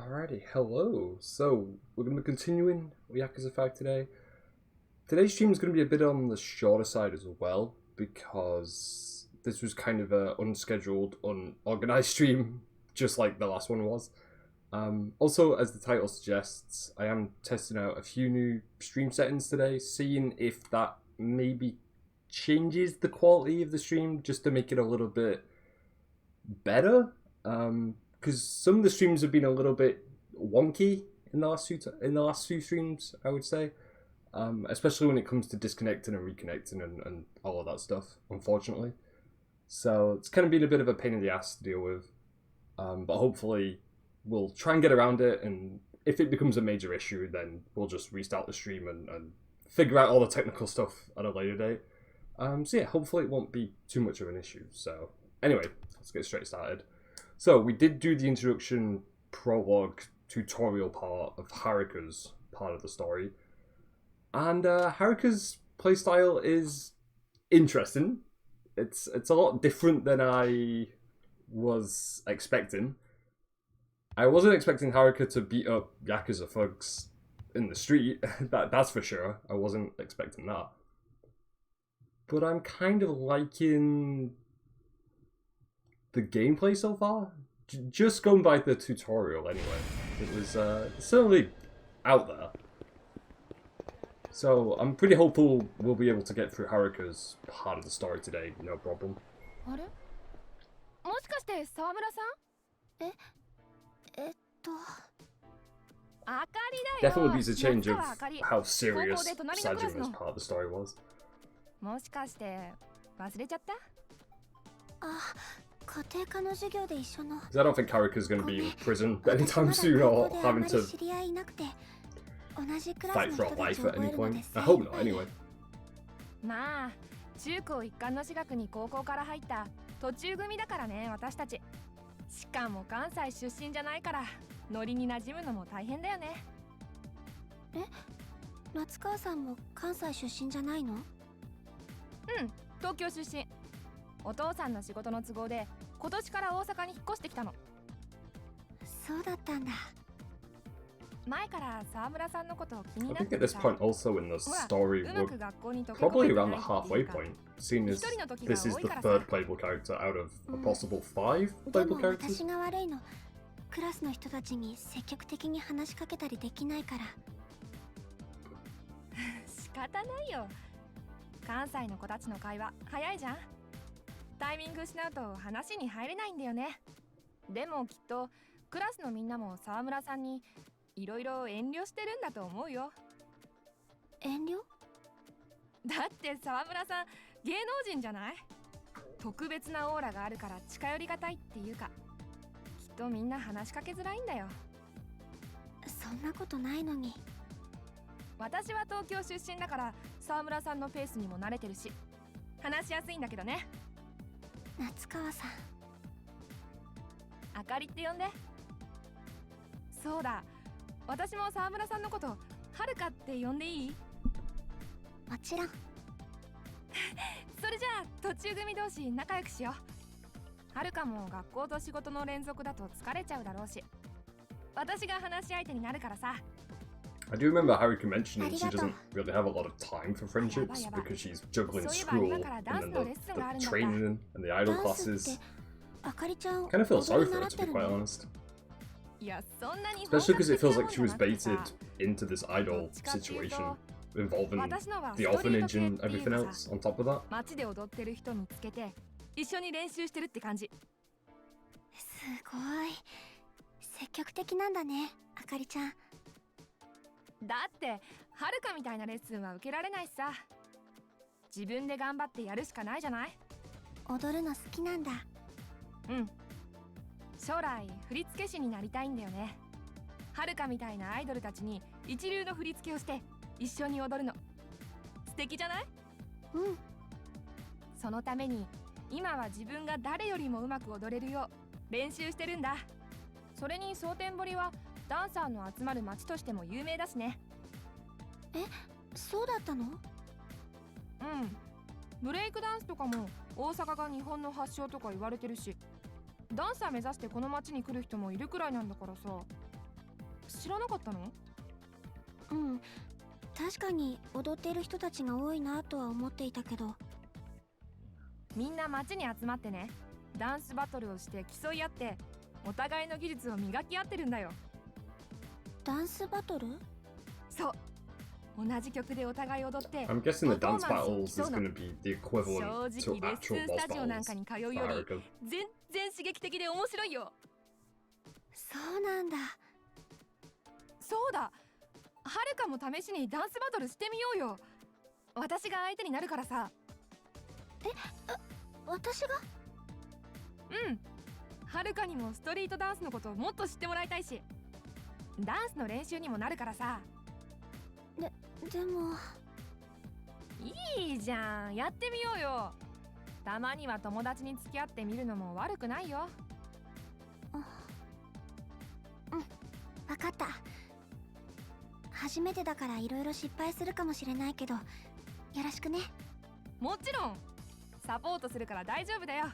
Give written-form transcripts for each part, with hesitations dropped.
Alrighty, hello. So, we're going to be continuing with Yakuza 5 today. Today's stream is going to be a bit on the shorter side as well, because this was kind of an unscheduled, unorganized stream, just like the last one was. Also, as the title suggests, I am testing out a few new stream settings today, seeing if that maybe changes the quality of the stream, just to make it a little bit better. Because some of the streams have been a little bit wonky in the last few streams, I would say, especially when it comes to disconnecting and reconnecting and all of that stuff, unfortunately. So it's kind of been a bit of a pain in the ass to deal with, but hopefully we'll try and get around it, and if it becomes a major issue, then we'll just restart the stream and figure out all the technical stuff at a later date. So yeah, hopefully it won't be too much of an issue. So anyway, let's get straight started. So we did do the introduction, prologue, tutorial part of Haruka's part of the story. And Haruka's playstyle is interesting. It's a lot different than I was expecting. I wasn't expecting Haruka to beat up Yakuza thugs in the street, that's for sure. I wasn't expecting that. But I'm kind of liking the gameplay so far. Just going by the tutorial anyway. It was certainly out there. So I'm pretty hopeful we'll be able to get through Haruka's part of the story today, no problem. Definitely be a change of how serious Sajima's part of the story was. Because I don't think Haruka's going to be in prison anytime soon or having to fight for her life at any point. I hope not, anyway. まあ、中高一貫の私学に高校から入った途中組だからね、私たち。しかも関西出身じゃないからノリに馴染むのも大変だよね。え、夏川さんも関西出身じゃないの？うん、東京出身。お父さんの仕事の都合で今年から大阪に引っ越してきたの。そうだったんだ。前から沢村さんのこと気に I なって think at this point also in the story we're probably around the halfway point, seeing as this is the third playable character out of a possible 5 playable characters. 私が悪いの。クラスの人たちに積極的に話しかけたりできないから。仕方ないよ。関西の子たちの会話早いじゃん。タイミング失うと話に入れないんだよね。でもきっとクラスのみんなも沢村さんにいろいろ遠慮してるんだと思うよ。遠慮？だって沢村さん芸能人じゃない？特別なオーラがあるから近寄りがたいっていうか、きっとみんな話しかけづらいんだよ。そんなことないのに。私は東京出身だから沢村さんのペースにも慣れてるし、話しやすいんだけどね。夏川さん。あかりって呼んで。そうだ、私も沢村さんのことはるかって呼んでいい？もちろん。それじゃあ途中組同士仲良くしよう。はるかも学校と仕事の連続だと疲れちゃうだろうし、私が話し相手になるからさ。I do remember Haruka mentioning she doesn't really have a lot of time for friendships because she's juggling school and then the training and the idol classes. Kind of feel sorry for her, to be quite honest. Especially because it feels like she was baited into this idol situation involving the orphanage and everything else on top of that. 街で踊ってる人見つけて一緒に練習してるって感じ。すごい。積極的なんだね、あかりちゃん。だってはるかみたいなレッスンは受けられないしさ。自分で頑張ってやるしかないじゃない。踊るの好きなんだ。うん。将来振付師になりたいんだよね。はるかみたいなアイドルたちに一流の振り付けをして一緒に踊るの。素敵じゃない？うん。そのために今は自分が誰よりもうまく踊れるよう練習してるんだ。それに蒼天堀はダンサーの集まる街としても有名だしね。え、そうだったの？うん。ブレイクダンスとかも大阪が日本の発祥とか言われてるし、ダンサー目指してこの街に来る人もいるくらいなんだからさ。知らなかったの？うん、確かに踊っている人たちが多いなとは思っていたけど。みんな街に集まってね、ダンスバトルをして競い合ってお互いの技術を磨き合ってるんだよ。ダンスバトル？そう、同じ曲でお互い踊って I'm guessing the パ dance フォーマンスを battles is 競うの。 going to be the equivalent 正 to 直レッス actual ンス boss タジオなんか battles に通う for より Haruka. 全然刺激的で面白いよ。そうなんだ。そうだ、はるかも試しにダンスバトルしてみようよ。私が相手になるからさ。私が？うん、はるかにもストリートダンスのことをもっと知ってもらいたいし、ダンスの練習にもなるからさ。でもいいじゃん、やってみようよ。たまには友達に付き合ってみるのも悪くないよ。わかった。初めてだから色々失敗するかもしれないけど、よろしくね。もちろんサポートするから大丈夫だよ。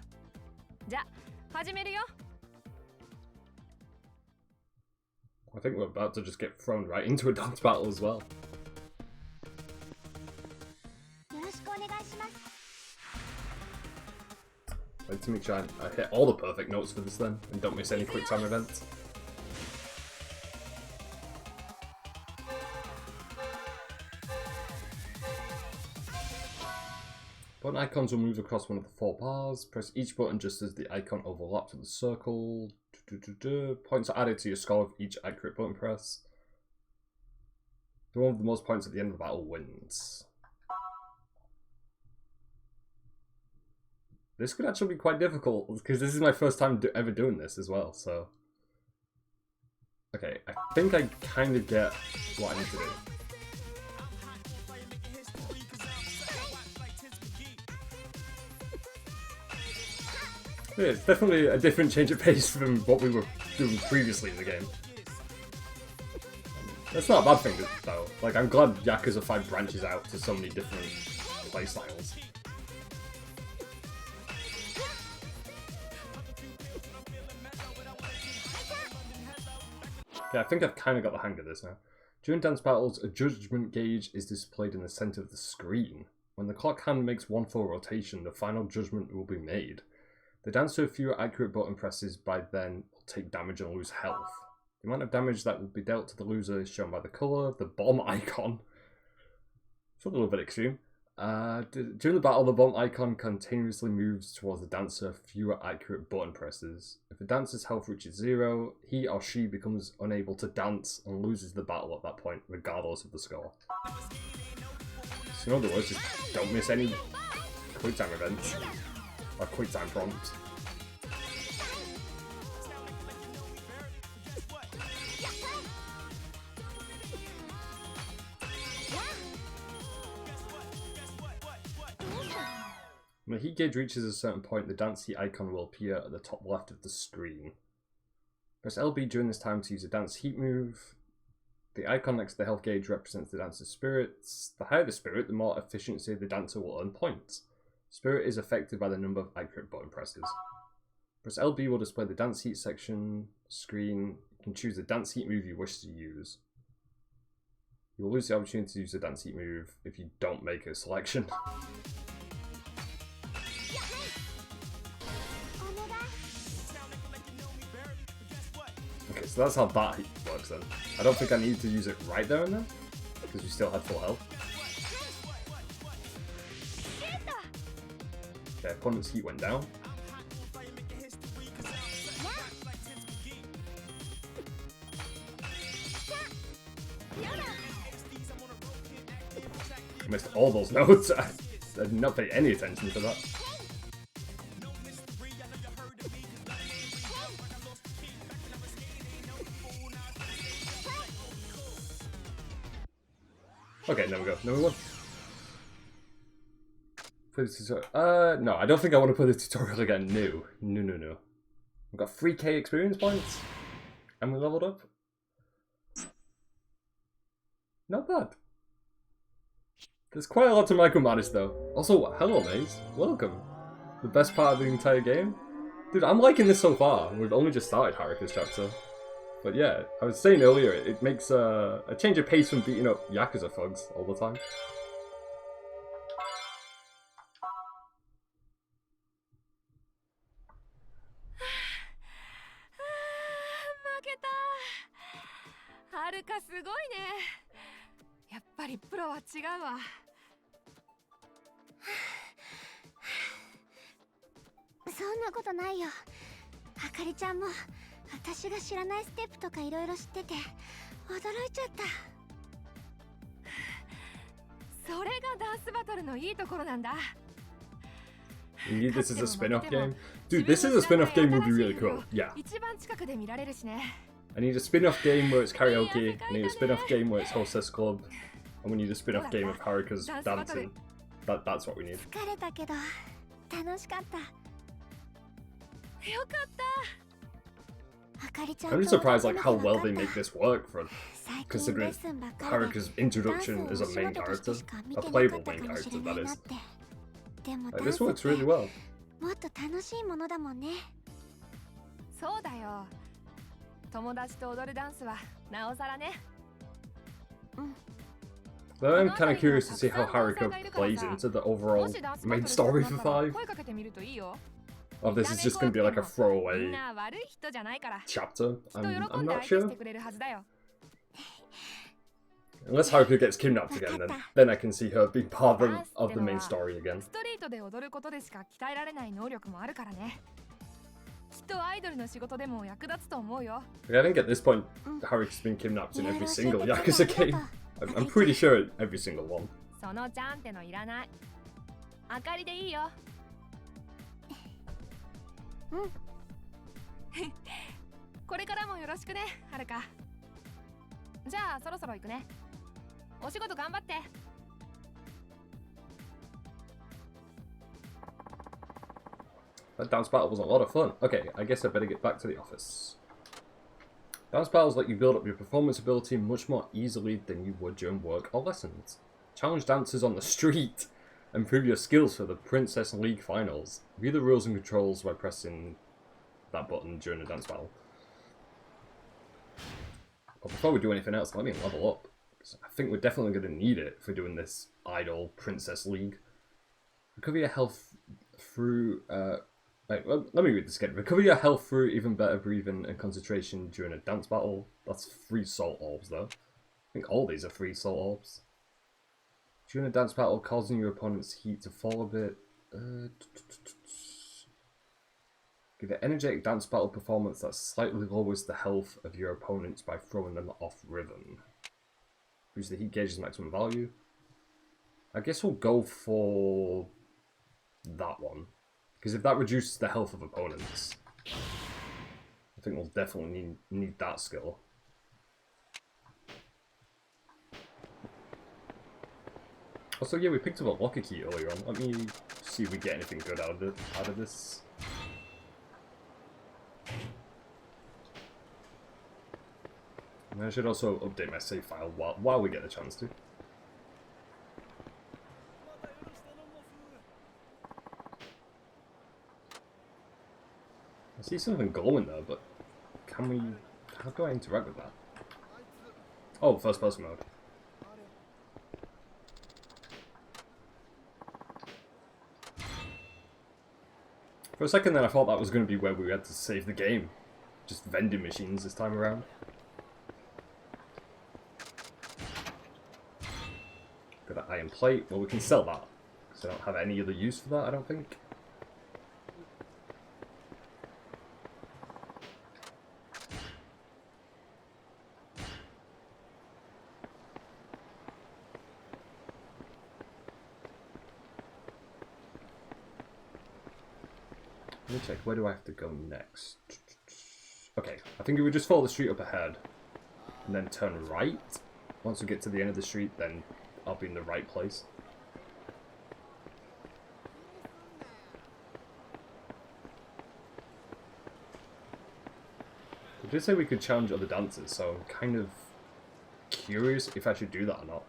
じゃあ始めるよ。 I think we're about to just get thrown right into a dance battle as well. よろしくお願いします。 I need to make sure I hit all the perfect notes for this then, and don't miss any quick time events. Button icons will move across one of the 4 bars. Press each button just as the icon overlaps with the circle. Points are added to your score with each accurate button press. The one with the most points at the end of the battle wins. This could actually be quite difficult, because this is my first time ever doing this as well, so... Okay, I think I kind of get what I need to do. Yeah, it's definitely a different change of pace from what we were doing previously in the game. That's not a bad thing, though. Like, I'm glad Yakuza 5 branches out to so many different playstyles. Okay, I think I've kind of got the hang of this now. During dance battles, a judgment gauge is displayed in the center of the screen. When the clock hand makes one full rotation, the final judgment will be made. The dancer with fewer accurate button presses by then will take damage and lose health. The amount of damage that will be dealt to the loser is shown by the colour of the bomb icon. It's a little bit extreme. During the battle, the bomb icon continuously moves towards the dancer with fewer accurate button presses. If the dancer's health reaches 0, he or she becomes unable to dance and loses the battle at that point, regardless of the score. So in other words, just don't miss any quick time events. Or quick time prompts. When the heat gauge reaches a certain point, the dance heat icon will appear at the top left of the screen. Press LB during this time to use a dance heat move. The icon next to the health gauge represents the dancer's spirits. The higher the spirit, the more efficiency the dancer will earn points. Spirit is affected by the number of accurate button presses. Press LB will display the dance heat section screen. You can choose the dance heat move you wish to use. You will lose the opportunity to use the dance heat move if you don't make a selection. Okay, so that's how that heat works then. I don't think I need to use it right there and then, because we still had full health. Okay, opponent's heat went down. I missed all those notes. I did not pay any attention to that. Okay, there we go. Number 1. Play the tutorial. No, I don't think I want to play the tutorial again. No. We've got 3k experience points. And we leveled up. Not bad. There's quite a lot to micromanage though. Also, hello mates. Welcome. The best part of the entire game. Dude, I'm liking this so far. We've only just started Haruka's chapter. But yeah, I was saying earlier, it makes a change of pace from beating up Yakuza thugs all the time. はるかすごいね。やっぱりプロは違うわ。そんなことないよ。あかりちゃんも私が知らないステップとかいろいろ知ってて驚いちゃった。それがダンスバトルのいいところなんだ。Indeed, this is a spin-off game. Dude, this is a spin-off game would be really cool. Yeah. 一番近くで見られるしね。I need a spin-off game where it's karaoke. I need a spin-off game where it's hostess club. And we need a spin-off game of Haruka's dancing. That's what we need. 疲れたけど楽しかった。よかった。 あかりちゃん I'm と just surprised like how well they make this work for 最近レッ considering スンばっかりで Haruka's introduction as a main ダンス character, をお仕事としてしか見 a てなか playable ったか main もし character れな that いなっ is. て。でも Like, ダン this スっ works て really well. もっと楽しいものだもんね。そうだよ。友達と踊るダンスはなおさらね。Though I'm kind of curious to see how Haruka plays into the overall main story for 5. 声かけてみるといいよ。 Or if this is just going to be like a みん throwaway な悪い人じゃないから。 chapter. きっと喜 I'm んで not 相手し sure. てくれるはずだよ。 Unless Haruka gets kidnapped again, then I can see her being part of the main story again. ストリートで踊ることでしか鍛えられない能力もあるからね。きっとアイドルの仕事でも役立つと思うよ。 I think at this point, Haruka's been kidnapped in every single Yakuza game. I'm pretty sure every single one. そのちゃんってのいらない。あかりでいいよ。これからもよろしくね、はるか。じゃあそろそろ行くね。お仕事頑張って。That dance battle was a lot of fun. Okay, I guess I better get back to the office. Dance battles let you build up your performance ability much more easily than you would during work or lessons. Challenge dancers on the street. Improve your skills for the Princess League finals. View the rules and controls by pressing that button during a dance battle. But before we do anything else, let me level up. I think we're definitely going to need it for doing this Idol Princess League. Recover your health through... let me read this again. Recover your health through even better breathing and concentration during a dance battle. That's 3 salt orbs though. I think all these are 3 salt orbs. During a dance battle, causing your opponent's heat to fall a bit. Give an energetic dance battle performance that slightly lowers the health of your opponents by throwing them off rhythm. Boost the heat gauge's maximum value. I guess we'll go for that one. Because if that reduces the health of opponents, I think we'll definitely need that skill. Also, yeah, we picked up a locker key earlier on. Let me see if we get anything good out of this. And I should also update my save file while we get the chance to. I see something glowing there, but can we... How do I interact with that? Oh, first person mode. For a second then I thought that was going to be where we had to save the game. Just vending machines this time around. Got that iron plate. Well, we can sell that. Because I don't have any other use for that, I don't think. Let me check, where do I have to go next? Okay, I think we would just follow the street up ahead and then turn right. Once we get to the end of the street, then I'll be in the right place. They did say we could challenge other dancers, so I'm kind of curious if I should do that or not.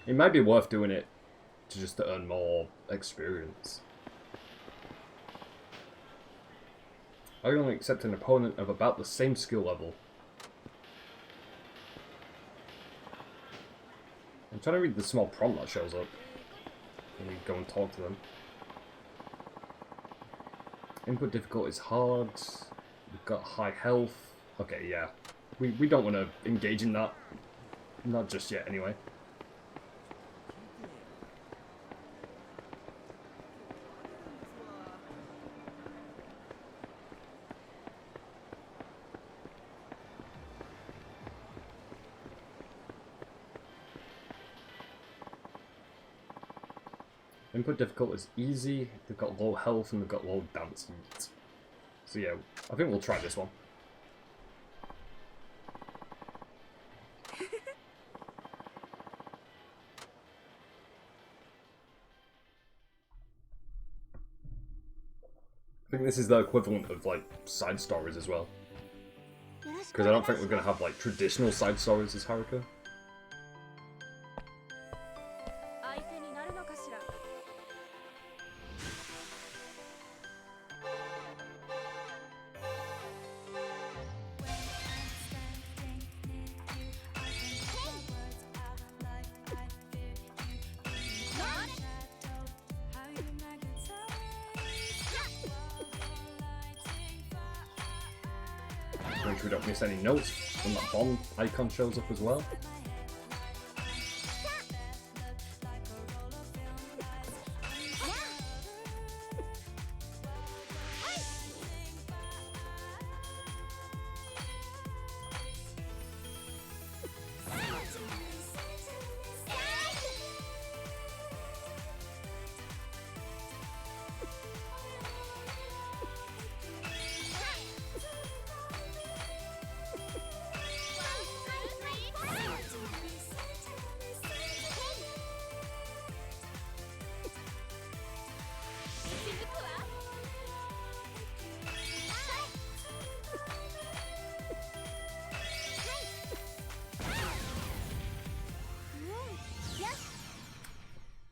It might be worth doing it just to earn more experience. I only accept an opponent of about the same skill level. I'm trying to read the small prompt that shows up. When you go and talk to them. Input difficulty is hard. We've got high health. Okay, yeah. We don't want to engage in that. Not just yet, anyway. Input difficulty is easy. They've got low health and they've got low dance heat. So yeah, I think we'll try this one. I think this is the equivalent of like side stories as well. Because I don't think we're going to have like traditional side stories as Haruka. Make sure we don't miss any notes when that bomb icon shows up as well.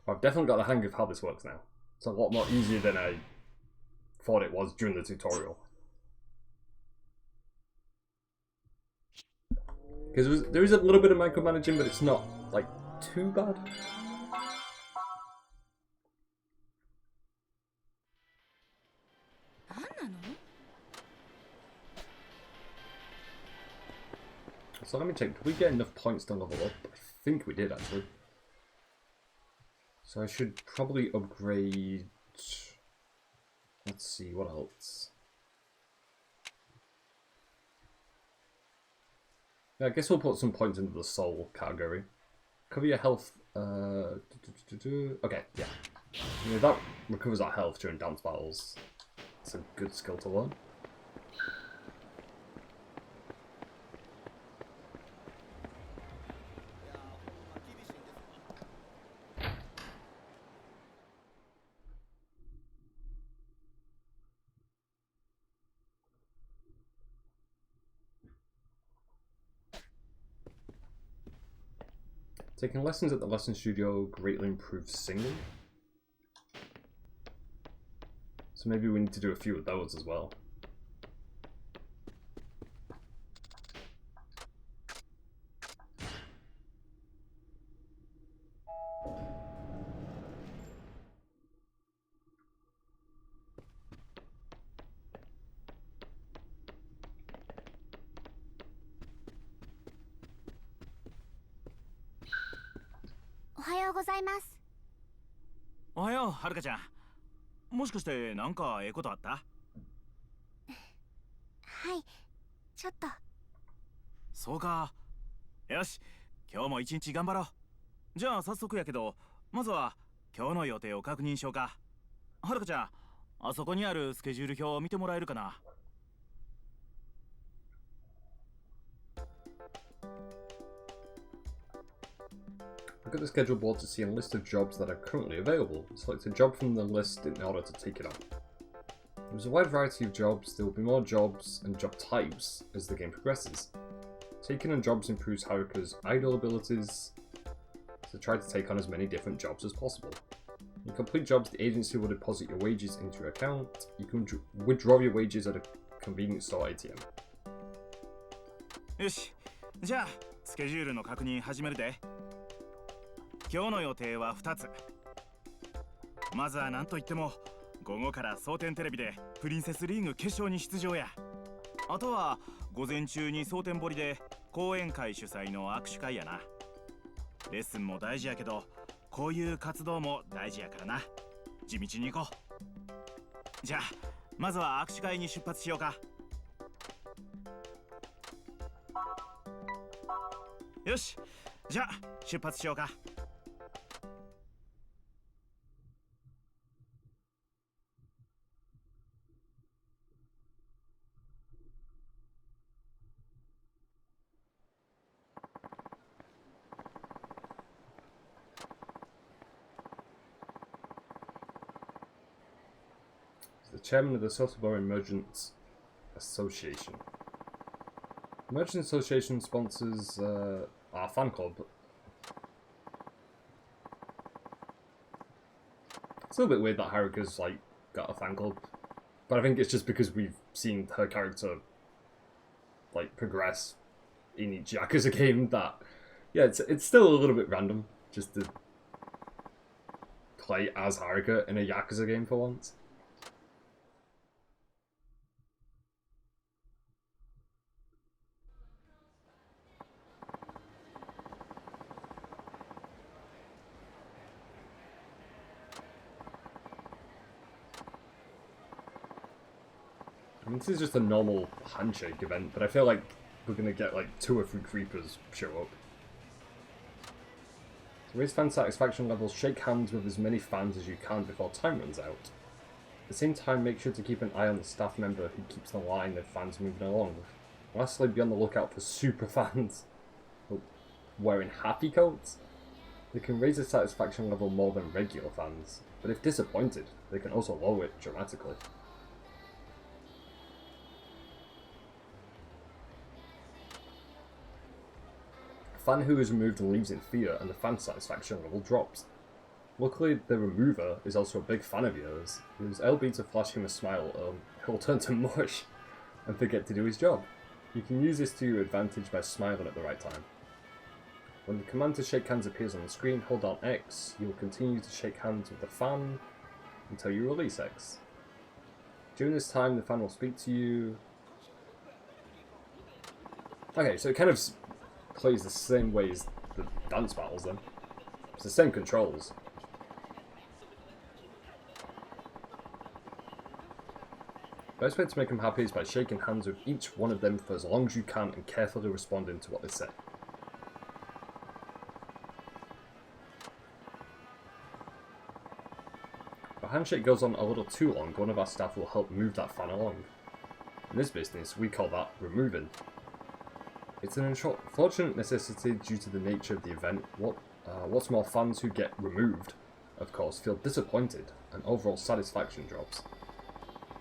I've definitely got the hang of how this works now. It's a lot more easier than I thought it was during the tutorial. Because there is a little bit of micromanaging, but it's not, like, too bad. So let me check, did we get enough points to level up? I think we did, actually. So I should probably upgrade... Let's see, what else? Yeah, I guess we'll put some points into the soul category. Cover your health... Okay, yeah. That recovers our health during dance battles. It's a good skill to learn. Taking lessons at the lesson studio greatly improves singing. So maybe we need to do a few of those as well.おはよう、はるかちゃん。もしかしてなんかええことあった？はい、ちょっと。そうか。よし、今日も一日頑張ろう。じゃあ早速やけど、まずは今日の予定を確認しようか。はるかちゃん、あそこにあるスケジュール表を見てもらえるかな？ Look at the schedule board to see a list of jobs that are currently available. Select a job from the list in order to take it on. There's a wide variety of jobs. There will be more jobs and job types as the game progresses. Taking on jobs improves Haruka's idle abilities, so try to take on as many different jobs as possible. When you complete jobs, the agency will deposit your wages into your account. You can withdraw your wages at a convenience store ATM. よし、じゃあスケジュールの確認始めるで。今日の予定は2つ。まずは何といっても午後から蒼天テレビでプリンセスリーグ決勝に出場や。あとは午前中に蒼天堀で講演会主催の握手会やな。レッスンも大事やけど、こういう活動も大事やからな。地道に行こう。じゃあまずは握手会に出発しようか。よし、じゃあ出発しようか。The chairman of the Sotobor Merchants Association. Merchant Association sponsors our fan club. It's a little bit weird that Haruka's like got a fan club, but I think it's just because we've seen her character like progress in each Yakuza game that, yeah, it's still a little bit random just to play as Haruka in a Yakuza game for once. I mean, this is just a normal handshake event, but I feel like we're gonna get like 2 or 3 creepers show up. To raise fan satisfaction levels, shake hands with as many fans as you can before time runs out. At the same time, make sure to keep an eye on the staff member who keeps the line of fans moving along. Lastly, be on the lookout for super fans wearing happy coats. They can raise the satisfaction level more than regular fans, but if disappointed, they can also lower it dramatically. A fan who is removed leaves in fear and the fan satisfaction level drops. Luckily, the remover is also a big fan of yours. Use LB to flash him a smile or he'll turn to mush and forget to do his job. You can use this to your advantage by smiling at the right time. When the command to shake hands appears on the screen, hold down X. You will continue to shake hands with the fan until you release X. During this time, the fan will speak to you. Okay, so it kind of plays the same way as the dance battles then. It's the same controls. Best way to make them happy is by shaking hands with each one of them for as long as you can and carefully responding to what they say. If a handshake goes on a little too long, one of our staff will help move that fan along. In this business, we call that removing. It's an unfortunate necessity due to the nature of the event. What's more, fans who get removed, of course, feel disappointed and overall satisfaction drops.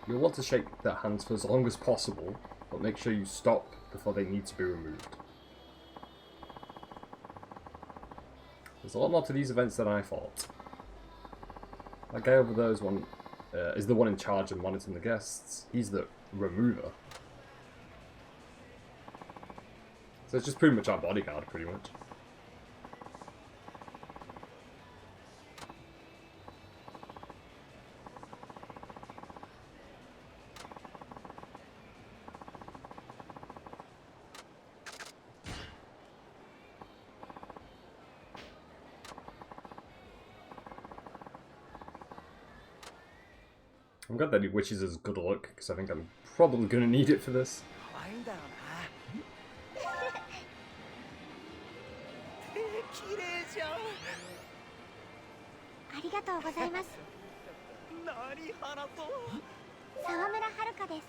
You'll want to shake their hands for as long as possible, but make sure you stop before they need to be removed. There's a lot more to these events than I thought. That guy over there is the one in charge of monitoring the guests. He's the remover. So it's just pretty much our bodyguard, pretty much. I'm glad that he wishes us good luck, because I think I'm probably going to need it for this. ありがとうございます。何花と沢村遥です。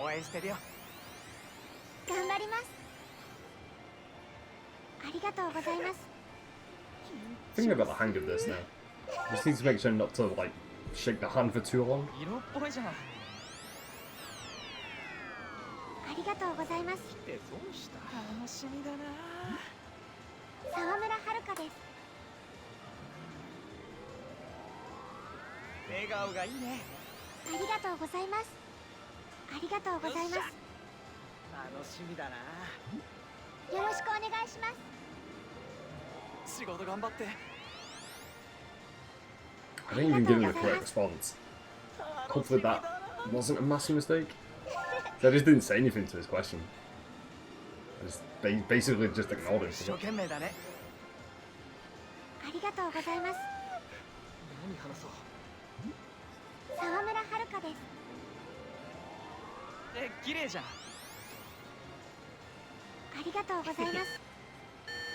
応援してるよ。頑張ります。ありがとうございます。 I think I've got the hang of this now. Just need to make sure not to, like, shake the hand for too long. 色っぽいじゃん。ありがとうございます。でどうした？楽しみだな。沢村遥です。笑顔がいいね。ありがとうございます。ありがとうございます。楽しみだな。よろしくお願いします。仕事頑張って。 I think you can give him the correct response. Hopefully that wasn't a massive mistake. I just didn't say anything to his question. I just basically just ignored him. 一生懸命だね。ありがとうございます。何話そう。沢村遥です。綺麗じゃん。ありがとうございます。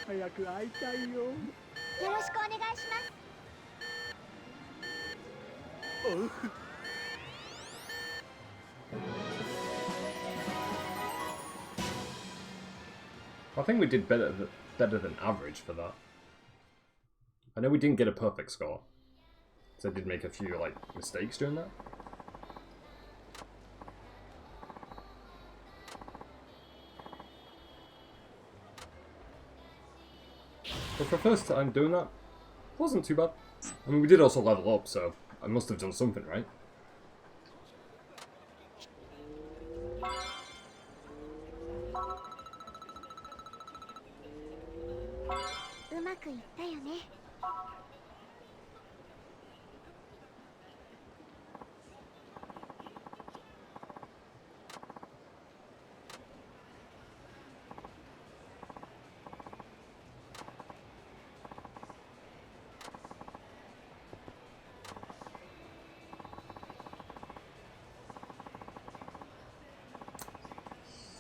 早く会いたいよ。よろしくお願いします。I think we did better than average for that. I know we didn't get a perfect score, so I did make a few like mistakes during that. But for the first time doing that, wasn't too bad. I mean, we did also level up, so I must have done something right. うまくいったよね。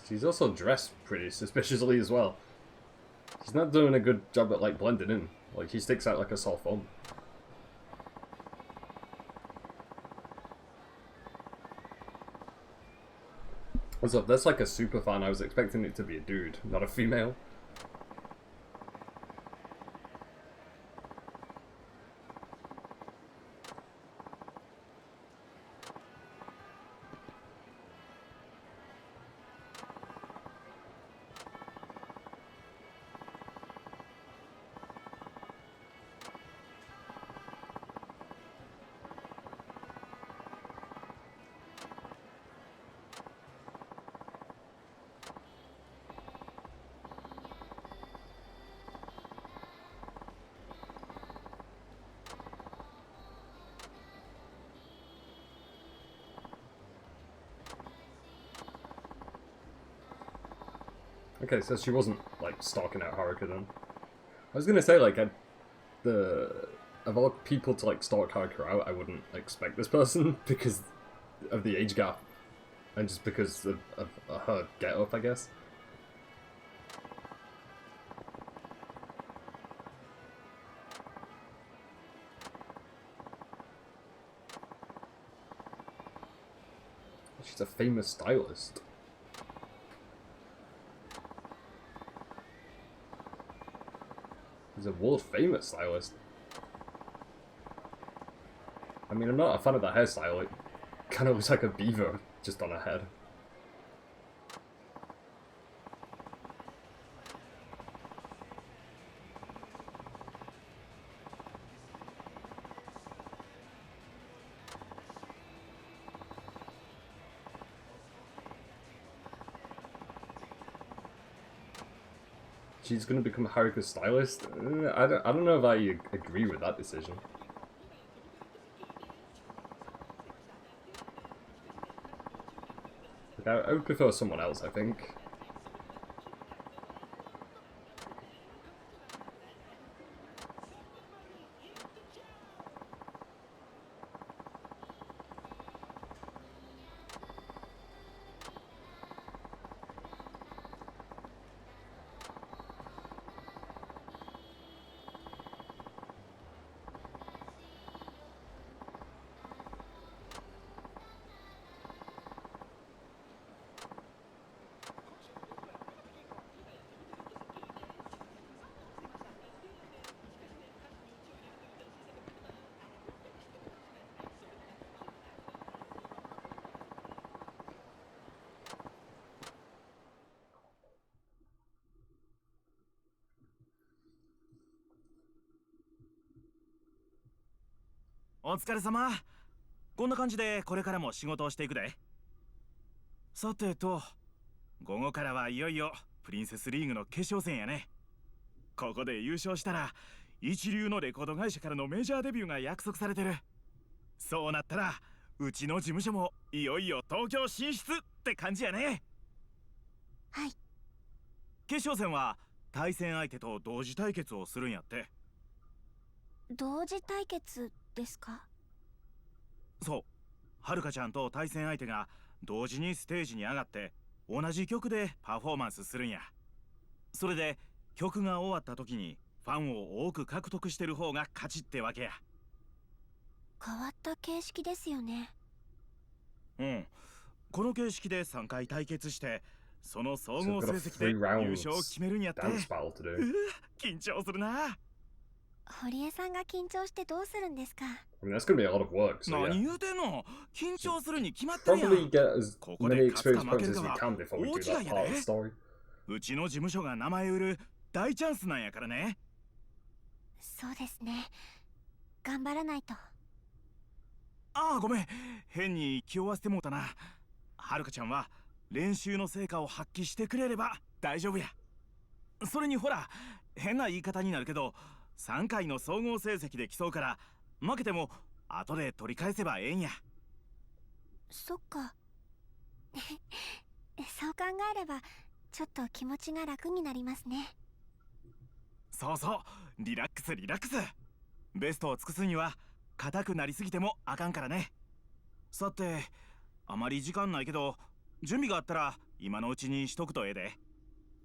She's also dressed pretty suspiciously as well. She's not doing a good job at like blending in. Like she sticks out like a sore thumb. What's up? That's like a super fan. I was expecting it to be a dude, not a female. Okay, so she wasn't like stalking out Haruka then. I was gonna say like of all people to like stalk Haruka out, I wouldn't expect this person because of the age gap and just because of her get up, I guess. She's a famous stylist. He's a world famous stylist. I mean, I'm not a fan of the hairstyle. It kind of looks like a beaver just on her head. She's gonna become Haruka's stylist? I don't know if I agree with that decision. Like, I would prefer someone else, I think.お疲れ様。こんな感じでこれからも仕事をしていくで。さてと、午後からはいよいよプリンセスリーグの決勝戦やね。ここで優勝したら一流のレコード会社からのメジャーデビューが約束されてる。そうなったらうちの事務所もいよいよ東京進出って感じやね。はい。決勝戦は対戦相手と同時対決をするんやって。同時対決ですか？そう、はるかちゃんと対戦相手が同時にステージに上がって同じ曲でパフォーマンスするんや。それで曲が終わった時にファンを多く獲得してる方が勝ちってわけや。変わった形式ですよね。うん、この形式で3回対決してその総 So 合 we've 成 got a 績で 3 round 優勝を決めるんやって。 dance battle to do. 緊張するな。堀江さんが緊張してどうするんですか？ I mean, that's going to be a lot of work, so 何 yeah. 言うてんの。緊張するに決まってるやん。 Probably get as ここで many 勝つ experience か負 points ける as か we は can before we 大 do 違 that いや part of で。 the story. うちの事務所が名前売る大チャンスなんやからね。そうですね。頑張らないと。ああ、ごめん、変に気負わせてもうたな。はるかちゃんは練習の成果を発揮してくれれば大丈夫や。それにほら、変な言い方になるけど3回の総合成績で競うから負けても後で取り返せばええんや。そっか。そう考えればちょっと気持ちが楽になりますね。そうそう、リラックスリラックス。ベストを尽くすには硬くなりすぎてもあかんからね。さて、あまり時間ないけど準備があったら今のうちにしとくとええで。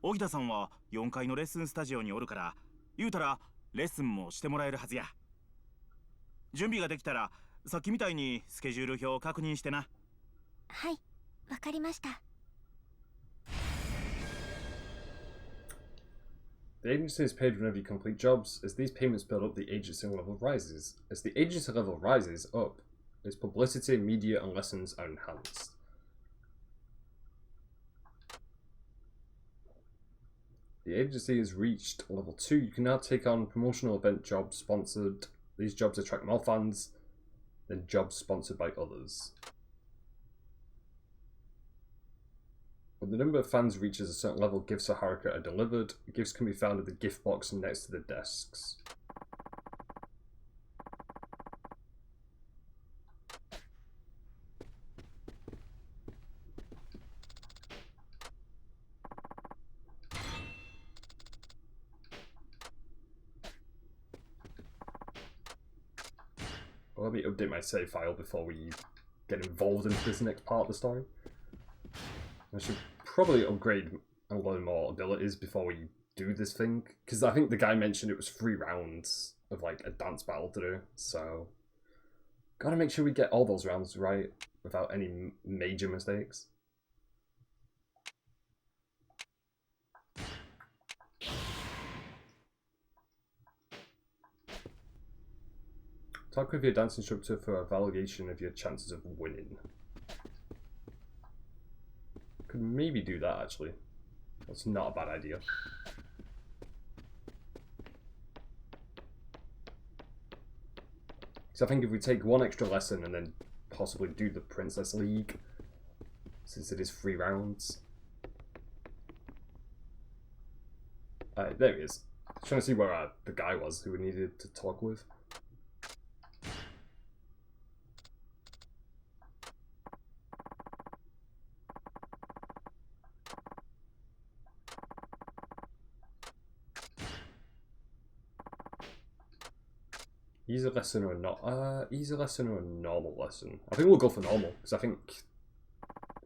荻田さんは4階のレッスンスタジオにおるから言うたらレッスンもしてもらえるはずや。準備ができたらさっきみたいにスケジュール表を確認してな。はい、わかりました。The agency is paid whenever you complete jobs. As these payments build up, the agency level rises. As the agency level rises up, its publicity, media, and lessons are enhanced. The agency has reached level 2. You can now take on promotional event jobs sponsored. These jobs attract more fans than jobs sponsored by others. When the number of fans reaches a certain level, gifts for Haruka are delivered. Gifts can be found in the gift box next to the desks. Well, let me update my save file before we get involved into this next part of the story. I should probably upgrade and learn more abilities before we do this thing, because I think the guy mentioned it was 3 rounds of like a dance battle to do, so gotta make sure we get all those rounds right without any major mistakes. Talk with your dance instructor for evaluation of your chances of winning. Could maybe do that actually. That's not a bad idea. So I think if we take one extra lesson and then possibly do the Princess League, since it is 3 rounds. There he is. Trying to see where the guy was who we needed to talk with. Easy lesson or not? Easy lesson or a normal lesson? I think we'll go for normal, because I think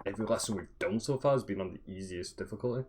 every lesson we've done so far has been on the easiest difficulty.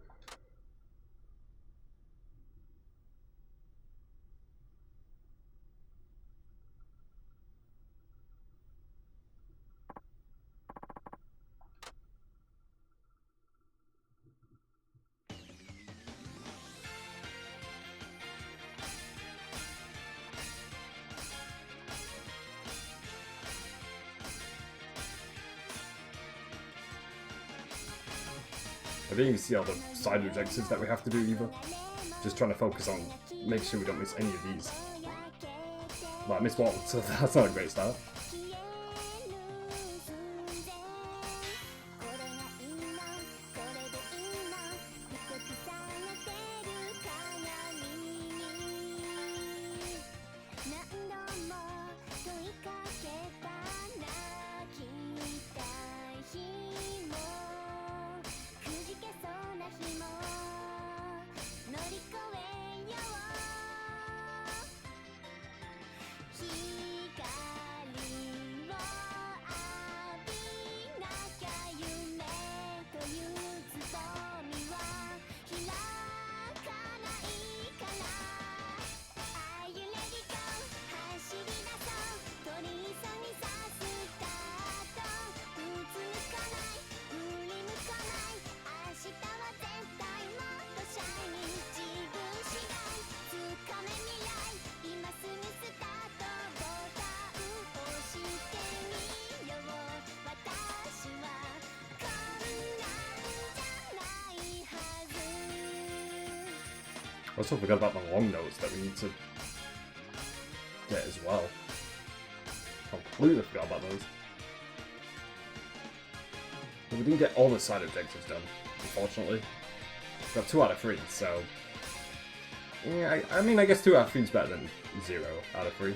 I didn't even see all the side objectives that we have to do either. Just trying to focus on making sure we don't miss any of these. Well, I missed one, so that's not a great start. also forgot about the long notes that we need to get as well. Completely forgot about those. But we didn't get all the side objectives done, unfortunately. We got 2 out of 3, so... Yeah, I mean, I guess 2 out of 3 is better than 0 out of 3.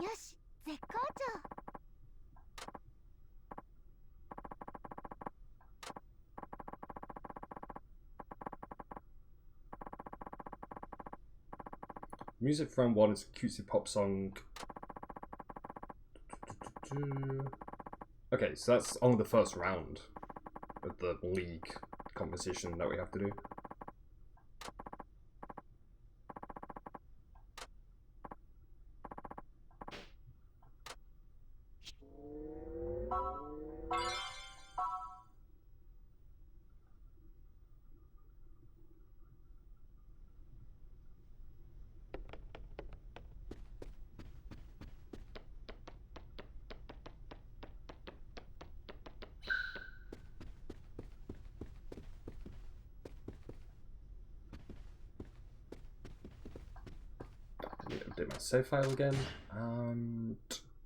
Yoshi, 絶好調。Music from one is a cutesy pop song. Okay, so that's only the first round of the league competition that we have to do. Update my save file again, and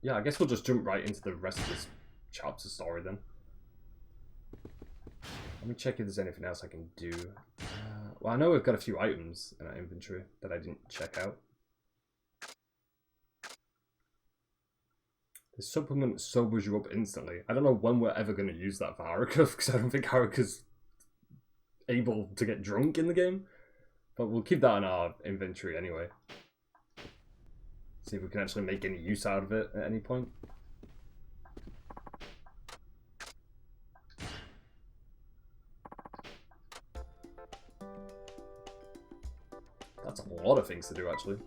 yeah, I guess we'll just jump right into the rest of this chapter story then. Let me check if there's anything else I can do. Well, I know we've got a few items in our inventory that I didn't check out. The supplement sobers you up instantly. I don't know when we're ever going to use that for Haruka, because I don't think Haruka's able to get drunk in the game. But we'll keep that in our inventory anyway. See if we can actually make any use out of it at any point. That's a lot of things to do, actually.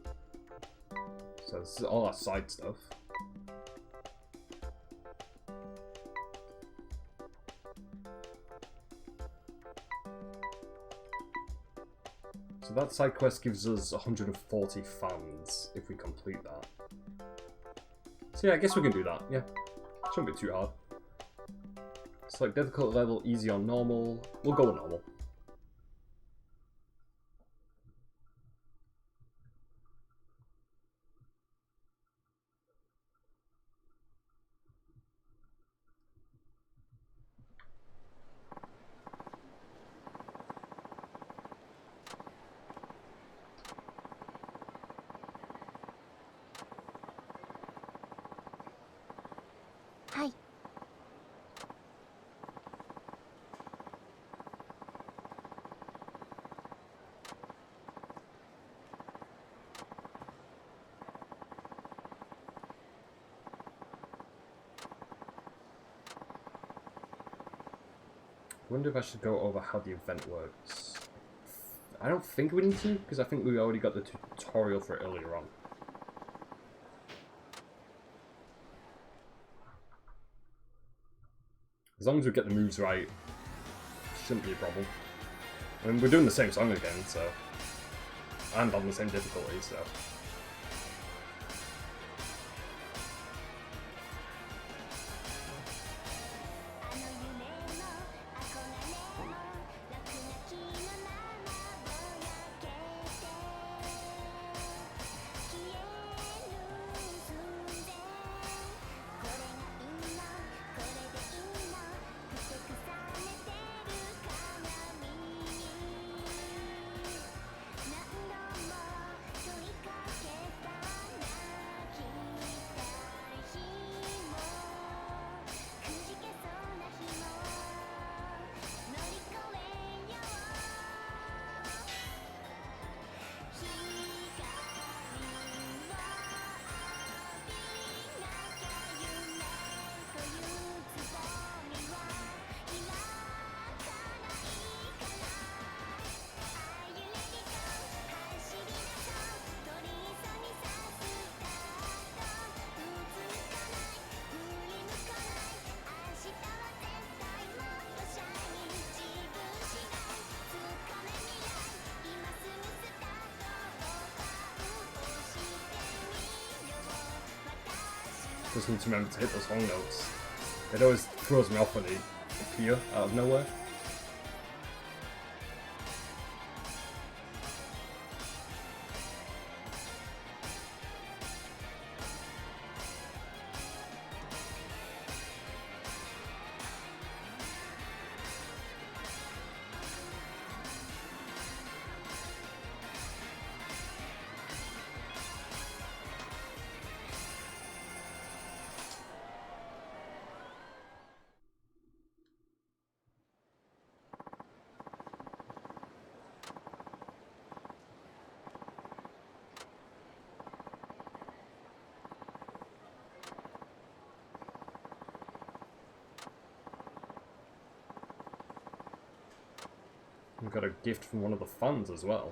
So this is all our side stuff. So that side quest gives us 140 fans if we complete that. So yeah, I guess we can do that, yeah. Shouldn't be too hard. Select difficult level, easy or normal. We'll go with normal. Hi. I wonder if I should go over how the event works. I don't think we need to, because I think we already got the tutorial for it earlier on. As long as we get the moves right, shouldn't be a problem. I mean, we're doing the same song again, so... And on the same difficulty, so... Just need to remember to hit those long notes. It always throws me off when they appear out of nowhere. We've got a gift from one of the fans as well.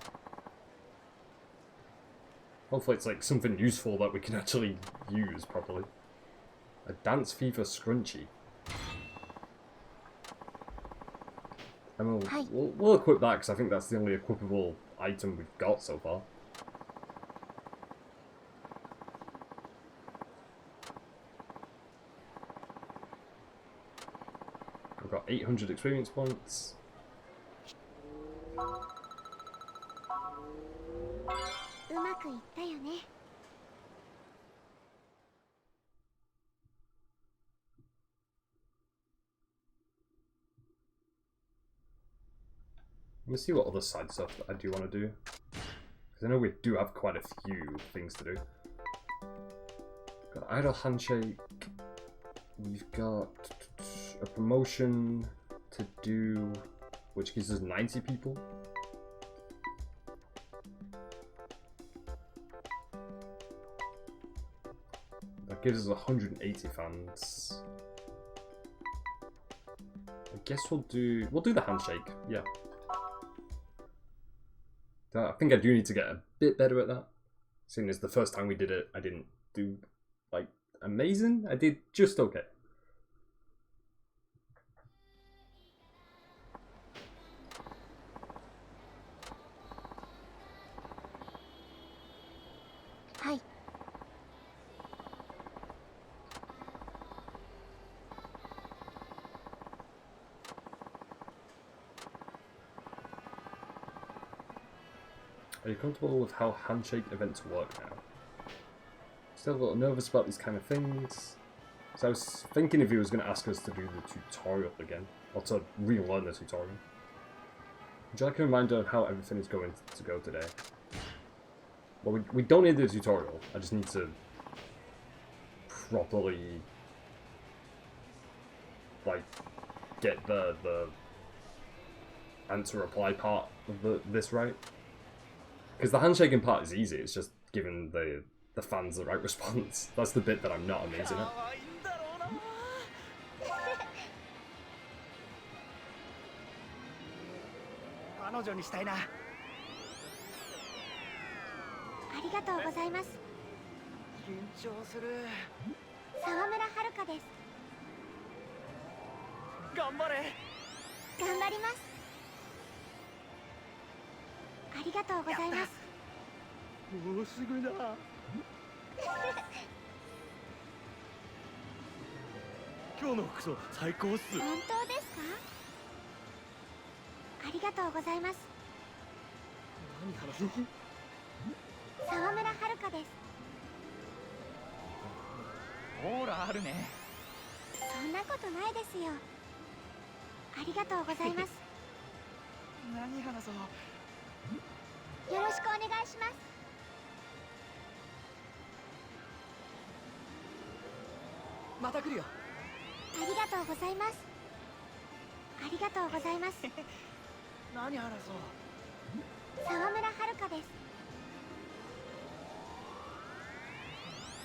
Hopefully it's like something useful that we can actually use properly. A Dance Fever scrunchie. And we'll equip that because I think that's the only equipable item we've got so far. We've got 800 experience points. Let me see what other side stuff that I do want to do. Because I know we do have quite a few things to do. Got Idle Handshake. We've got a promotion to do, which gives us 90 people. That gives us 180 fans. I guess we'll do the handshake, yeah. I think I do need to get a bit better at that. Seeing as the first time we did it, I didn't do, like, amazing. I did just okay. Hi. Are you comfortable with how handshake events work now? Still a little nervous about these kind of things. So I was thinking if he was going to ask us to do the tutorial again, or to relearn the tutorial. Would you like a reminder of how everything is going to go today? Well, we don't need the tutorial. I just need to properly, like, get the answer reply part of this right. Because the handshaking part is easy, it's just giving the fans the right response. That's the bit that I'm not amazing at. 彼女にしたいな。ありがとうございます。緊張する。沢村遥です。頑張れ。頑張ります。ありがとうございます。もうすぐだ。今日の服装最高っす。本当ですか？ありがとうございます。何話す？沢村遥です。オーラあるね。そんなことないですよ。ありがとうございます。何話そう。よろしくお願いします。また来るよ。ありがとうございます。ありがとうございます。何話そう。沢村遥で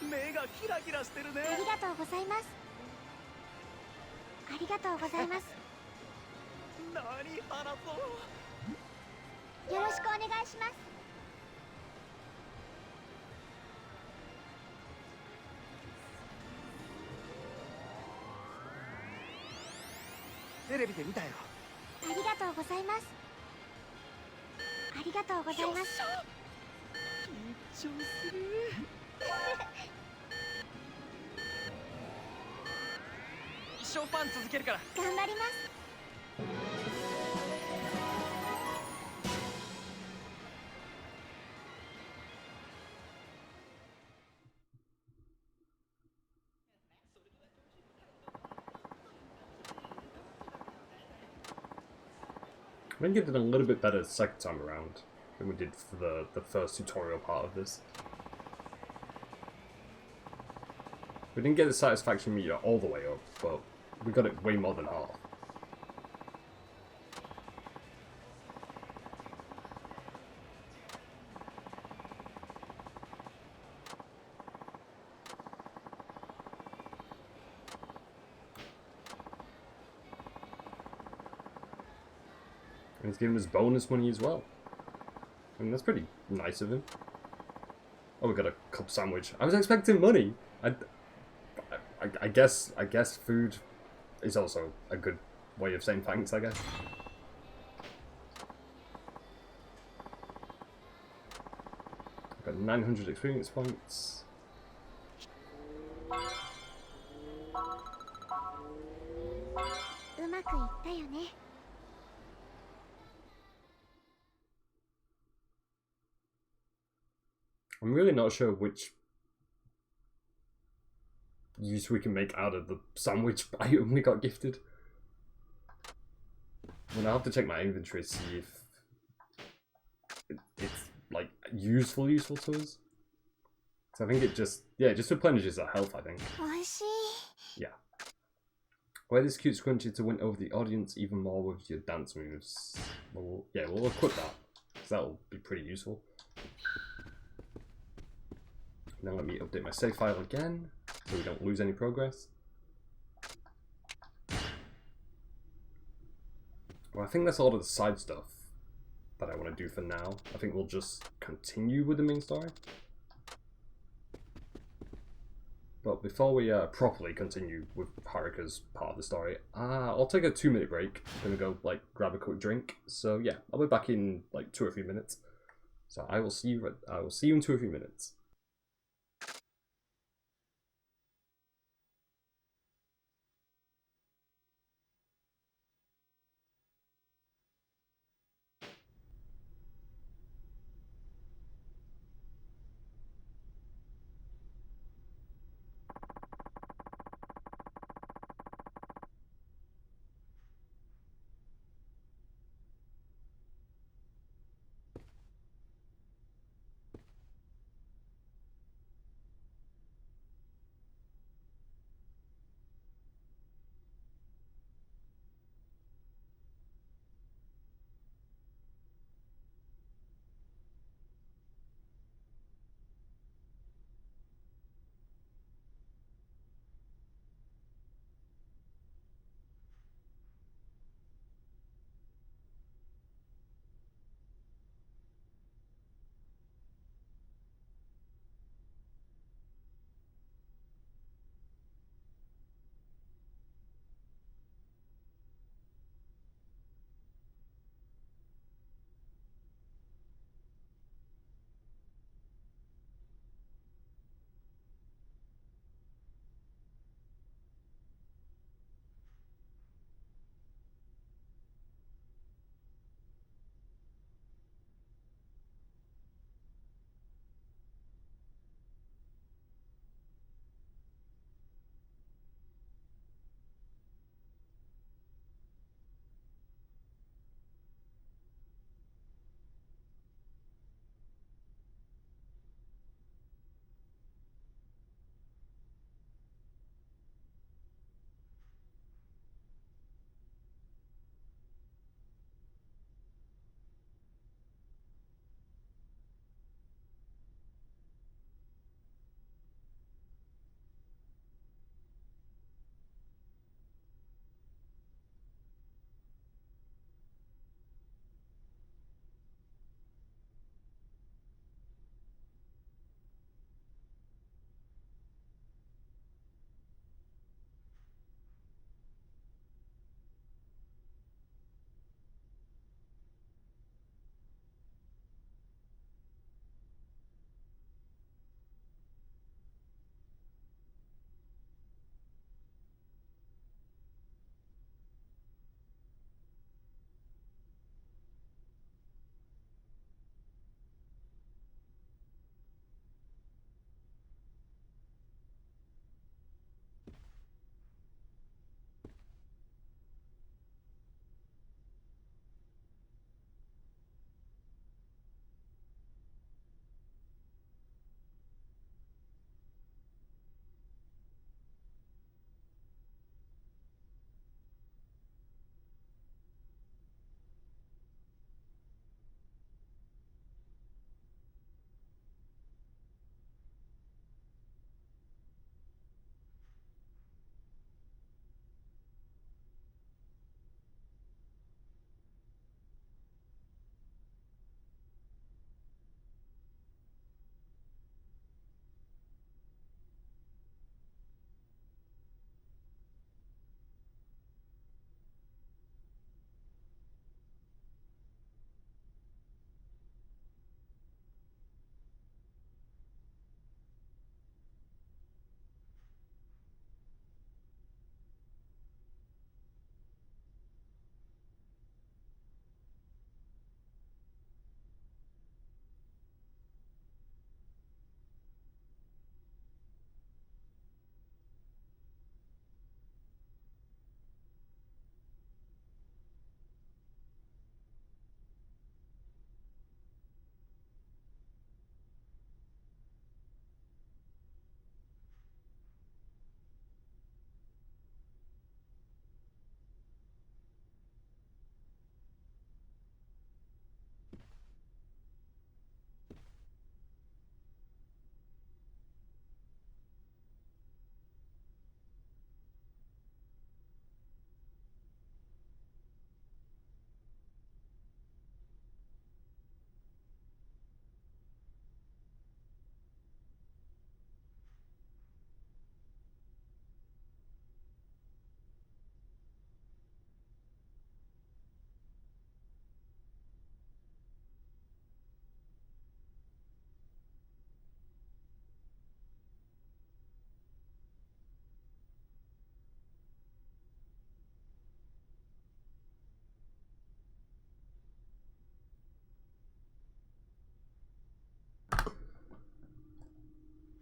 す。目がキラキラしてるね。ありがとうございます。ありがとうございます。何話そう。よろしくお願いします。テレビで見たよ。ありがとうございます。ありがとうございます。緊張する。生ファン続けるから。頑張ります。 I think it did a little bit better the second time around than we did for the first tutorial part of this. We didn't get the satisfaction meter all the way up, but we got it way more than half. And he's giving us bonus money as well. I mean, that's pretty nice of him. Oh, we got a cup sandwich. I was expecting money. I guess food is also a good way of saying thanks, I guess. I've got 900 experience points. I'm really not sure which use we can make out of the sandwich item we got gifted. And I'll have to check my inventory to see if it's like useful to us. So I think it just replenishes our health, I think. Yeah. Wear this cute scrunchie to win over the audience even more with your dance moves. Well, yeah, we'll equip that, because that'll be pretty useful. Now let me update my save file again, so we don't lose any progress. Well, I think that's a lot of the side stuff that I want to do for now. I think we'll just continue with the main story. But before we properly continue with Haruka's part of the story, I'll take a 2-minute break. I'm gonna go like grab a quick drink. So yeah, I'll be back in like 2 or 3 minutes. So I will see you in 2 or 3 minutes.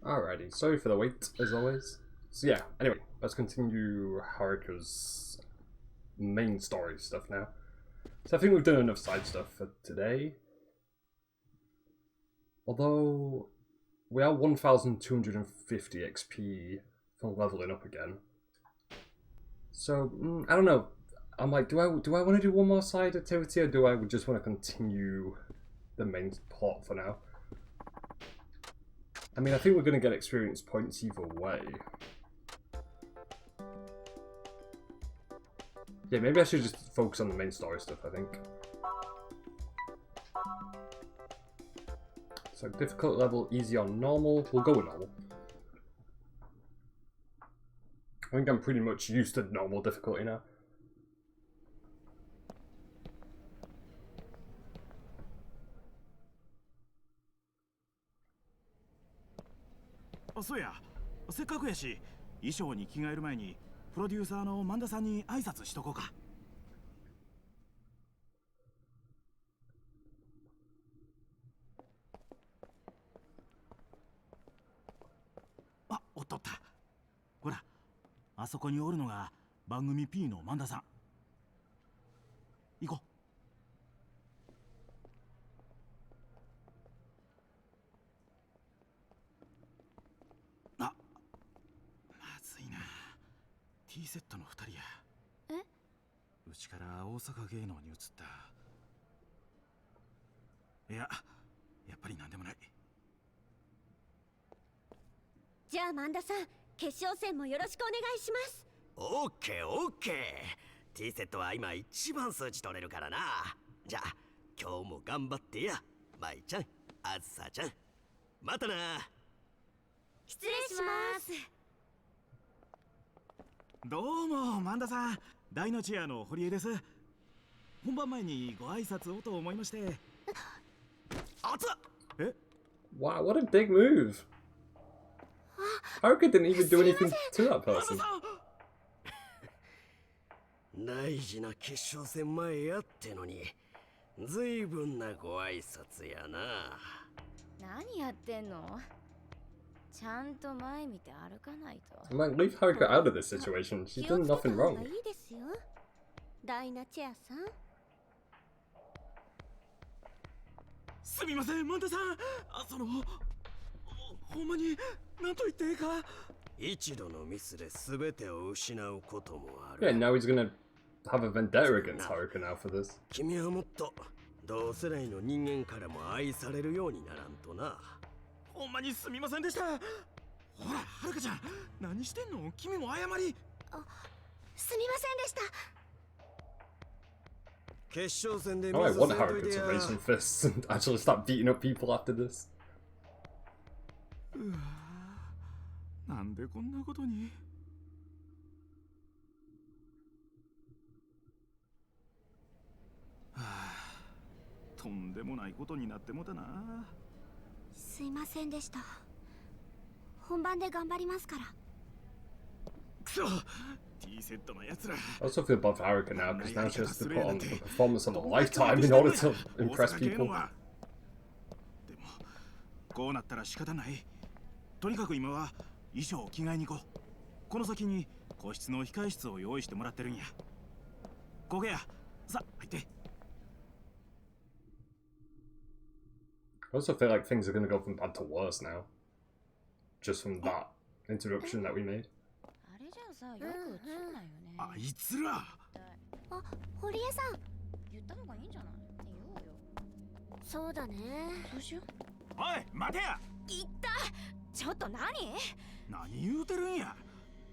Alrighty, sorry for the wait, as always. So yeah, anyway, let's continue Haruka's main story stuff now. So I think we've done enough side stuff for today. Although, we are 1,250 XP for leveling up again. So, I don't know. I'm like, do I want to do one more side activity, or do I just want to continue the main plot for now? I mean, I think we're going to get experience points either way. Yeah, maybe I should just focus on the main story stuff, I think. So, difficult level, easy on normal. We'll go with normal. I think I'm pretty much used to normal difficulty now. Oh, そうや。せっかくやし、衣装に着替える前にプロデューサーの萬田さんに挨拶しとこうか。あ、おっとった。ほら、あそこにおるのが番組 P の萬田さん。行こう。あ、まずいな。T セットの2人や。え？うちから大阪芸能に移った。いや、やっぱりなんでもない。じゃあ萬田さん、決勝戦もよろしくお願いします。オッケーオッケー。 T セットは今一番数値取れるからな。じゃあ今日も頑張ってや。舞ちゃん、あずさちゃん、またな。失礼します。どうも萬田さん、大のチアの堀江です。本番前にご挨拶をと思いまして。あつっ。え？ Wow, what a big move! Haruka didn't even do anything to that person. 大事な決勝戦前やってのに、ずいぶんなご挨拶やな。何やってんの？ちゃんと前見て歩かないと。I'm like, leave Haruka out of this situation. She's done nothing wrong. いいですよ。ダイナチェアさん。すみません、萬田さん。ほんまに何と言っていいか。一度のミスで全てを失うこともあ Yeah, る。 now he's gonna have a vendetta against Haruka now for this. 君はもっと同世代の人間からも愛されるようにならんとな。ほんまにすみませんでした。ほら、はるかちゃん、何してんの？君も謝り。すみませんでした。決勝戦で Oh, I ミス want せんとい Haruka て to や。 raise some fists and actually start beating up people after this. うわぁ、なんでこんなことに。はあ、とんでもないことになってもたな。すいませんでした。本番で頑張りますから。くそ、T セットのやつら。 I also feel bad for Haruka now because now she has to put on the performance of a lifetime in order to impress people. でもこうなったら仕方ない。とにかく今は衣装を着替えに行こう。この先に個室の控え室を用意してもらってるんや。ここや。さ、入って。I also feel like things are gonna go from bad to worse now. Just from that interruption that we made. あれじゃあさ、よく映んないよね。あいつら。あ、堀江さん。言った方がいいんじゃない？言おうよ。そうだね。どうしよう。おい、待てや。いった。ちょっと何言うてるんや。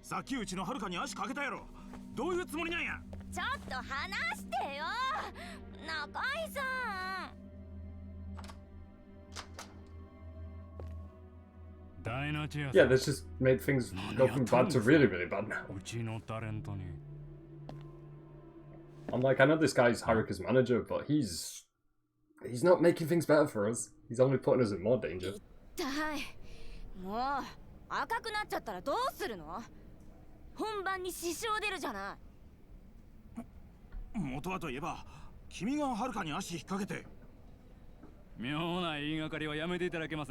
さっきうちのはるかに足かけたやろ。どういうつもりなんや。ちょっと話してよ。中井さん。Yeah, this just made things go from bad to really, really bad now. I'm like, I know this guy's Haruka's manager, but he's not making things better for us. He's only putting us in more danger. 痛い。もう赤くなっちゃったらどうするの？本番に支障出るじゃない。元はといえば、君がはるかに足引っ掛けて。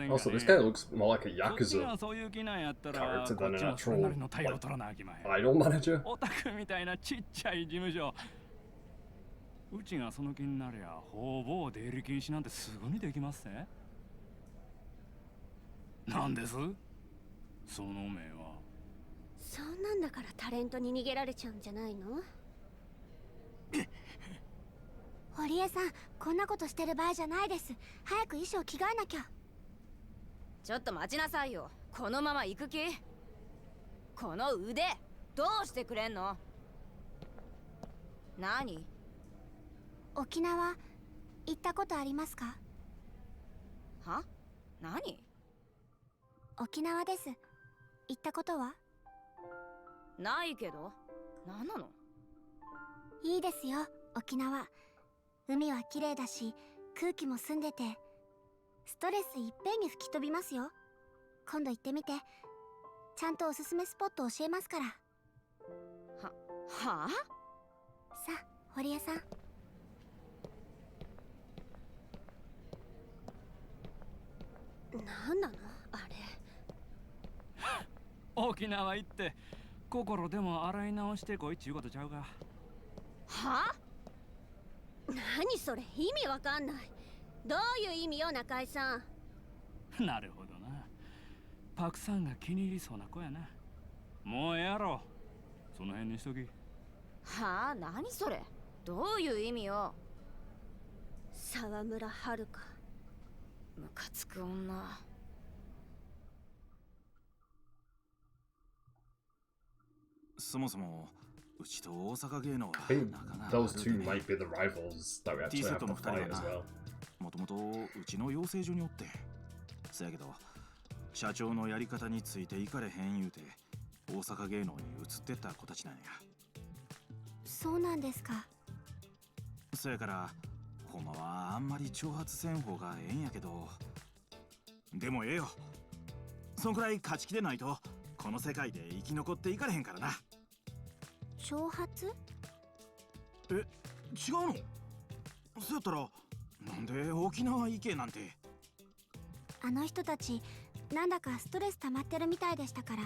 Also, this guy looks more like a Yakuza character than an actual, like, idol manager. うちがその気になりゃほぼ出入り禁止なんてすぐにできますね。なんですその目は。そんなんだからタレントに逃げられちゃうんじゃないの？堀江さん、こんなことしてる場合じゃないです。早く衣装着替えなきゃ。ちょっと待ちなさいよ。このまま行く気？この腕どうしてくれんの？何？沖縄行ったことありますか？は？何？沖縄です。行ったことは？ないけど。何なの？いいですよ、沖縄。海は綺麗だし、空気も澄んでて、ストレスいっぺんに吹き飛びますよ。今度行ってみて。ちゃんとおすすめスポット教えますから。はあ？さあ、堀江さん。なんなのあれ。沖縄行って心でも洗い直してこいっちゅうことちゃうか。は？何それ、意味わかんない。どういう意味よ、中井さん。なるほどな。パクさんが気に入りそうな子やな。もうええやろ。その辺にしとき。はあ？何それ？どういう意味よ。沢村遥。ムカつく女。そもそもうちと大阪芸能は I think 仲が those two might be the rivals that we T actually セッ have ト to の2人 fight は as な well. もともとうちの養成所におってそやけど社長のやり方についていかれへん言うて大阪芸能に移ってった子たちなんや。そうなんですか。そやからほんまはあんまり挑発せん方がええんやけどでもええよ。そんくらい勝ち気でないとこの世界で生き残っていかれへんからな。挑発？え、違うの？そうやったらなんで沖縄行けなんて。あの人たちなんだかストレス溜まってるみたいでしたから。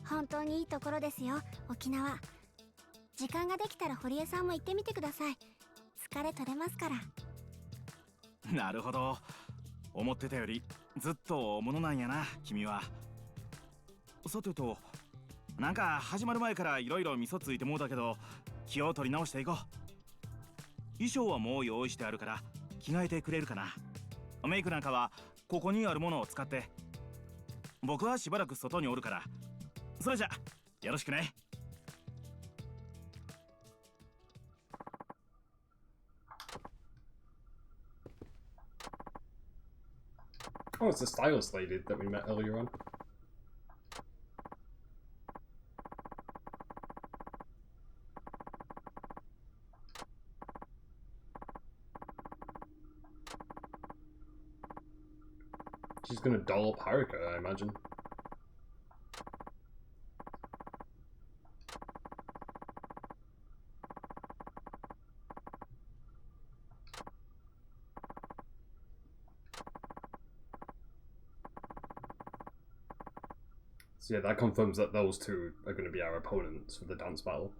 本当にいいところですよ、沖縄。時間ができたら堀江さんも行ってみてください。疲れ取れますから。なるほど。思ってたよりずっと大物なんやな君は。さてとなんか始まる前からいろいろ味噌ついてもうだけど気を取り直していこう。衣装はもう用意してあるから着替えてくれるかな。メイクなんかはここにあるものを使って。僕はしばらく外におるから。それじゃよろしくね。Oh, it's the stylist lady that we met earlier on. She's gonna doll up Haruka, I imagine. So yeah, that confirms that those two are going to be our opponents for the dance battle.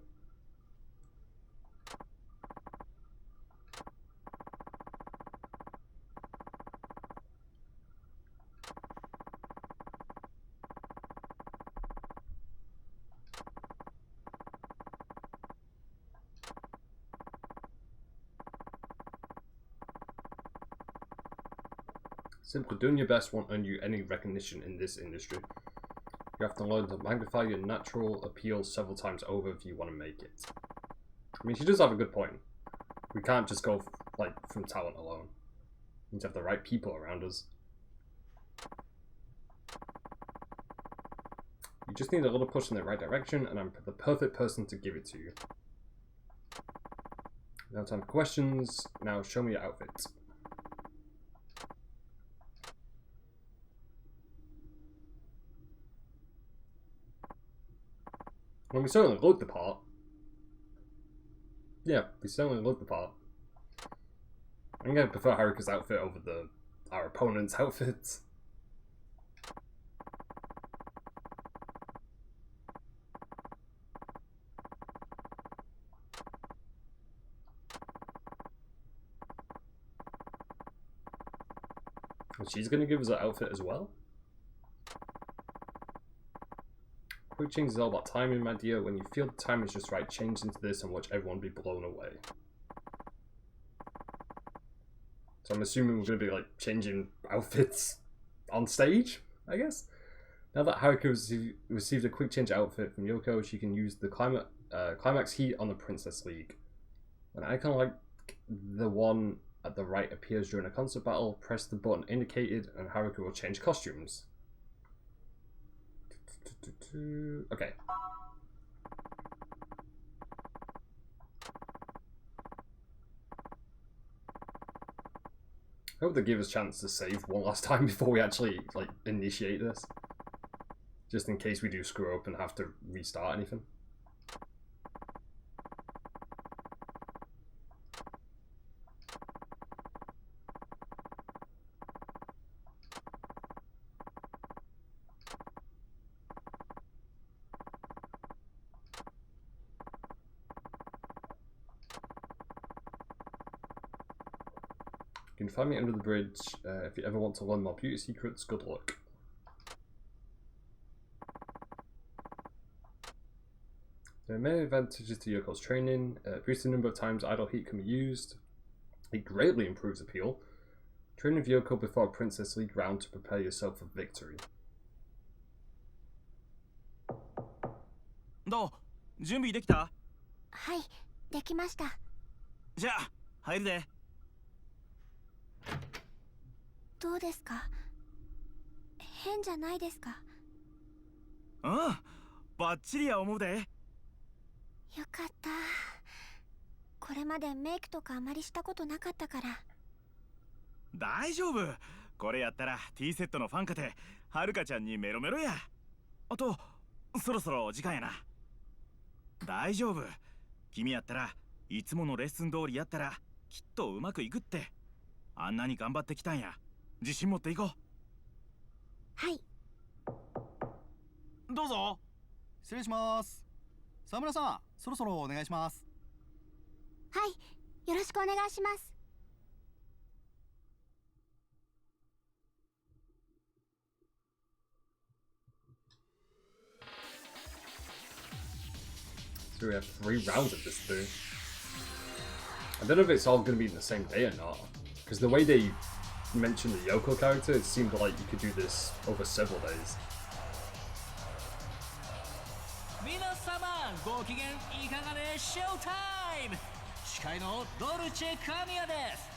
Simply doing your best won't earn you any recognition in this industry. You have to learn to magnify your natural appeal several times over if you want to make it. I mean, she does have a good point. We can't just go like from talent alone. We need to have the right people around us. You just need a little push in the right direction, and I'm the perfect person to give it to you. No time for questions. Now show me your outfit. Well, we certainly look the part. Yeah, we certainly look the part. I'm gonna prefer Haruka's outfit over our opponent's outfits. And she's gonna give us an outfit as well. Quick change is all about timing, my dear. When you feel the time is just right, change into this and watch everyone be blown away. So I'm assuming we're going to be like changing outfits on stage, I guess. Now that Haruka received a quick change outfit from Yoko, she can use the climax heat on the Princess League. An icon like the one at the right appears during a concert battle. Press the button indicated and Haruka will change costumes. Okay. I hope they give us a chance to save one last time before we actually like initiate this. Just in case we do screw up and have to restart anything. You can find me under the bridge if you ever want to learn more beauty secrets. Good luck. There are many advantages to Yoko's training. Boosting the number of times idle heat can be used. It greatly improves appeal. Train with Yoko before a Princess League round to prepare yourself for victory. どう？準備できた？はい、できました。じゃあ入るで。どうですか？変じゃないですか？うん、バッチリや思うで。よかった。これまでメイクとかあまりしたことなかったから。大丈夫。これやったら T セットのファンかてはるかちゃんにメロメロや。あとそろそろ時間やな。大丈夫。君やったらいつものレッスン通りやったらきっとうまくいくって。あんなに頑張ってきたんや。自信持っていこう。はい。どうぞ。失礼します。沢村さん、そろそろお願いします。はい、よろしくお願いします。So we have 3 rounds of this thing. I don't know if it's all going to be in the same day or not. Because the way they mentioned the Yoko character, it seemed like you could do this over several days. 皆様ご機嫌いかがでショータイム。司会のドルチェ神谷です。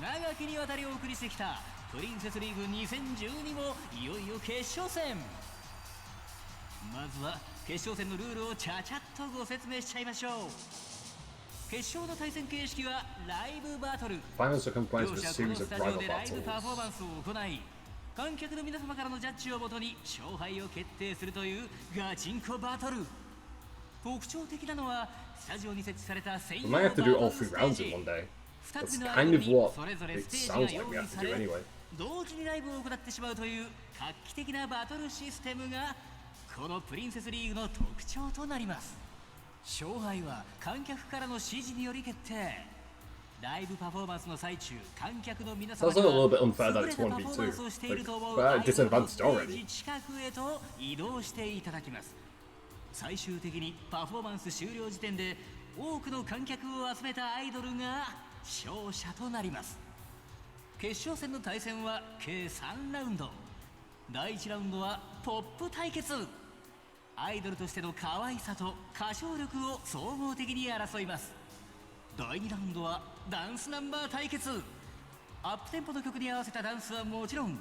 長きにわたりお送りしてきたプリンセスリーグ2012もいよいよ決勝戦。まずは決勝戦のルールをちゃちゃっとご説明しちゃいましょう。決勝の対戦形式はライブバトル。 Finals are comprised of a 両者こ series の of スタジオ rival でライブパフォー battles. マンスを行い、観客の皆様からのジャッジをもとに勝敗を決定するというガチンコバトル。特徴的なのはスタジオに設置された専 We 用 might バ have to ト do ル all ス 3 rounds テー in ジ。 one day. 2つ That's のアイ kind ドル of に what それぞれ it ステー sounds ジが like we 用 have 意 to さ do れ、 anyway. 同時にライブを行ってしまうという画期的なバトルシステムがこのプリンセスリーグの特徴となります。勝敗は観客からの指示により決定。ライブパフォーマンスの最中、観客の皆様 It's also a little bit unfair に that は it's 優れたパフォーマンスをしていると思う 1v2. アイ Like, ドル we're の disadvantaged ステー already. ジ近くへと移動していただきます。最終的にパフォーマンス終了時点で多くの観客を集めたアイドルが勝者となります。決勝戦の対戦は計3ラウンド。第1ラウンドはポップ対決。アイドルとしての可愛さと歌唱力を総合的に争います。第2ラウンドはダンスナンバー対決。アップテンポの曲に合わせたダンスはもちろん、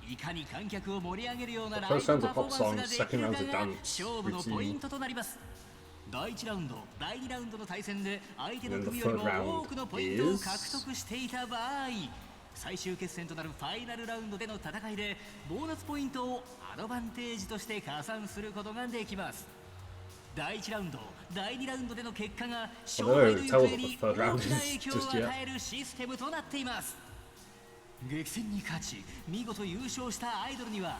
いかに観客を盛り上げるようなライブパフォーマンスができるかが勝負のポイントとなります。第1ラウンド、第2ラウンドの対戦で相手の組よりも多くのポイントを獲得していた場合、最終決戦となるファイナルラウンドでの戦いでボーナスポイントをアドバンテージとして加算することができます。第1ラウンド、第2ラウンドでの結果が Although 勝敗の it 行 tells 方 us に the third 大 round きな is 影響を just yet. 与えるシステムとなっています。激戦に勝ち見事優勝したアイドルには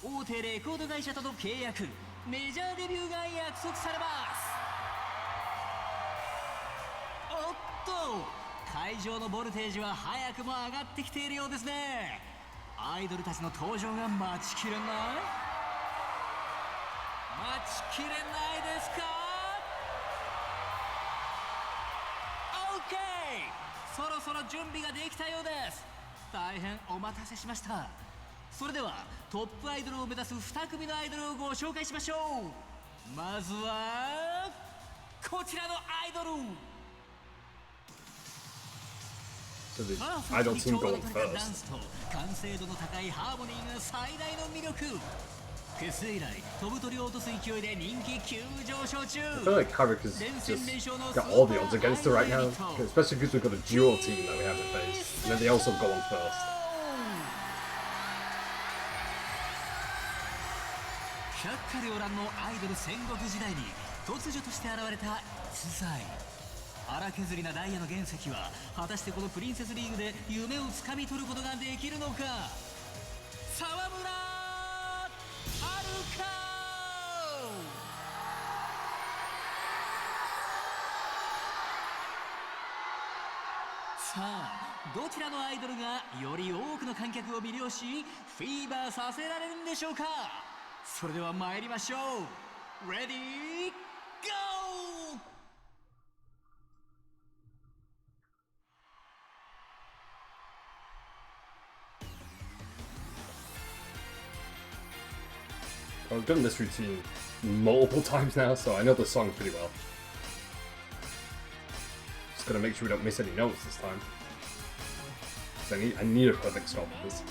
大手レコード会社との契約、メジャーデビューが約束されます。おっと、会場のボルテージは早くも上がってきているようですね。アイドルたちの登場が待ちきれない、待ちきれないですか。 OK、 そろそろ準備ができたようです。大変お待たせしました。それではトップアイドルを目指す2組のアイドルをご紹介しましょう。まずはこちらのアイドル。 So the パーフェ idol クト team に調 going 和されたダン first. スと完成度の高いハーモニーが最大の魅力。結成以来飛ぶ鳥を落とす勢いで人気急上昇中。 I feel like Havoc has just got all the odds against her right now, especially because we've got a duo team that we have to face, and then they also go on first. 百花繚乱のアイドル戦国時代に突如として現れた逸材。荒削りなダイヤの原石は果たしてこのプリンセスリーグで夢をつかみ取ることができるのか。沢村遥。さあ、どちらのアイドルがより多くの観客を魅了しフィーバーさせられるんでしょうか。それでは参りましょう。レディーゴー。I've done this routine multiple times now, so I know the song pretty well. Just gotta make sure we don't miss any notes this time. 'Cause I need a perfect score for this.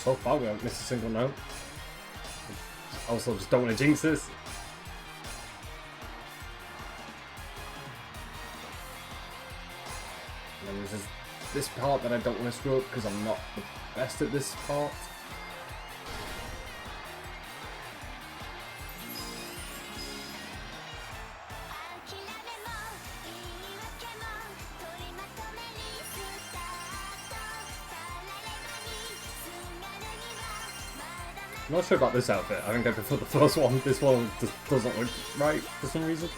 'So far we haven't missed a single note. Also, just don't want to jinx this. And then there's this part that I don't want to screw up because I'm not the best at this part. I'm not sure about this outfit. I think I prefer the first one. This one just doesn't look right for some reason.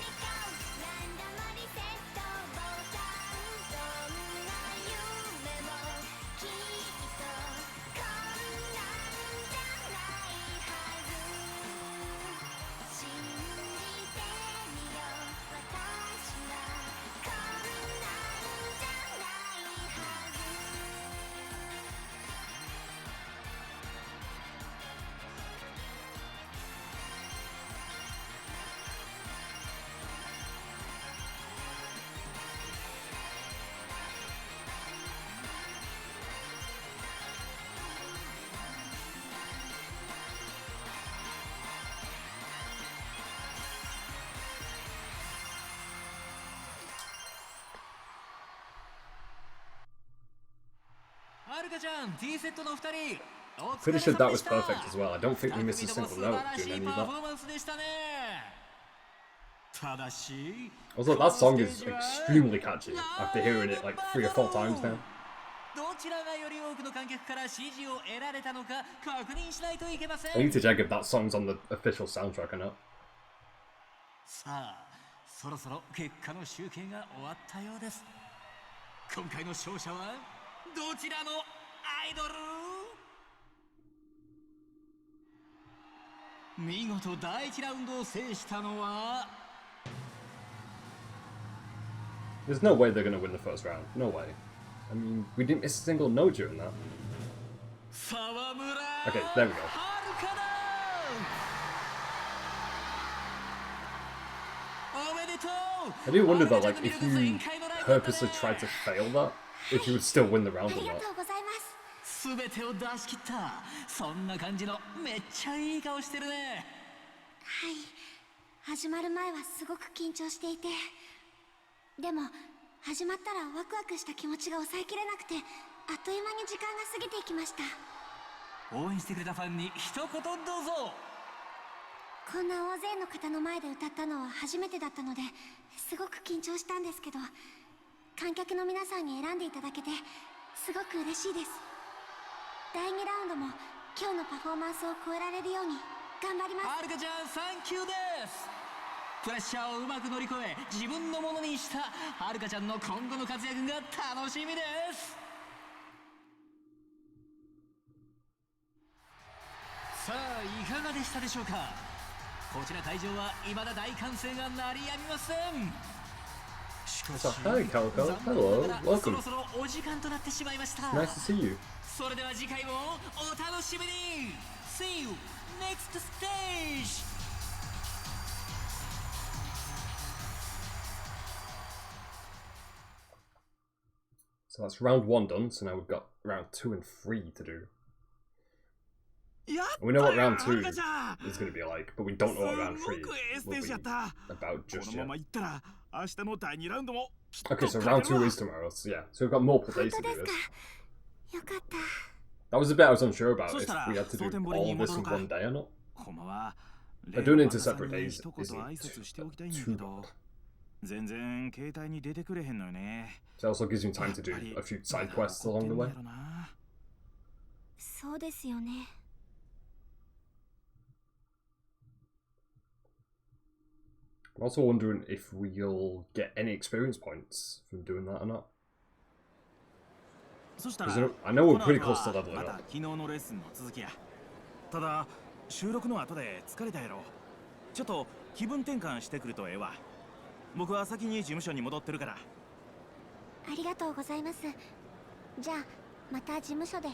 はるかちゃん、T セットの2人 Pretty sure that was perfect as well. I don't think we missed a single note doing any of that. Also, that song is extremely catchy after hearing it like 3 or 4 times now. どちらがより多くの観客から支持を得られたのか確認しないといけません。 I need to check if that song's on the official soundtrack or not. さあ、そろそろ結果の集計が終わったようです。今回の勝者はどちらのアイドル？見事第1ラウンドを制したのは There's no way they're gonna win the first round. No way. I mean, we didn't miss a single note during that. Okay, there we go. I do wonder though, like, if you purposely tried to fail that, if you would still win the round or not. 全てを出し切った。そんな感じのめっちゃいい顔してるね。はい、始まる前はすごく緊張していて、でも始まったらワクワクした気持ちが抑えきれなくて、あっという間に時間が過ぎていきました。応援してくれたファンに一言どうぞ。こんな大勢の方の前で歌ったのは初めてだったので、すごく緊張したんですけど、観客の皆さんに選んでいただけてすごく嬉しいです。第2ラウンドも今日のパフォーマンスを超えられるように頑張ります。はるかちゃん、サンキューです。プレッシャーをうまく乗り越え自分のものにしたはるかちゃんの今後の活躍が楽しみです。さあ、いかがでしたでしょうか。こちら会場は未だ大歓声が鳴りやみません。しかし、 Hi, Calico. Hello, そ welcome. ろそろお時間となってしまいました。 Nice to see you. それでは次回もお楽しみに。 See you next stage! So that's round 1 done, so now we've got round 2 and 3 to do. We know what round 2 is going to be like, but we don't know what round 3 will be about just yet. Okay, so round 2 is tomorrow, so yeah. So we've got multiple days to do this. That was the bit I was unsure about, if we had to do all of this in one day or not. But doing it into separate days isn't too bad. 全然携帯に出てくれへんのよね。 So it also gives me time to do a few side quests along the way. そうですよね。 I'm also wondering if we'll get any experience points from doing that or not. そしたら Because I know we're pretty close to leveling また up. 昨日のレッスンの続きや。ただ収録の後で疲れたやろ。ちょっと気分転換してくるとええわ。僕は先に事務所に戻ってるから。ありがとうございます。じゃあまた事務所で。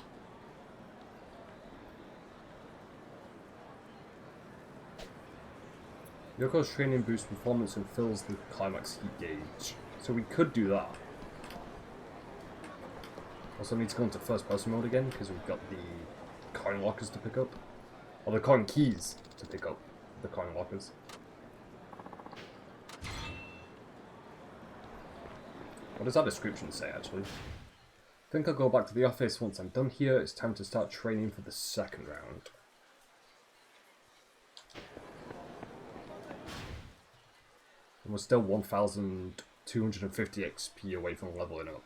Yoko's training boosts performance and fills the climax heat gauge. So we could do that. Also need to go into first person mode again because we've got the coin lockers to pick up. Or the coin keys to pick up the coin lockers. What does that description say actually? I think I'll go back to the office once I'm done here. It's time to start training for the second round. And we're still 1,250 XP away from leveling up.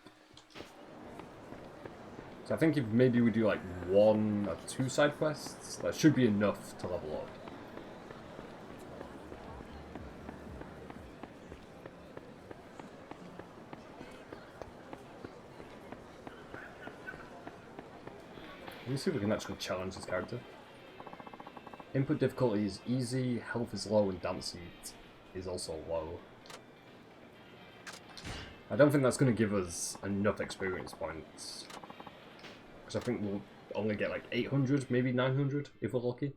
So I think if maybe we do like 1 or 2 side quests, that should be enough to level up. Let me see if we can actually challenge this character. Input difficulty is easy, health is low, and dance heat is also low. I don't think that's going to give us enough experience points. Because I think we'll only get like 800, maybe 900 if we're lucky.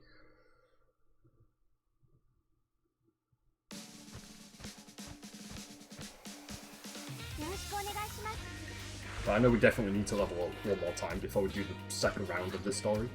But I know we definitely need to level up one more time before we do the second round of this story.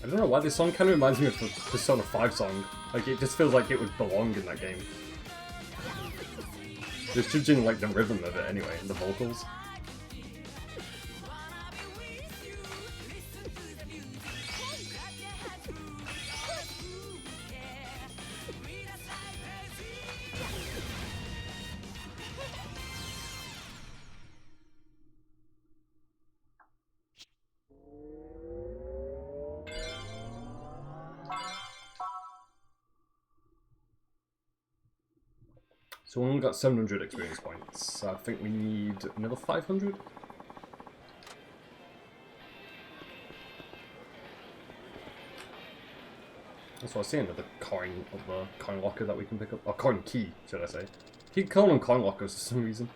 I don't know why this song kind of reminds me of the Persona 5 song. Like, it just feels like it would belong in that game. Just judging, like, the rhythm of it anyway, and the vocals. So we only got 700 experience points. So I think we need another 500. So I see another coin of the coin locker that we can pick up. Or coin key, should I say. Keep calling them coin lockers for some reason.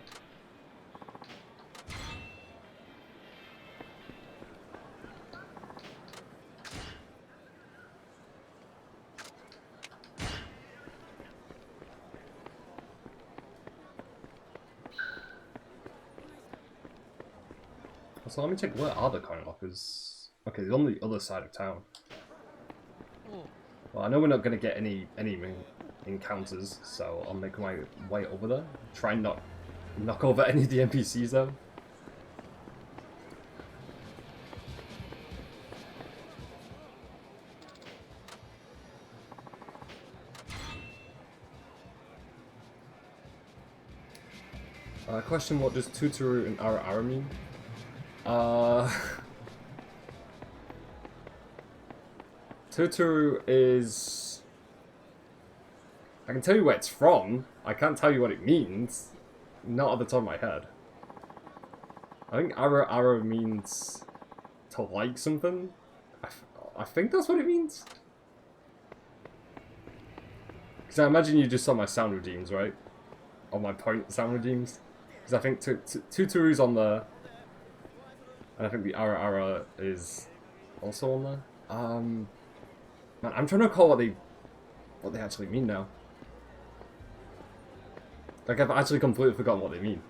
So let me check, where are the coin lockers? Okay, they're on the other side of town. Well, I know we're not going to get any encounters, so I'll make my way over there. Try and not knock over any of the NPCs though. Question, what does Tutoru and Ara Ara mean? Tutoru is... I can tell you where it's from. I can't tell you what it means. Not at the top of my head. I think Ara Ara means to like something. I think that's what it means. Because I imagine you just saw my sound redeems, right? Or my point sound redeems. Because I think Tutoru's on there. And I think the Ara Ara is also on there. Man, I'm trying to recall what they actually mean now. Like, I've actually completely forgotten what they mean.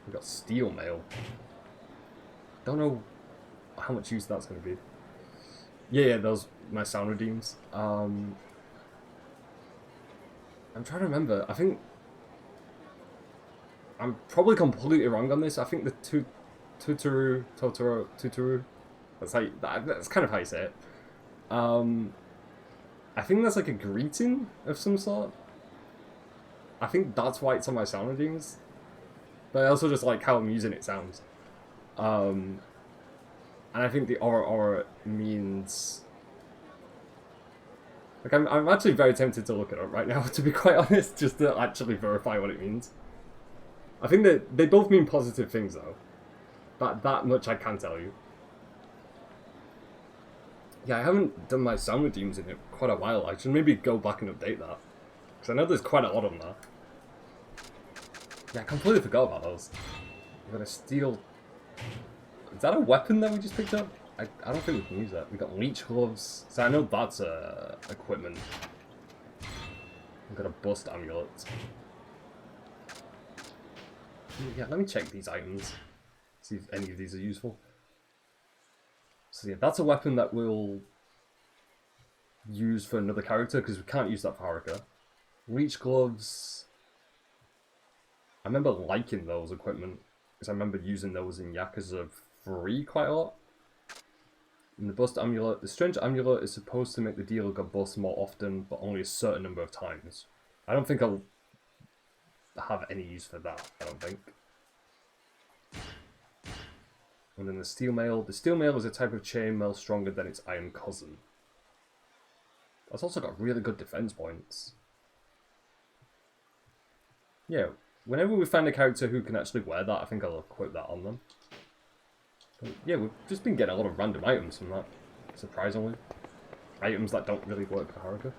We've got steel mail. Don't know how much use that's going to be. Yeah, those my sound redeems. I'm trying to remember. I think I'm probably completely wrong on this. I think the Tuturu. That's kind of how you say it. I think that's like a greeting of some sort. I think that's why it's on my sound redeems. But I also just like how amusing it sounds. And I think the Aura Aura means... Like, I'm actually very tempted to look it up right now, to be quite honest, just to actually verify what it means. I think that they both mean positive things, though. That much I can tell you. Yeah, I haven't done my sound redeems in quite a while. I should maybe go back and update that. Because I know there's quite a lot on there. Yeah, I completely forgot about those. I'm gonna steal... Is that a weapon that we just picked up? I don't think we can use that. We got leech gloves. So I know that's equipment. We've got a bust amulet. Yeah, let me check these items. See if any of these are useful. So yeah, that's a weapon that we'll use for another character, because we can't use that for Haruka. Leech gloves. I remember liking those equipment, because I remember using those in Yakuza 3 quite a lot. And the bust amulet. The strange amulet is supposed to make the dealer go bust more often, but only a certain number of times. I don't think I'll have any use for that, I don't think. And then the steel mail. The steel mail is a type of chain mail stronger than its iron cousin. That's also got really good defense points. Yeah, whenever we find a character who can actually wear that, I think I'll equip that on them. But yeah, we've just been getting a lot of random items from that, surprisingly. Items that don't really work for Haruka.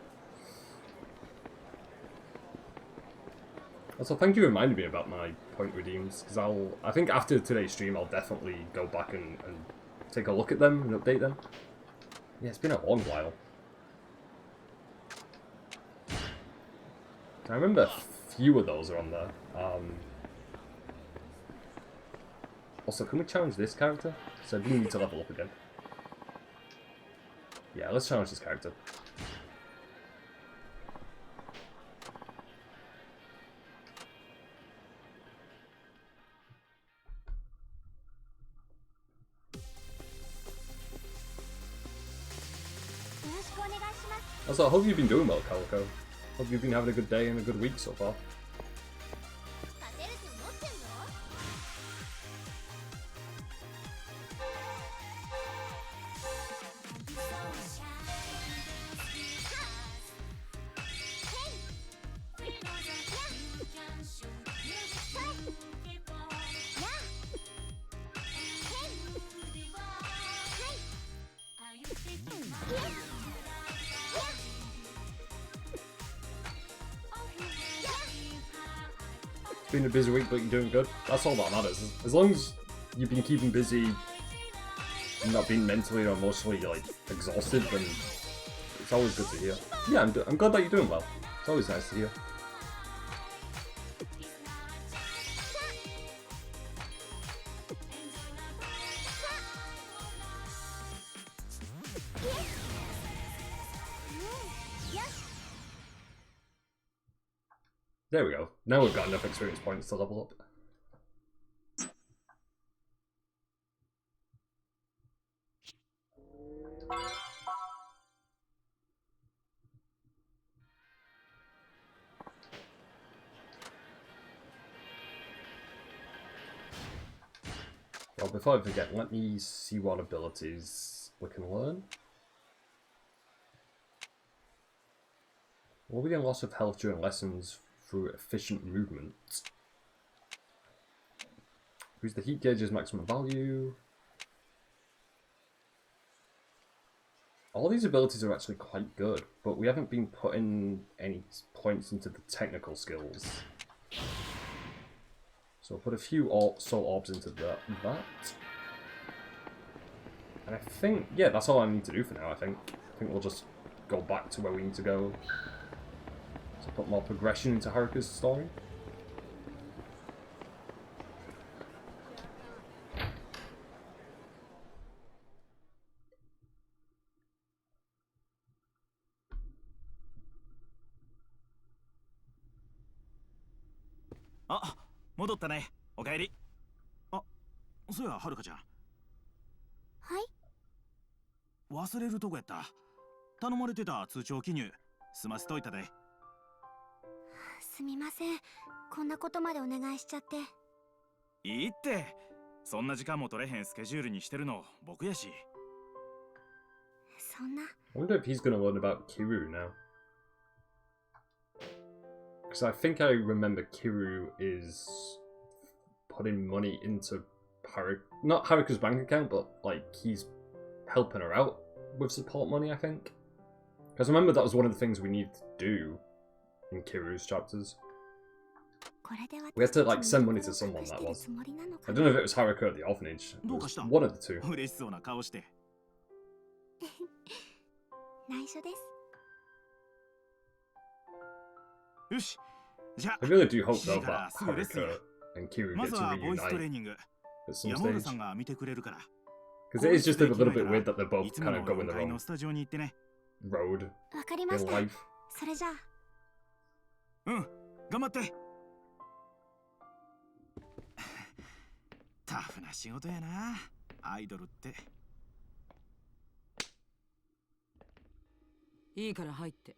Also, thank you for reminding me about my point redeems, because I think after today's stream I'll definitely go back and take a look at them and update them. Yeah, it's been a long while. I remember a few of those are on there. Also, can we challenge this character? So I do need to level up again. Yeah, let's challenge this character. Also, I hope you've been doing well, Calico. Hope you've been having a good day and a good week so far. Been a busy week, but you're doing good. That's all that matters. As long as you've been keeping busy and not being mentally or emotionally like exhausted, then it's always good to hear. Yeah, I'm glad that you're doing well. It's always nice to hear. There we go. Now we've got enough experience points to level up. Well, before I forget, let me see what abilities we can learn. Will we get loss of health during lessons through efficient movement? Increase the heat gauge's maximum value. All these abilities are actually quite good, but we haven't been putting any points into the technical skills. So I'll put a few soul orbs into that. And I think, yeah, that's all I need to do for now, I think. I think we'll just go back to where we need to go. To put more progression into Haruka's story. Ah, 戻ったね。おかえり。あ、そうや、はるかちゃん。はい。忘れるとこやった。頼まれてた通帳記入済ませといたで。すみません。こんなことまでお願いしちゃって。いいって。そんな時間も取れへんスケジュールにしてるの僕やし。そんな。I wonder if he's gonna learn about Kiryu now. Because I think I remember Kiryu is putting money into not Haruka's bank account, but like he's helping her out with support money, I think. Because I remember that was one of the things we needed to do in Kiryu's chapters. We had to like send money to someone, that was. I don't know if it was Haruka at the orphanage. It was one of the two. 嬉しそうな顔して。内緒です。よし。じゃあ、 I really do hope though that Haruka and Kiryu ま get ず to はボイストレー reunite ニング。 at some 山浦 stage. さんが見てくれるから。Because it is just a little bit weird that they're both いつも kind の of going 4 their 階 own のスタジオに行ってね。 road わかりま in した。 life. それじゃあ。うん、頑張って。タフな仕事やな、アイドルって。いいから入って。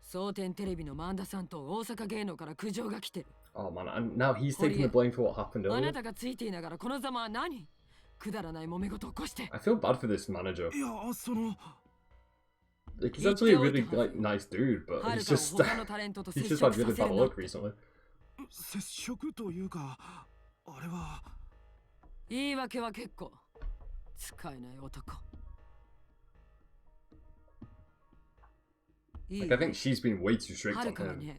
蒼天テレビの萬田さんと大阪芸能から苦情が来てる。Oh man, and now he's taking the blame for what happened あ earlier. なたがついていながらこのざまは何？くだらない揉め事起こして。I feel bad for this manager. いや、その。 Like, he's actually a really like nice dude, but he's just he's just had really bad luck recently. 接触というか、あれは。言い訳は結構。使えない男。Like, I think she's been way too strict on him.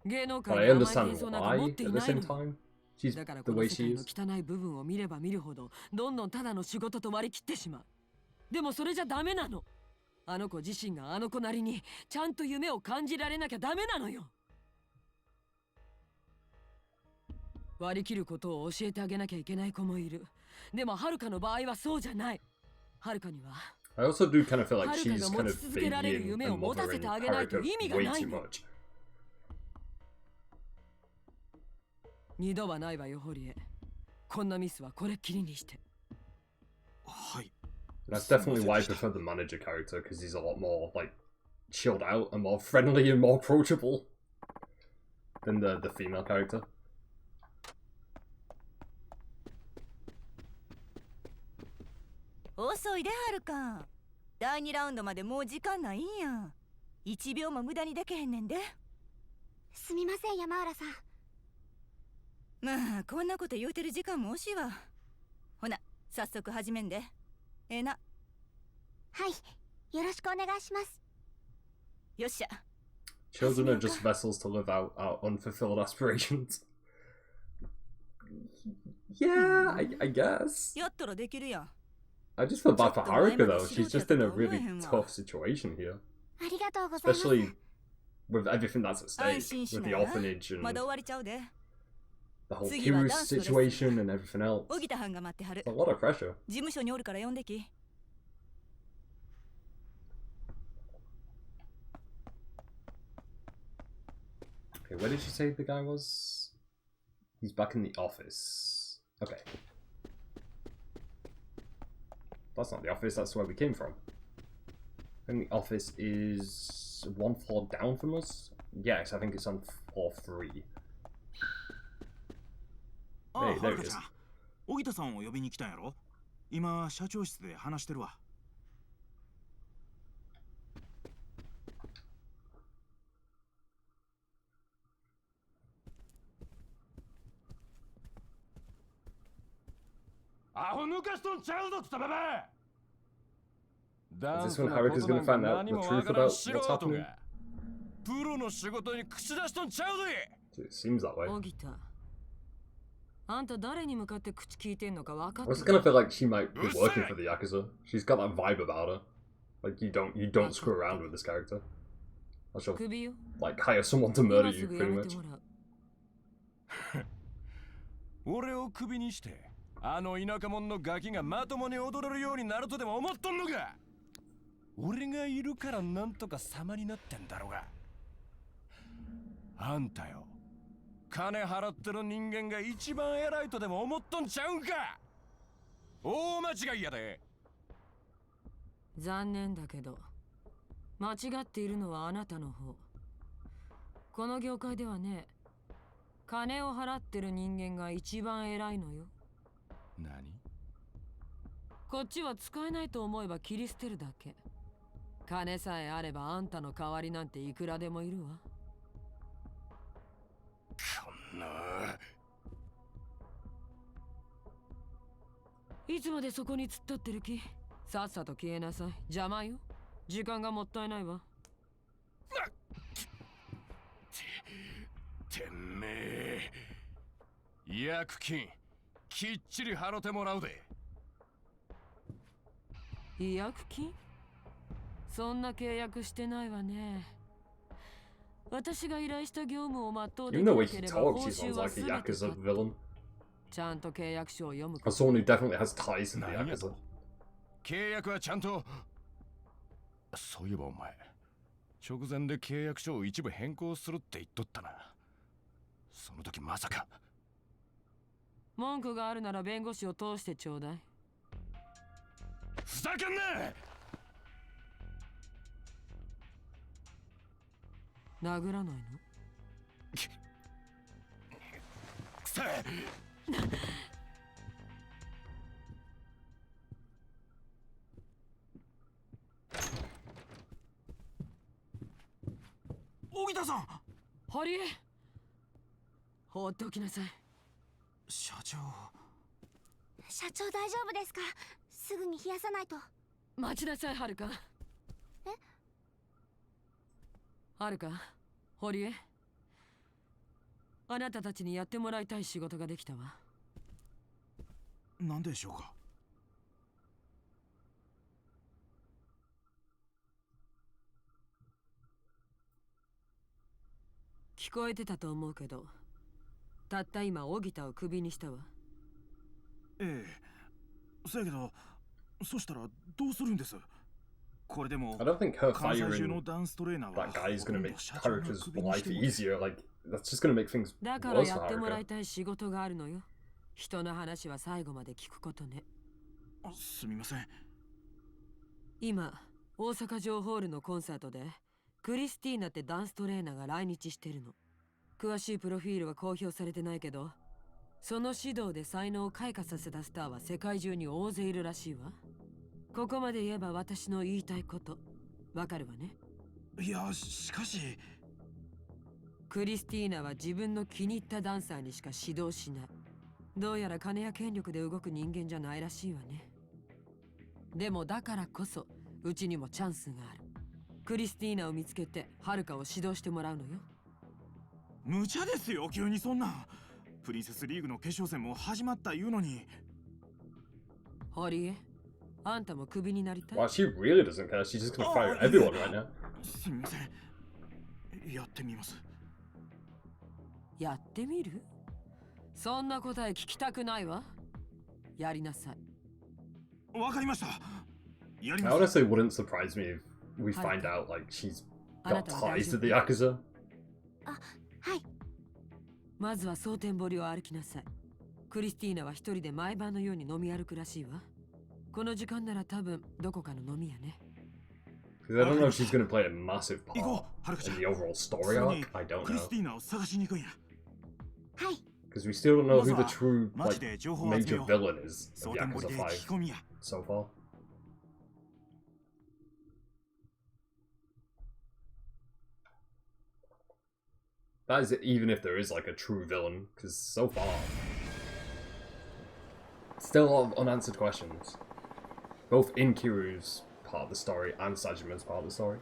芸能 But 界 I に甘い understand 幻想なんか why 持ってい at the ないの same time. She's だから the この way 世 she 界の is. 汚い部分を見れば見るほどどんどんただの仕事と割り切ってしまう。でもそれじゃダメなの。あの子自身があの子なりにちゃんと夢を感じられなきゃダメなのよ。割り切ることを教えてあげなきゃいけない子もいる。でもはるかの場合はそうじゃない。はるかには I also do kind of feel like はるか she's が kind 持 of ち続けられる babying 夢 and を持たせ mothering てあげないと Haruka 意味が way ない too の。 much. 二度はないわよ、ホリエ。こんなミスはこれっきりにして。はい。 That's definitely why I prefer the manager character, because he's a lot more, like, chilled out and more friendly and more approachable than the female character. 遅いではるか。第2ラウンドまでもう時間ないんや。1秒も無駄にできへんねんで。すみません、山浦さん。まあこんなこと言うてる時間も惜しいわ。ほな早速始めんで。ええな。はい、よろしくお願いします。よっしゃ。 Children are just vessels to live out our unfulfilled aspirations. Yeah, I guess. やったらできるやん。I just feel bad for Haruka though. She's just in a really tough situation here. ありがとうございます。 Especially with everything that's at 安 stake, 心し with な the や。 orphanage ま and だ終わりちゃうで。 the whole 次は Kiru ダンスのレッスン。 situation and everything else. 荻田班が待ってはる。 It's a lot of pressure. 事務所におるから呼んでき。 Okay, where did she say the guy was? He's back in the office. Okay. That's not the office, that's where we came from. And the office is one floor down from us? Yes, I think it's on floor 3. ああ、 Hey, は there る it か is. ちゃん。荻田さんを呼びに来たんやろ。今、社長室で話してるわ。アホ抜かしとんちゃうぞ、くたばば。 Is this when Haruka's gonna find out the truth about what's happening? プロの仕事に口出しとんちゃうぜ。 It seems that way. 荻田、あんた誰に向かって口聞いてんのか分かっ I て also kind of feel like she might be working for the Yakuza. She's got that vibe about her. Like you don't screw around with this character. I shall 首よ。 like hire someone to murder 今す you ぐや pretty めて much. もらう。俺をクビにして、あの田舎者のガキがまともに踊れるようになるとでも思っとんのか。俺がいるからなんとか様になってんだろうが。あんたよ、金払ってる人間が一番偉いとでも思っとんちゃうんか。大間違いやで。残念だけど、間違っているのはあなたの方。この業界ではね、金を払ってる人間が一番偉いのよ。何？こっちは使えないと思えば切り捨てるだけ。金さえあればあんたの代わりなんていくらでもいるわ。こんな。いつまでそこに突っ立ってる気？さっさと消えなさい。邪魔よ。時間がもったいないわ。てめえ。違約金きっちり払ってもらうで。違約金？そんな契約してないわね。私が依頼した業務を全うで Even き the な way け he れば talks, 報 he 酬 sounds は like a 全て Yakuza カット。 villain. ちゃんと契約書を読むか As someone who definitely has ties to the 何や Yakuza. と。契約はちゃんと。そういえばお前、直前で契約書を一部変更するって言っとったな。その時まさか。文句があるなら弁護士を通してちょうだい。ふざけんな。殴らないの？くせえ。荻田さん。ハリエ、放っておきなさい。社長。社長大丈夫ですか？すぐに冷やさないと。待ちなさい、はるか。え？はるか、堀江。あなたたちにやってもらいたい仕事ができたわ。何でしょうか。聞こえてたと思うけど、たった今オギタをクビにしたわ。ええ。そやけど、そしたらどうするんです？これでも I don't think her 関西中の firing ダンストレーナーは that guy is ほと gonna んど make 社長が Haruka's クビに life しても easier. Like, that's just gonna make things だから worse や for ってもら Haruka. いたい仕事があるのよ。人の話は最後まで聞くことね。すみません。今、大阪城ホールのコンサートでクリスティーナってダンストレーナーが来日してるの。詳しいプロフィールは公表されてないけど、その指導で才能を開花させたスターは世界中に大勢いるらしいわ。ここまで言えば私の言いたいこと、わかるわね。いや、しかしクリスティーナは自分の気に入ったダンサーにしか指導しない。どうやら金や権力で動く人間じゃないらしいわね。でもだからこそうちにもチャンスがある。クリスティーナを見つけてハルカを指導してもらうのよ。無茶ですよ、急にそんな。プリンセスリーグの決勝戦も始まった言うのに。堀江、あんたもクビになりたい。 Wow, she really doesn't care. She's just gonna fire everyone right now. すみません。やってみます。やってみる？そんな答え聞きたくないわ。やりなさい。わかりました。やり I ます。 honestly wouldn't surprise me if we find out like she's got ties to the Yakuza. はい。まずは蒼天堀を歩きなさい。クリスティーナは一人で毎晩のように飲み歩くらしいわ。この時間なら多分どこかの飲み屋ね。Because I don't know if she's gonna play a massive 行こ part う、はるかちゃ in ん。 the overall す story ぐに arc. I don't クリス know. ティーナを探しに行くんや。はい Because we still don't know まず who the は true 街 like で情報を集め major よう。 villain is 蒼 of 天堀 Yakuza で聞き 5 込みや。 so far. That is even if there is like a true villain, because so far, still a lot of unanswered questions, both in Kiryu's part of the story and Sajima's part of the story.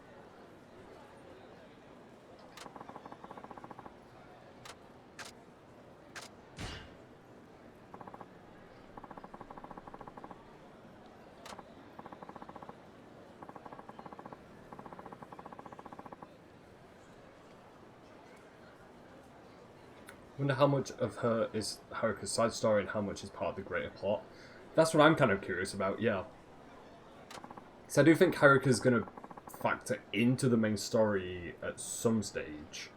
I wonder how much of her is Haruka's side story and how much is part of the greater plot. That's what I'm kind of curious about, yeah. So I do think Haruka's going to factor into the main story at some stage.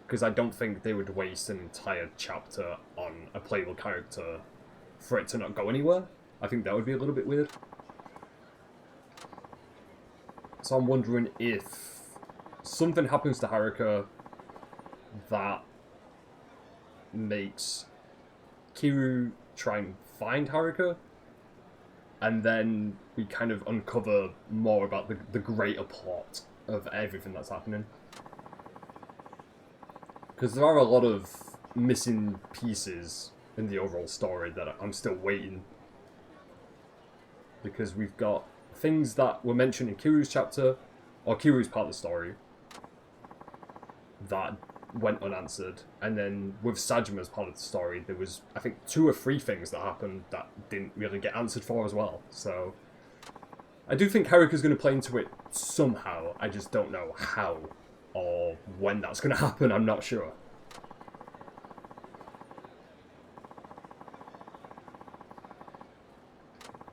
Because I don't think they would waste an entire chapter on a playable character for it to not go anywhere. I think that would be a little bit weird. So I'm wondering if something happens to Haruka that makes Kiryu try and find Haruka, and then we kind of uncover more about the greater plot of everything that's happening. Because there are a lot of missing pieces in the overall story that I'm still waiting. Because we've got things that were mentioned in Kiryu's chapter, or Kiryu's part of the story, that went unanswered, and then with Sajima's part of the story there was I think 2 or 3 things that happened that didn't really get answered for as well. So I do think Haruka's going to play into it somehow. I just don't know how or when that's going to happen. I'm not sure.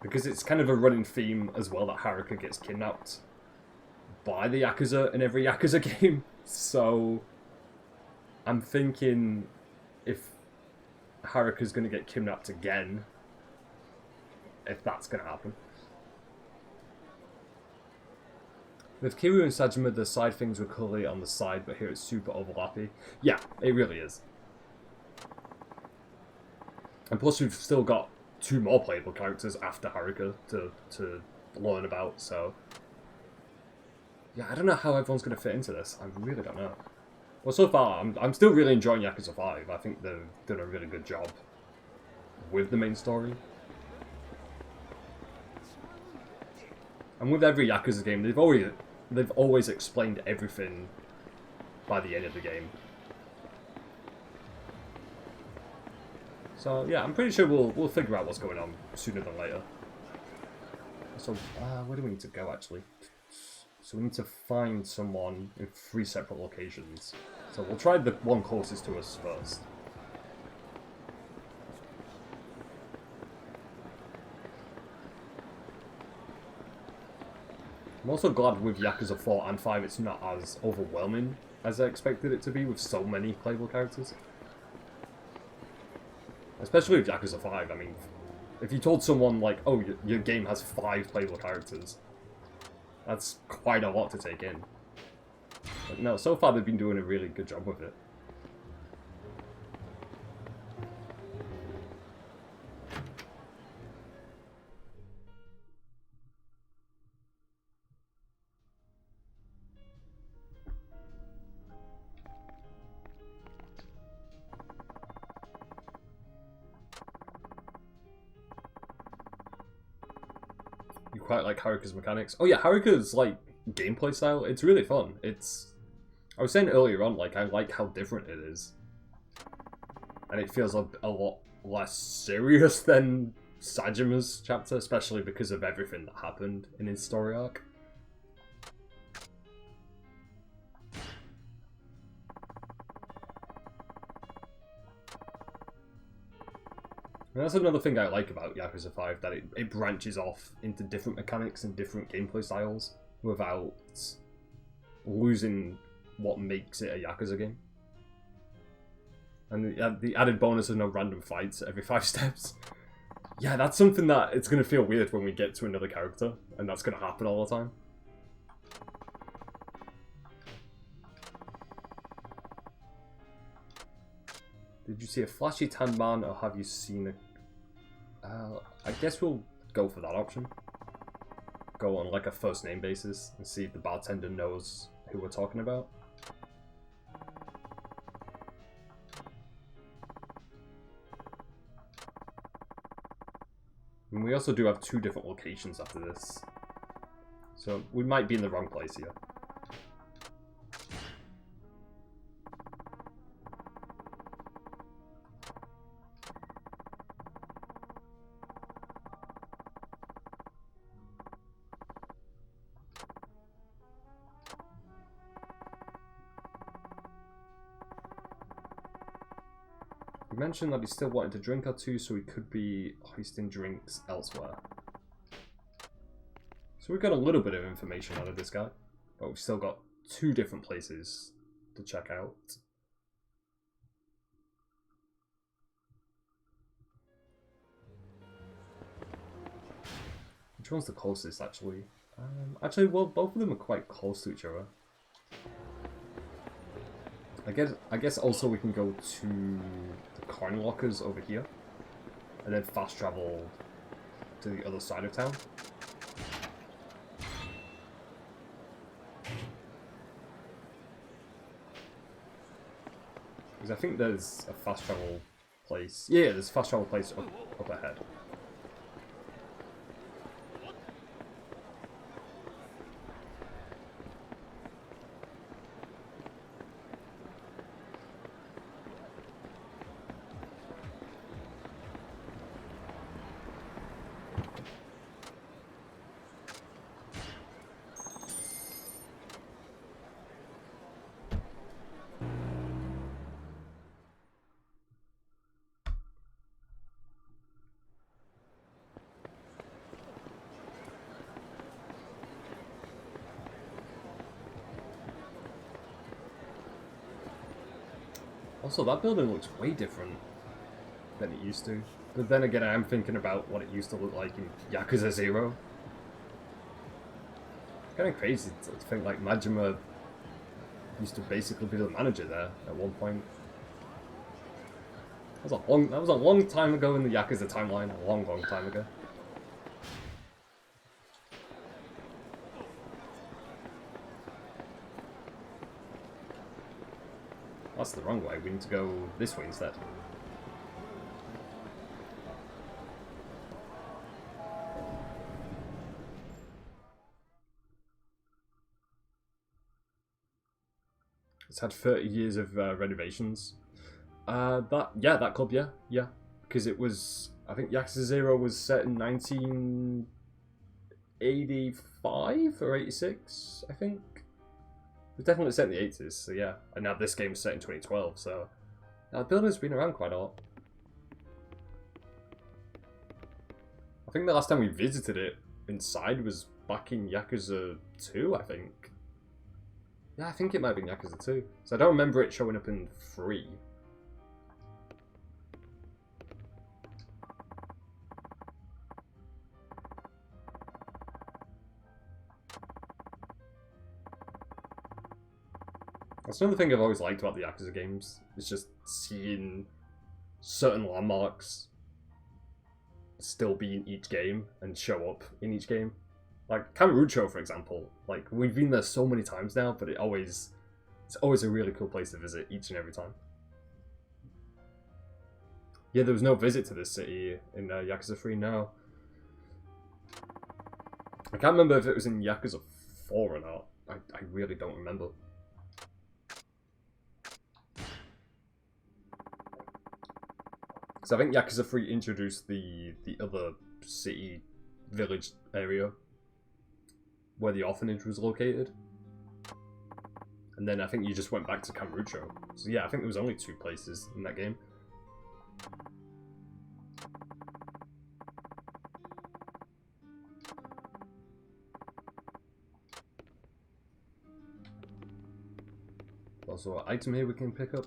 Because it's kind of a running theme as well that Haruka gets kidnapped by the Yakuza in every Yakuza game. So I'm thinking if Haruka's going to get kidnapped again, if that's going to happen. With Kiryu and Sajima, the side things were clearly on the side, but here it's super overlappy. Yeah, it really is. And plus we've still got 2 more playable characters after Haruka to learn about, so... Yeah, I don't know how everyone's going to fit into this. I really don't know. Well, so far, I'm still really enjoying Yakuza 5. I think they've done a really good job with the main story. And with every Yakuza game, they've always explained everything by the end of the game. So yeah, I'm pretty sure we'll figure out what's going on sooner than later. So where do we need to go actually? So we need to find someone in 3 separate locations. So we'll try the one closest to us first. I'm also glad with Yakuza 4 and 5 it's not as overwhelming as I expected it to be with so many playable characters. Especially with Yakuza 5, I mean, if you told someone like, oh, your game has 5 playable characters, that's quite a lot to take in. But no, so far they've been doing a really good job with it. You quite like Haruka's mechanics. Oh yeah, Haruka's like gameplay style, it's really fun. I was saying earlier on, like, I like how different it is. And it feels a lot less serious than Sajima's chapter, especially because of everything that happened in his story arc. And that's another thing I like about Yakuza 5, that it branches off into different mechanics and different gameplay styles without losing what makes it a Yakuza game. And the added bonus of no random fights every 5 steps. Yeah, that's something that it's going to feel weird when we get to another character, and that's going to happen all the time. Did you see a flashy tan man, or have you seen a... I guess we'll go for that option. Go on like a first name basis and see if the bartender knows who we're talking about. And we also do have 2 different locations after this, so we might be in the wrong place here. He mentioned that he still wanted to drink or 2, so he could be hoisting drinks elsewhere. So we got a little bit of information out of this guy, but we've still got 2 different places to check out. Which one's the closest, actually? Actually, well, both of them are quite close to each other. I guess also we can go to the coin lockers over here, and then fast travel to the other side of town. Because I think there's a fast travel place. Yeah, there's a fast travel place up ahead. Also, that building looks way different than it used to. But then again, I am thinking about what it used to look like in Yakuza 0. It's kind of crazy to think like Majima used to basically be the manager there at one point. That was a long time ago in the Yakuza timeline, a long time ago. That's the wrong way. We need to go this way instead. It's had 30 years of renovations. That club, yeah. Because it was, I think Yakuza 0 was set in 1985 or 86, I think. It was definitely set in the 80s, so yeah. And now this game is set in 2012, so the building's been around quite a lot. I think the last time we visited it inside was back in Yakuza 2, I think. Yeah, I think it might have been Yakuza 2. So I don't remember it showing up in 3. That's another thing I've always liked about the Yakuza games. It's just seeing certain landmarks still be in each game and show up in each game. Like Kamurocho, for example. Like, we've been there so many times now, but it's always a really cool place to visit each and every time. Yeah, there was no visit to this city in Yakuza 3, no. I can't remember if it was in Yakuza 4 or not. I really don't remember. So I think Yakuza 3 introduced the other city village area where the orphanage was located. And then I think you just went back to Kamurocho. So yeah, I think there was only 2 places in that game. Also, an item here we can pick up.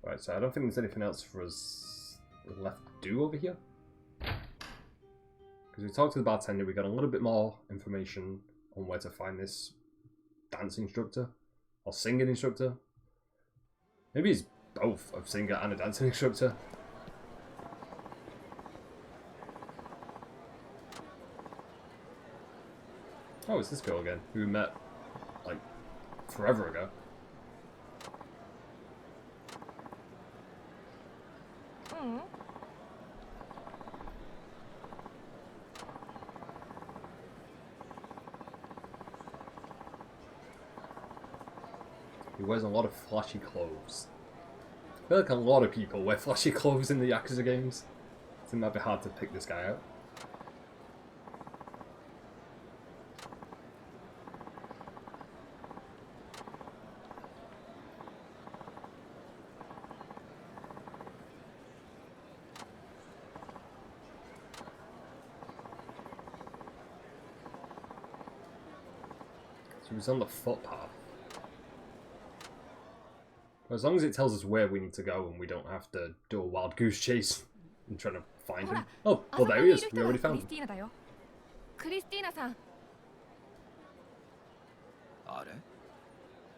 Right, so I don't think there's anything else for us left to do over here. Because we talked to the bartender, we got a little bit more information on where to find this dance instructor. Or singing instructor. Maybe he's both a singer and a dancing instructor. Oh, it's this girl again, who we met, like, forever ago. He wears a lot of flashy clothes. I feel like a lot of people wear flashy clothes in the Yakuza games. I think that'd be hard to pick this guy out. So he's on the footpath. As long as it tells us where we need to go and we don't have to do a wild goose chase and trying to find him. Oh, well there he is. We already found him. クリスティーナさん。あれ？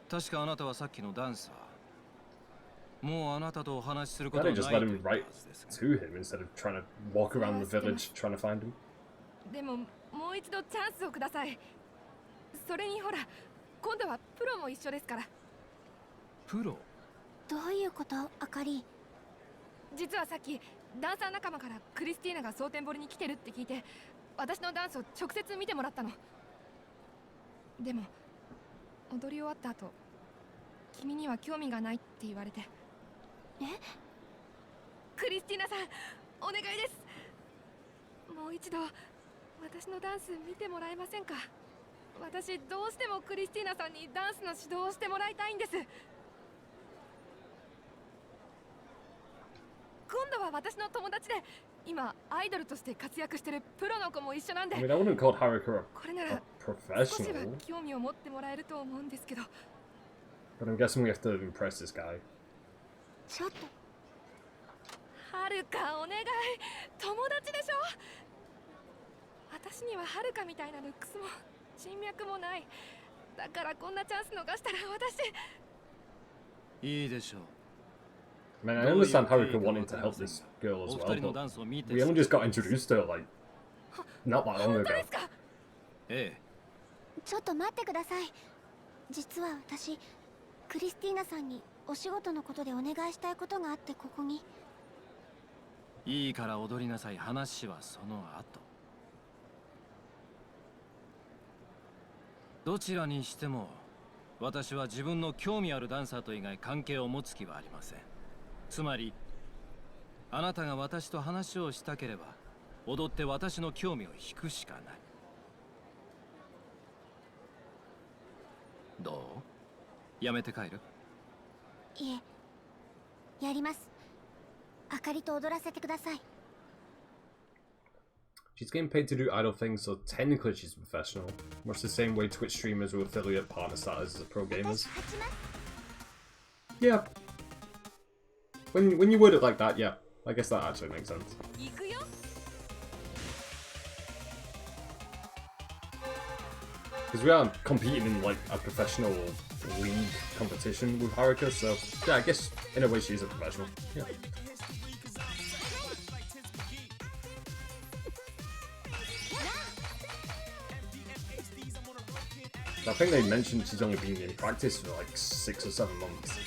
確かあなたはさっきのダンサー。もうあなたとお話しすることは Why ない don't と just 言 let っ him たは right ずですが。 to him instead of trying to walk around the village trying to find him? でももう一度チャンスをください。それにほら、今度はプロも一緒ですから。プロ？どういうこと、あかり？実はさっきダンサー仲間からクリスティーナが蒼天堀に来てるって聞いて、私のダンスを直接見てもらったの。でも踊り終わった後、君には興味がないって言われて。え？クリスティーナさん、お願いです。もう一度私のダンス見てもらえませんか？私どうしてもクリスティーナさんにダンスの指導をしてもらいたいんです。今度は私の友達で今アイドルとして活躍してるプロの子も一緒なんで。 I mean, I wouldn't call Haruka これな a ら少しは professional, 興味を持ってもらえると思うんですけど。 but I'm guessing we have to impress this guy. ちょっと。はるかお願い、友達でしょ。私にははるかみたいなルックスも人脈もない。だからこんなチャンス逃したら私。いいでしょう。 I mean, I understand Haruka wanting to help this girl as well, but we only just got introduced to her like not that long ago. ええ。ちょっと待ってください。実は私、クリスティーナさんにお仕事のことでお願いしたいことがあってここに。いいから踊りなさい。話はその後。どちらにしても私は自分の興味あるダンサーと以外関係を持つ気はありません。つまりあなたが私と話をしたければ踊って私の興味を引くしかない。どう？やめて帰る？いえ、やります。あかりと踊らせてください。 She's getting paid to do idle things, so technically she's a professional. Much the same way Twitch streamers with affiliate partner status as pro gamers. Yeah. When you word it like that, yeah. I guess that actually makes sense. Because we are competing in like a professional league competition with Haruka, so yeah, I guess in a way she's a professional. Yeah. I think they mentioned she's only been in practice for like 6 or 7 months.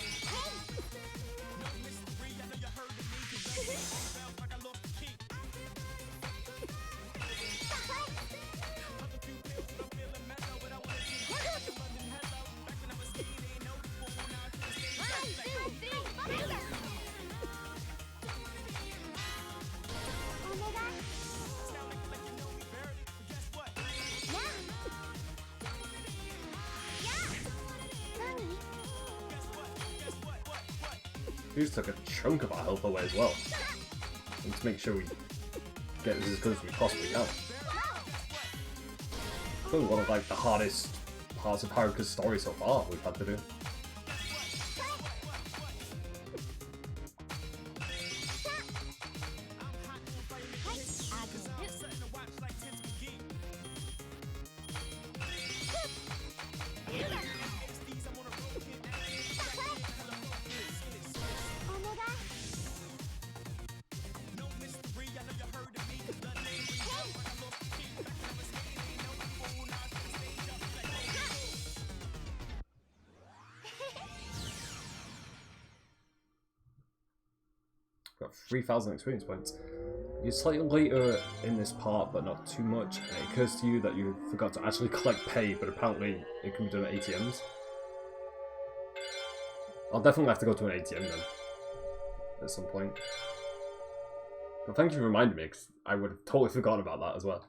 We just took a chunk of our health away as well. And to make sure we get this as good as we possibly can. Probably one of like the hardest parts of Haruka's story so far we've had to do. Got 3,000 experience points. You're slightly later in this part, but not too much, and it occurs to you that you forgot to actually collect pay, but apparently it can be done at ATMs. I'll definitely have to go to an ATM then, at some point. But thank you for reminding me, because I would have totally forgotten about that as well.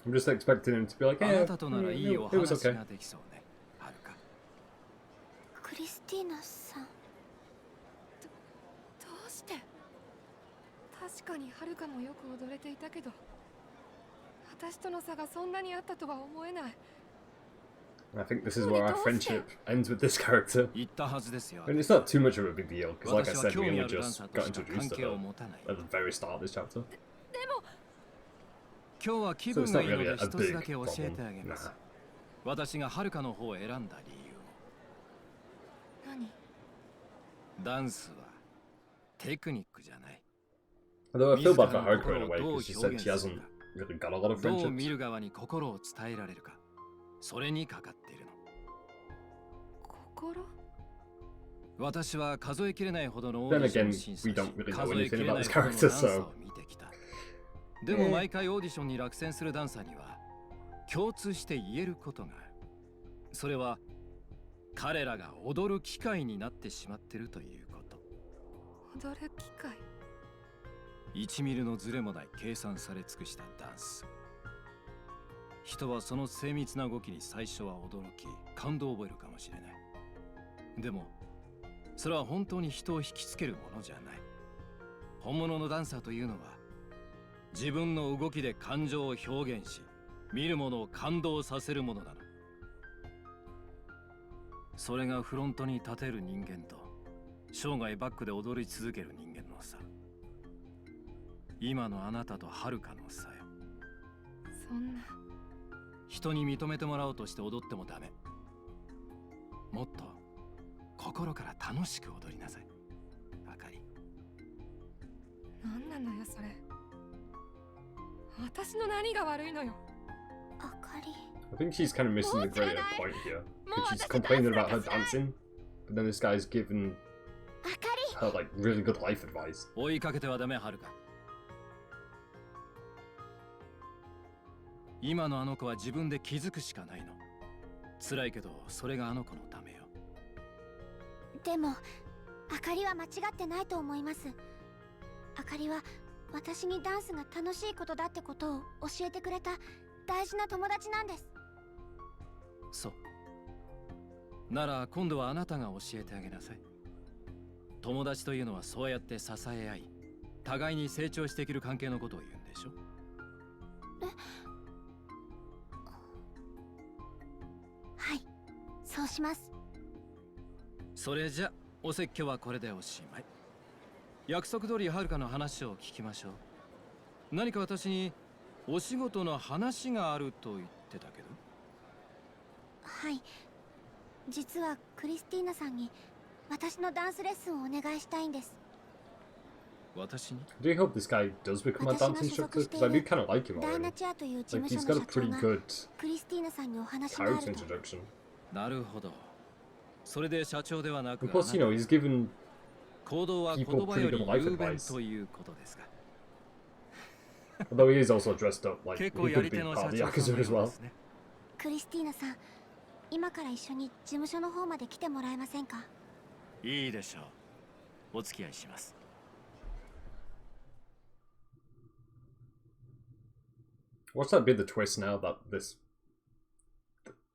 I'm just expecting him to be like, yeah, it was okay. クリスティーナさん。どうして？確かにはるかもよく踊れていたけど、私との差がそんなにあったとは思えない。I think this is where our friendship ends with this character. And it's not too much of a big deal, because like I said, we only just got introduced to her at the very start of this chapter. So it's not really a big problem. Nah. 私がはるかの方を選んだ理由。何？ダンスはテクニックじゃない。 Although I feel bad for Haruka in a way, because she said she hasn't really got a lot of どう friendships. 見る側に心を伝えられるか、それにかかっているの。心？私は数えきれないほどのオー Then ディション again, を審査 we し、 don't really know 数え anything きれ about ない this ほどのダン character, サー so を見てきた。でも毎回オーディションに落選するダンサーには共通して言えることがある。それは彼らが踊る機会になってしまっているということ。踊る機会1ミリのズレもない計算され尽くしたダンス。人はその精密な動きに最初は驚き、感動を覚えるかもしれない。でも、それは本当に人を引きつけるものじゃない。本物のダンサーというのは、自分の動きで感情を表現し、見る者を感動させるものなの。それがフロントに立てる人間と、生涯バックで踊り続ける人間の差。今のあなたとはるかの差よ。そんな。人に認めてもらおうとして踊ってもダメ。もっと心から楽しく踊りなさい。あかり。なんなのよそれ。私の何が悪いのよ。あかり。I think she's kind of missing the greater point here. Because she's complaining about her dancing, but then this guy's given her like really good life advice. 追いかけてはダメ、はるか。今のあの子は自分で気づくしかないの。辛いけどそれがあの子のためよ。でもあかりは間違ってないと思います。あかりは私にダンスが楽しいことだってことを教えてくれた大事な友達なんです。そうなら今度はあなたが教えてあげなさい。友達というのはそうやって支え合い、互いに成長していける関係のことを言うんでしょ。はい、そうします。それじゃお説教はこれでおしまい。約束通りはるかの話を聞きましょう。何か私にお仕事の話があると言ってたけど。はい、実はクリスティーナさんに私のダンスレッスンをお願いしたいんです。私に I do hope this guy does become a dance instructor, because I do kind of like him ダー already. ナチアという事 Like, 務 he's 所 got の a 社長 pretty が good クリスティーナさんにお話がある character と。 introduction. なるほど。それで社長ではなく、 And plus, you know, he's given 行動は言 people 葉よ pretty り good life 雄弁 advice. ということですか。Although he is also dressed up like he 結構や could り be 手の part 社 of the 長さん Yakuza の as よう well. ですね。クリスティーナさん、今から一緒に事務所の方まで来てもらえませんか？いいでしょう。お付き合いします。What's that be the twist now that this,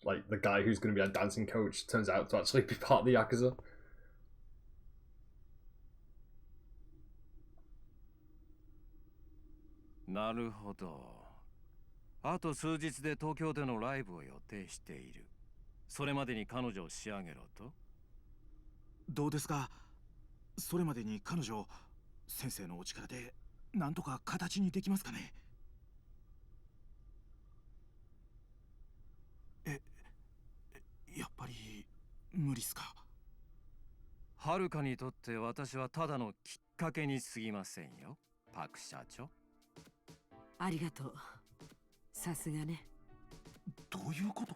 like, the guy who's going to be a dancing coach turns out to actually be part of the Yakuza? なるほど。あと数日で東京でのライブを予定している。それまでに彼女を仕上げろと。どうですか？それまでに彼女、先生のお力でなんとか形にできますかね？やっぱり無理っすか？はるかにとって私はただのきっかけに過ぎませんよ、パク社長。ありがとう。さすがね。どういうこと？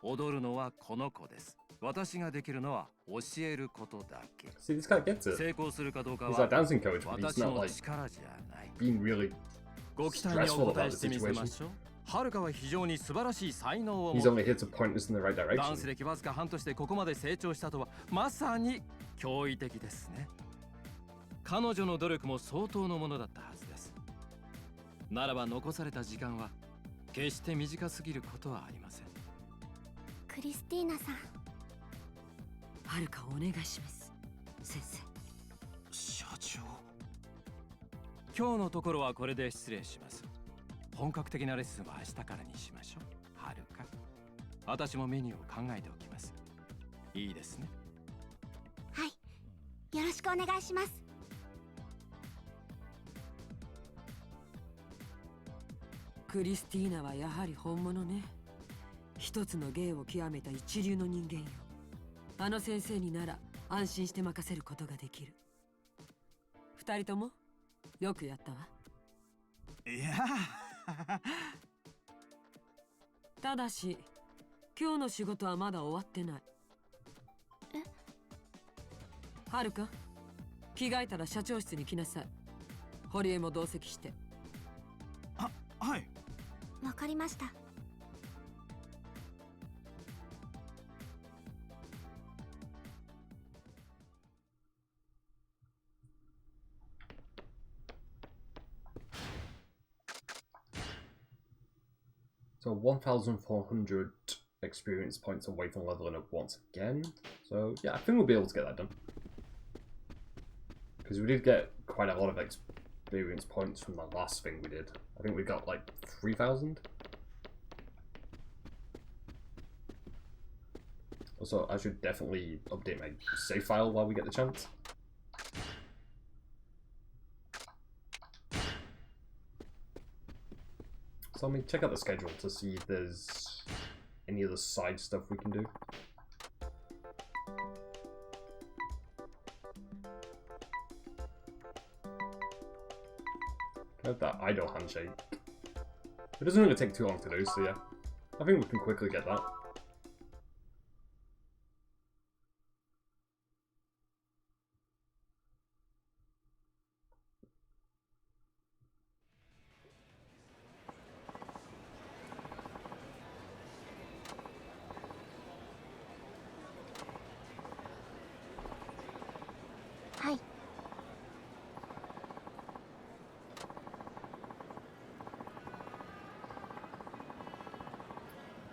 踊るのはこの子です 私ができるのは教えることだけ。 See, this guy gets it. 成功するかどうか He's a は dancing coach, but he's 私 not の like 力じゃない。 being really ご期待にお stressful 答え about し the てみせま situation. しょう。はるかは非常に素晴らしい才能を He's 持 only って here to point us in the right ダンス direction. 歴わずか半年でここまで成長したとはまさに驚異的ですね。彼女の努力も相当のものだったはずです。ならば残された時間は決して短すぎることはありません。クリスティーナさん、はるかお願いします、先生。社長。今日のところはこれで失礼します。本格的なレッスンは明日からにしましょう。はるか、私もメニューを考えておきます。いいですね。はい、よろしくお願いします。クリスティーナはやはり本物ね。一つの芸を極めた一流の人間よ。あの先生になら安心して任せることができる。二人ともよくやったわ。いやただし今日の仕事はまだ終わってない。はるか、着替えたら社長室に来なさい。堀江も同席して。はい。わかりました。So 1,400 experience points away from leveling up once again. So yeah, I think we'll be able to get that done. Because we did get quite a lot of experience points from the last thing we did. I think we got like 3,000. Also, I should definitely update my save file while we get the chance. So let me check out the schedule to see if there's any other side stuff we can do. I have that idle handshake. It doesn't really take too long to do, so yeah. I think we can quickly get that.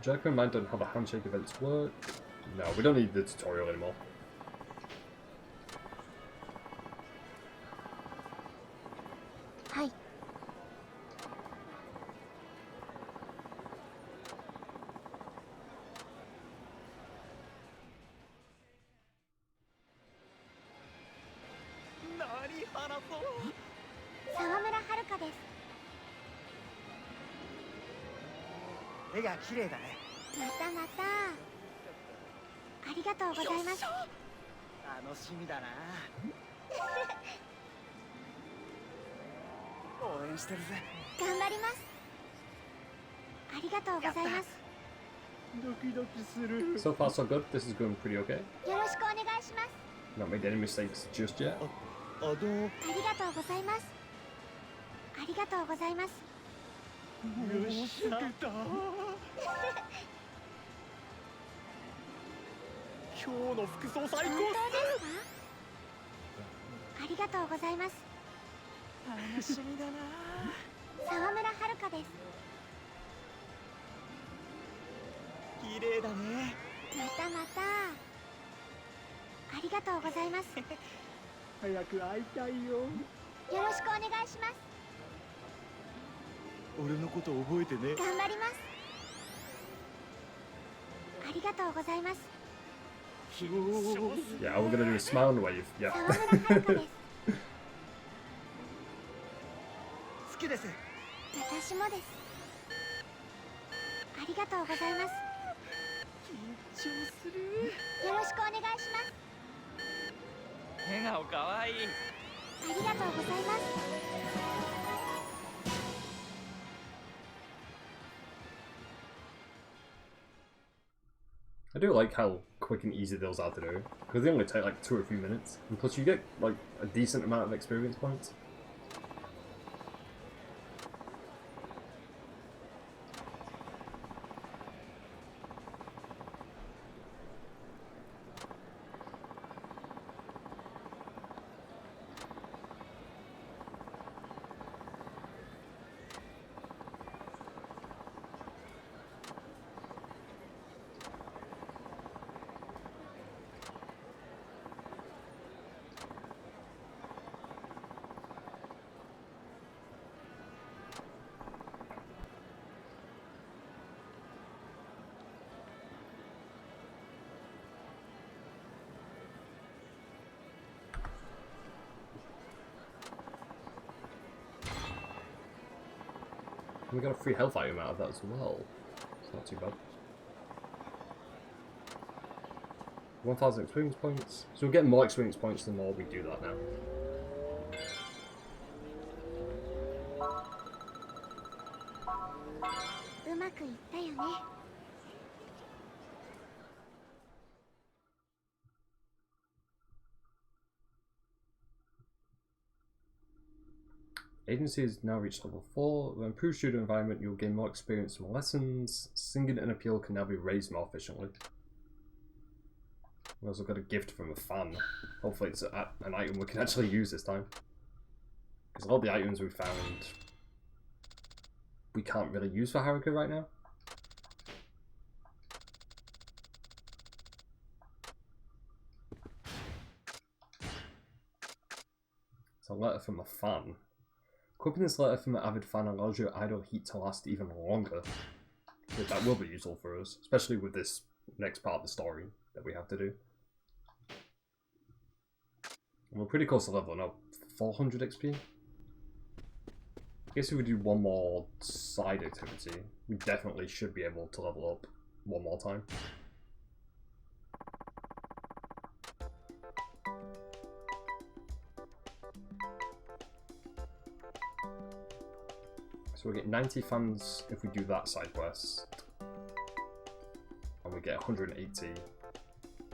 Jericho and Mine don't have a handshake events work. No, we don't need the tutorial anymore. Hi. Hey, 絵が綺麗だね。またまた。ありがとうございます。楽しみだな。応援してるぜ。頑張ります。ありがとうございます。ドキドキする。 So far so good, this is going pretty okay. よろしくお願いします。 Not made any mistakes just yet. ありがとうございます。ありがとうございます。よっしゃ。今日の服装最高っす。本当ですか？ありがとうございます。楽しみだな。沢村遥です。綺麗だね。またまた。ありがとうございます。早く会いたいよ。よろしくお願いします。俺のこと覚えてね。頑張ります。ありがとうございます。Yeah, we're gonna do a smile wave. Yeah. 沢村遥です。好きです。私もです。ありがとうございます。緊張する。よろしくお願いします。笑顔かわいい。ありがとうございます。I do like how quick and easy those are to do, because they only take like 2 or 3 minutes, and plus you get like a decent amount of experience points. We got a free health item out of that as well. It's not too bad. 1,000 experience points. So we're getting more experience points the more we do that now. Agency has now reached level 4. With improved student environment, you'll gain more experience from lessons. Singing and appeal can now be raised more efficiently. We also got a gift from a fan. Hopefully it's an item we can actually use this time. Because all the items we found, we can't really use for Haruka right now. It's a letter from a fan. Equipping this letter from an avid fan allows your idle heat to last even longer. So that will be useful for us, especially with this next part of the story that we have to do. And we're pretty close to leveling up. 400 XP? I guess if we do one more side activity, we definitely should be able to level up one more time. So we get 90 fans if we do that side quest. And we get 180.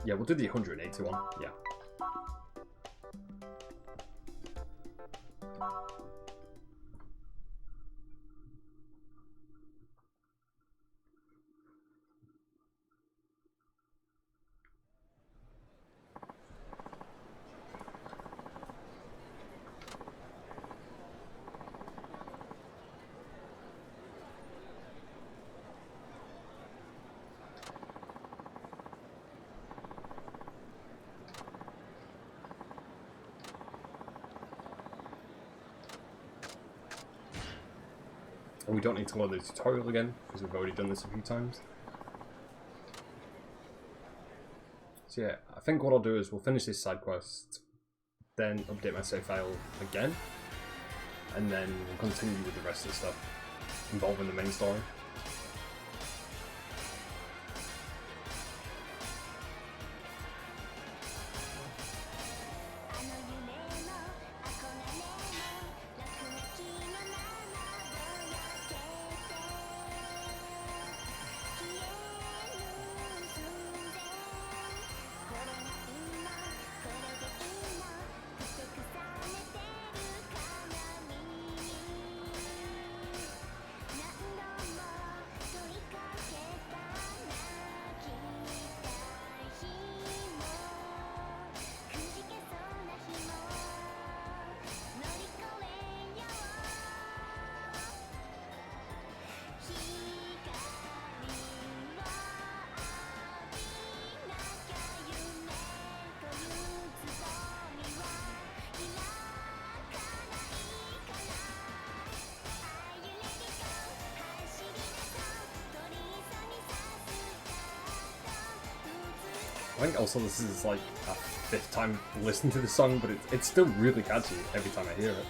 Yeah, we'll do the 180 one. Yeah. And we don't need to learn the tutorial again, because we've already done this a few times. So yeah, I think what I'll do is we'll finish this side quest, then update my save file again, and then we'll continue with the rest of the stuff involving the main story. I think also this is like a 5th time listening to the song, but it's still really catchy every time I hear it.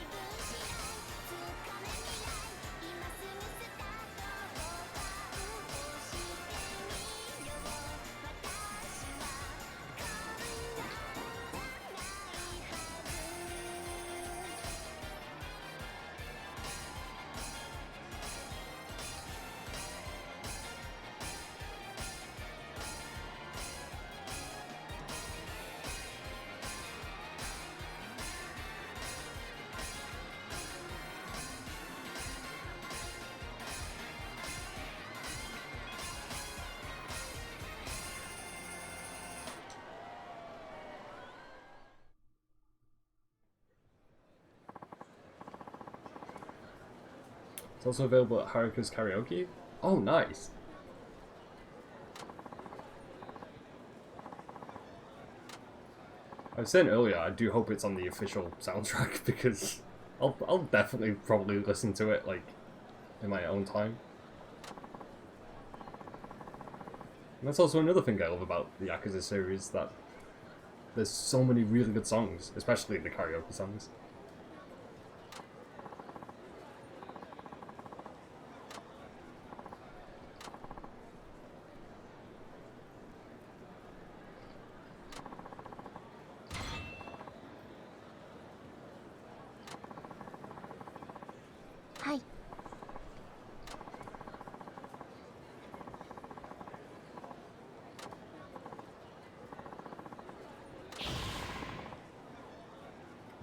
It's also available at Haruka's Karaoke. Oh, nice. I was saying earlier, I do hope it's on the official soundtrack because I'll definitely probably listen to it like in my own time. And that's also another thing I love about the Yakuza series, that there's so many really good songs, especially the karaoke songs.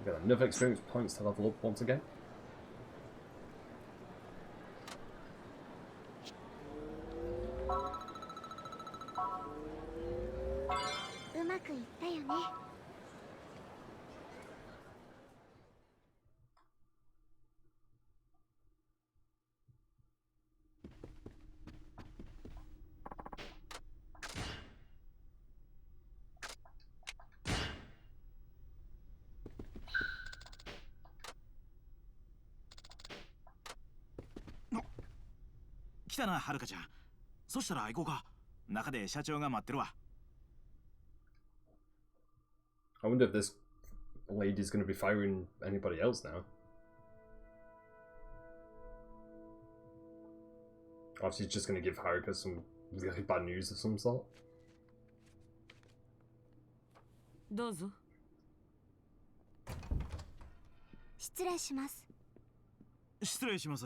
Got enough experience points to level up once again.来たな、はるかちゃん。そしたら行こうか。中で社長が待ってるわ。I wonder if this lady's going to be firing anybody else now. Or if she's just going to give Haruka some really bad news of some sort. どうぞ。失礼します。失礼します。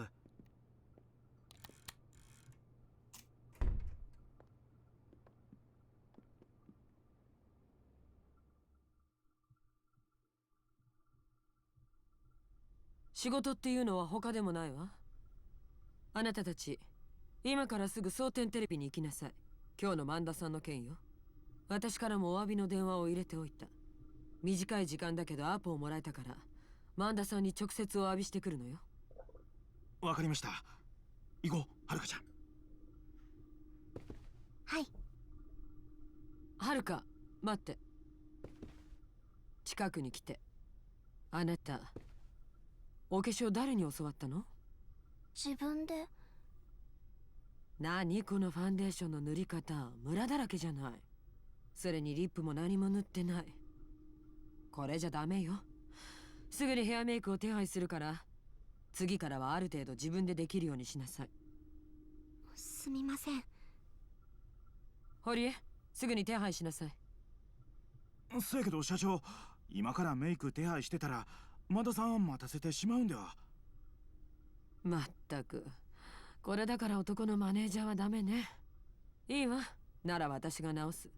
仕事っていうのは他でもないわ。あなたたち、今からすぐ蒼天テレビに行きなさい。今日の萬田さんの件よ。私からもお詫びの電話を入れておいた。短い時間だけどアポをもらえたから、萬田さんに直接お詫びしてくるのよ。わかりました。行こう、はるかちゃん。はい。はるか、待って。近くに来て。あなた、お化粧誰に教わったの？自分で。何このファンデーションの塗り方、ムラだらけじゃない。それにリップも何も塗ってない。これじゃダメよ。すぐにヘアメイクを手配するから、次からはある程度自分でできるようにしなさい。すみません。堀江、すぐに手配しなさい。せやけど社長、今からメイク手配してたらマダさん待たせてしまうんでは。まったく、これだから男のマネージャーはダメね。いいわ、なら私が直す。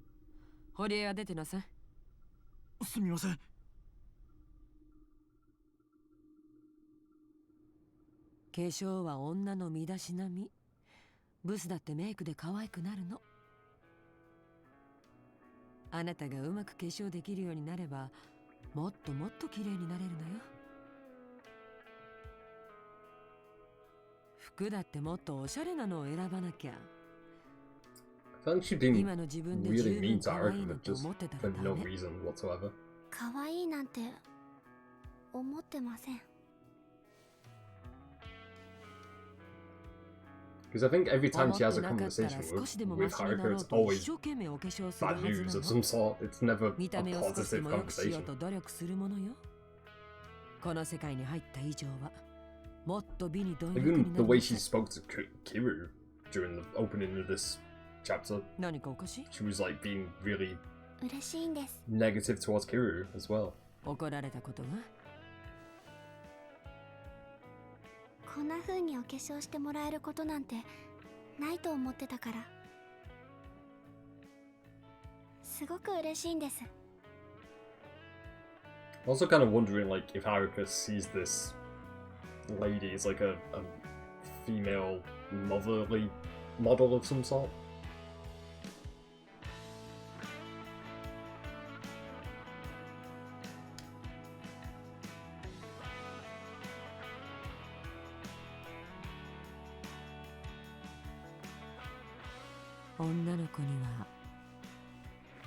堀江は出てなさい。すみません。化粧は女の身だしなみ。ブスだってメイクで可愛くなるの。あなたがうまく化粧できるようになれば、もっともっと綺麗になれるのよ。服だってもっとおしゃれなのを選ばなきゃ。I think she's being 今の自分で really 十 mean 分 to 可愛い Haruka なんて just 思ってたら for ダ no メ。 reason whatsoever. 可愛いなんて思ってません。Because I think every time 思 she っ has て a なかったら conversation 少しでもマ with シにな Haruka, ろ it's うと always 一生懸命お化粧する bad はず news な of の。 some sort. It's never 見 a た目を少しで positive も良くしよう conversation. と努力するものよ。この世界に入った以上は、もっと美に貪欲に Even な the り way なさ she い。 spoke to Kiru during the opening of this chapter, 何かおかしい？ she was like being really 嬉しいんです。 negative towards Kiru as well. 怒られたことが？こんな風にお化粧してもらえることなんてないと思ってたから、すごく嬉しいんです。 Also kind of wondering like if Haruka sees this lady as like a female motherly model of some sort. 女の子には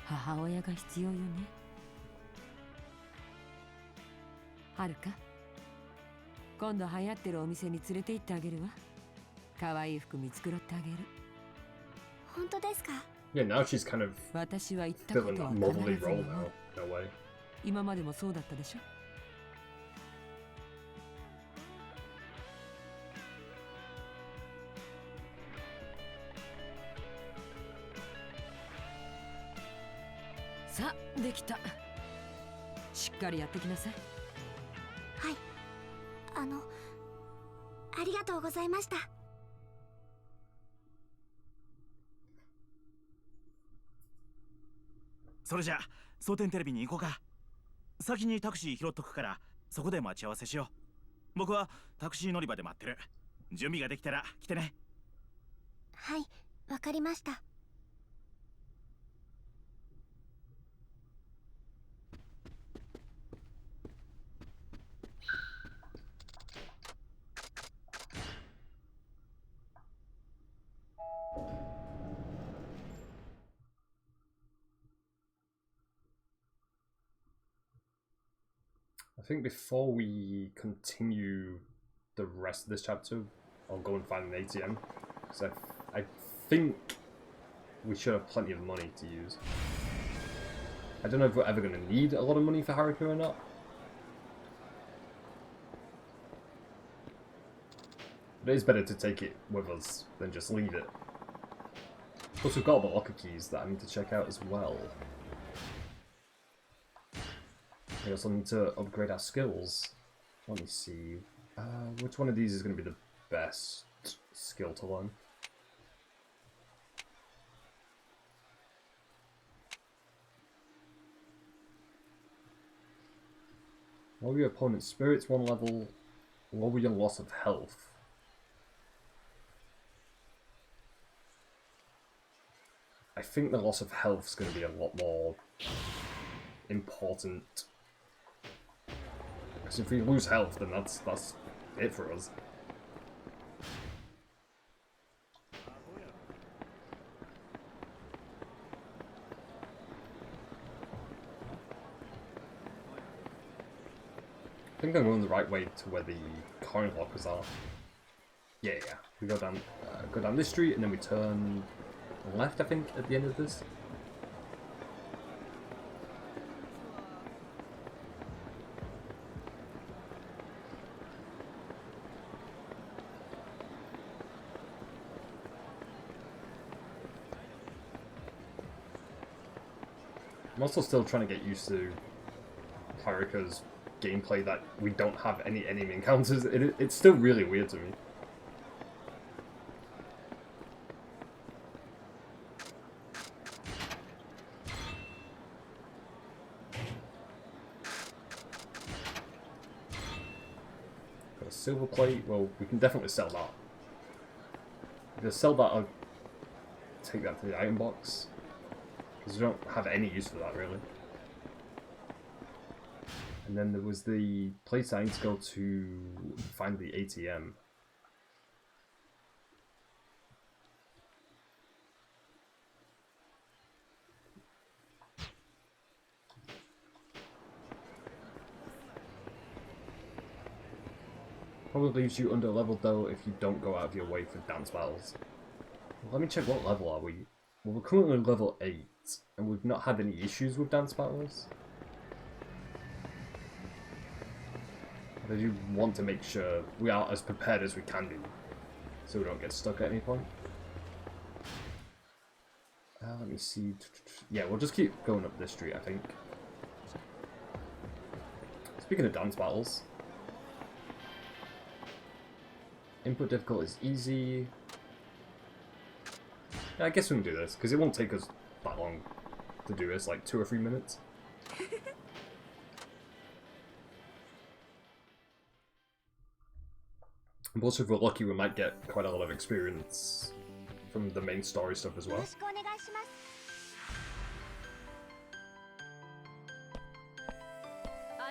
母親が必要よね。はるか、今度流行ってるお店に連れて行ってあげるわ。可愛い服見繕ってあげる。本当ですか？ Yeah, now she's kind of 私は言ったこ filling とは that 必 motherly ず role 守 now, る。 in a way. 今までもそうだったでしょ。さあ、できた。しっかりやってきなさい。はい。ありがとうございました。それじゃあ蒼天テレビに行こうか。先にタクシー拾っとくからそこで待ち合わせしよう。僕はタクシー乗り場で待ってる。準備ができたら来てね。はい、わかりました。I think before we continue the rest of this chapter, I'll go and find an ATM. Because I think we should have plenty of money to use. I don't know if we're ever going to need a lot of money for Haruka or not. But it is better to take it with us than just leave it. Plus we've got the locker keys that I need to check out as well. We also need to upgrade our skills. Let me see. Which one of these is going to be the best skill to learn? Lower your opponent's spirits 1 level. Lower your loss of health. I think the loss of health is going to be a lot more important. Because if we lose health, then that's it for us. I think I'm going the right way to where the coin lockers are. Yeah. We go down this street and then we turn left, I think, at the end of this. I'm also still trying to get used to Haruka's gameplay that we don't have any enemy encounters. It's still really weird to me. Got a silver plate. Well, we can definitely sell that. If I sell that, I'll take that to the item box. Because we don't have any use for that, really. And then there was the place I need to go to find the ATM. Probably leaves you under leveled though if you don't go out of your way for dance battles. Well, let me check, what level are we? Well, we're currently level 8, and we've not had any issues with dance battles. But I do want to make sure we are as prepared as we can be, so we don't get stuck at any point. Let me see. Yeah, we'll just keep going up this street, I think. Speaking of dance battles, input difficulty is easy. Yeah, I guess we can do this, because it won't take us that long to do this, like 2 or 3 minutes. And also, if we're lucky, we might get quite a lot of experience from the main story stuff as well. 相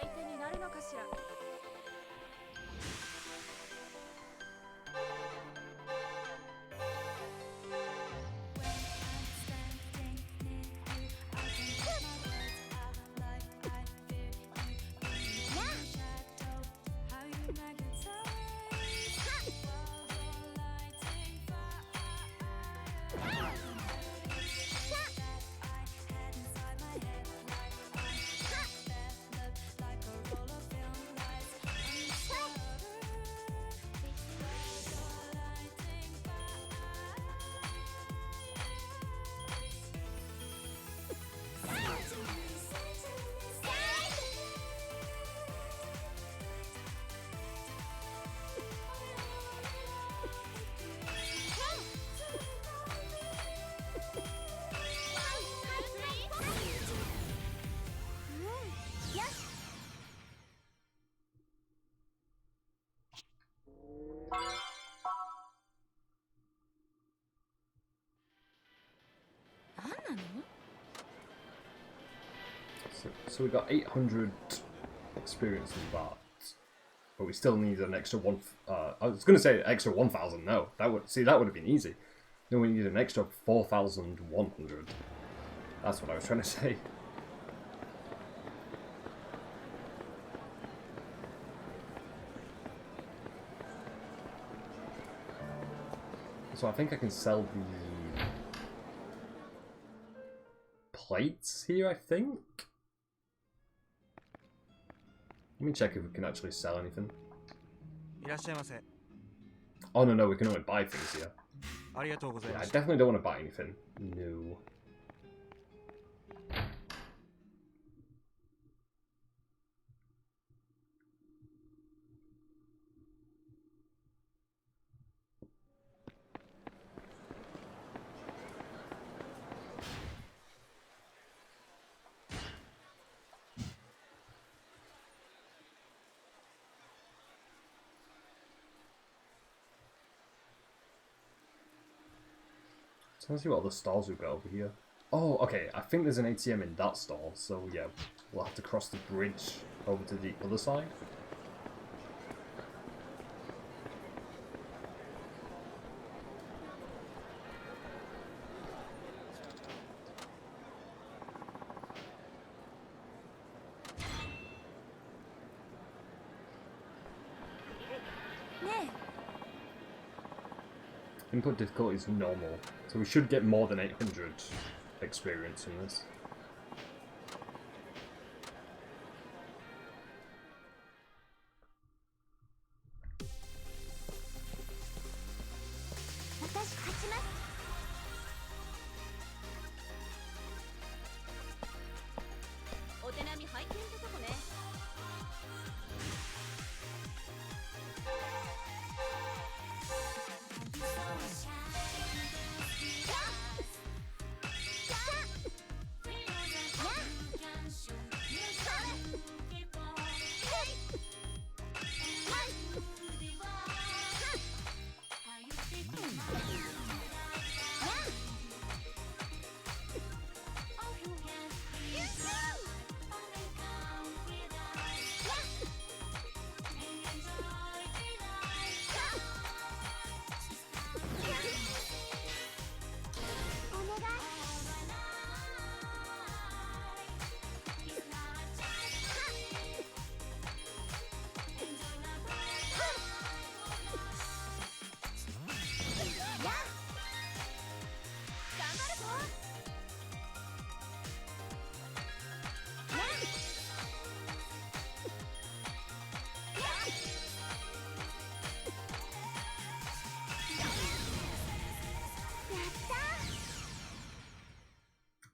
手になるのかしら。So we got 800 experience in that, but we still need an extra one. I was going to say extra 1,000. No, that would have been easy. No, we need an extra 4,100. That's what I was trying to say. So I think I can sell the plates here, I think. Let me check if we can actually sell anything. Oh no, we can only buy things here. Yeah, I definitely don't want to buy anything. No. So let's see what other stalls we've got over here. Oh, okay, I think there's an ATM in that stall, so yeah, we'll have to cross the bridge over to the other side. Input difficulty is normal, so we should get more than 800 experience from this.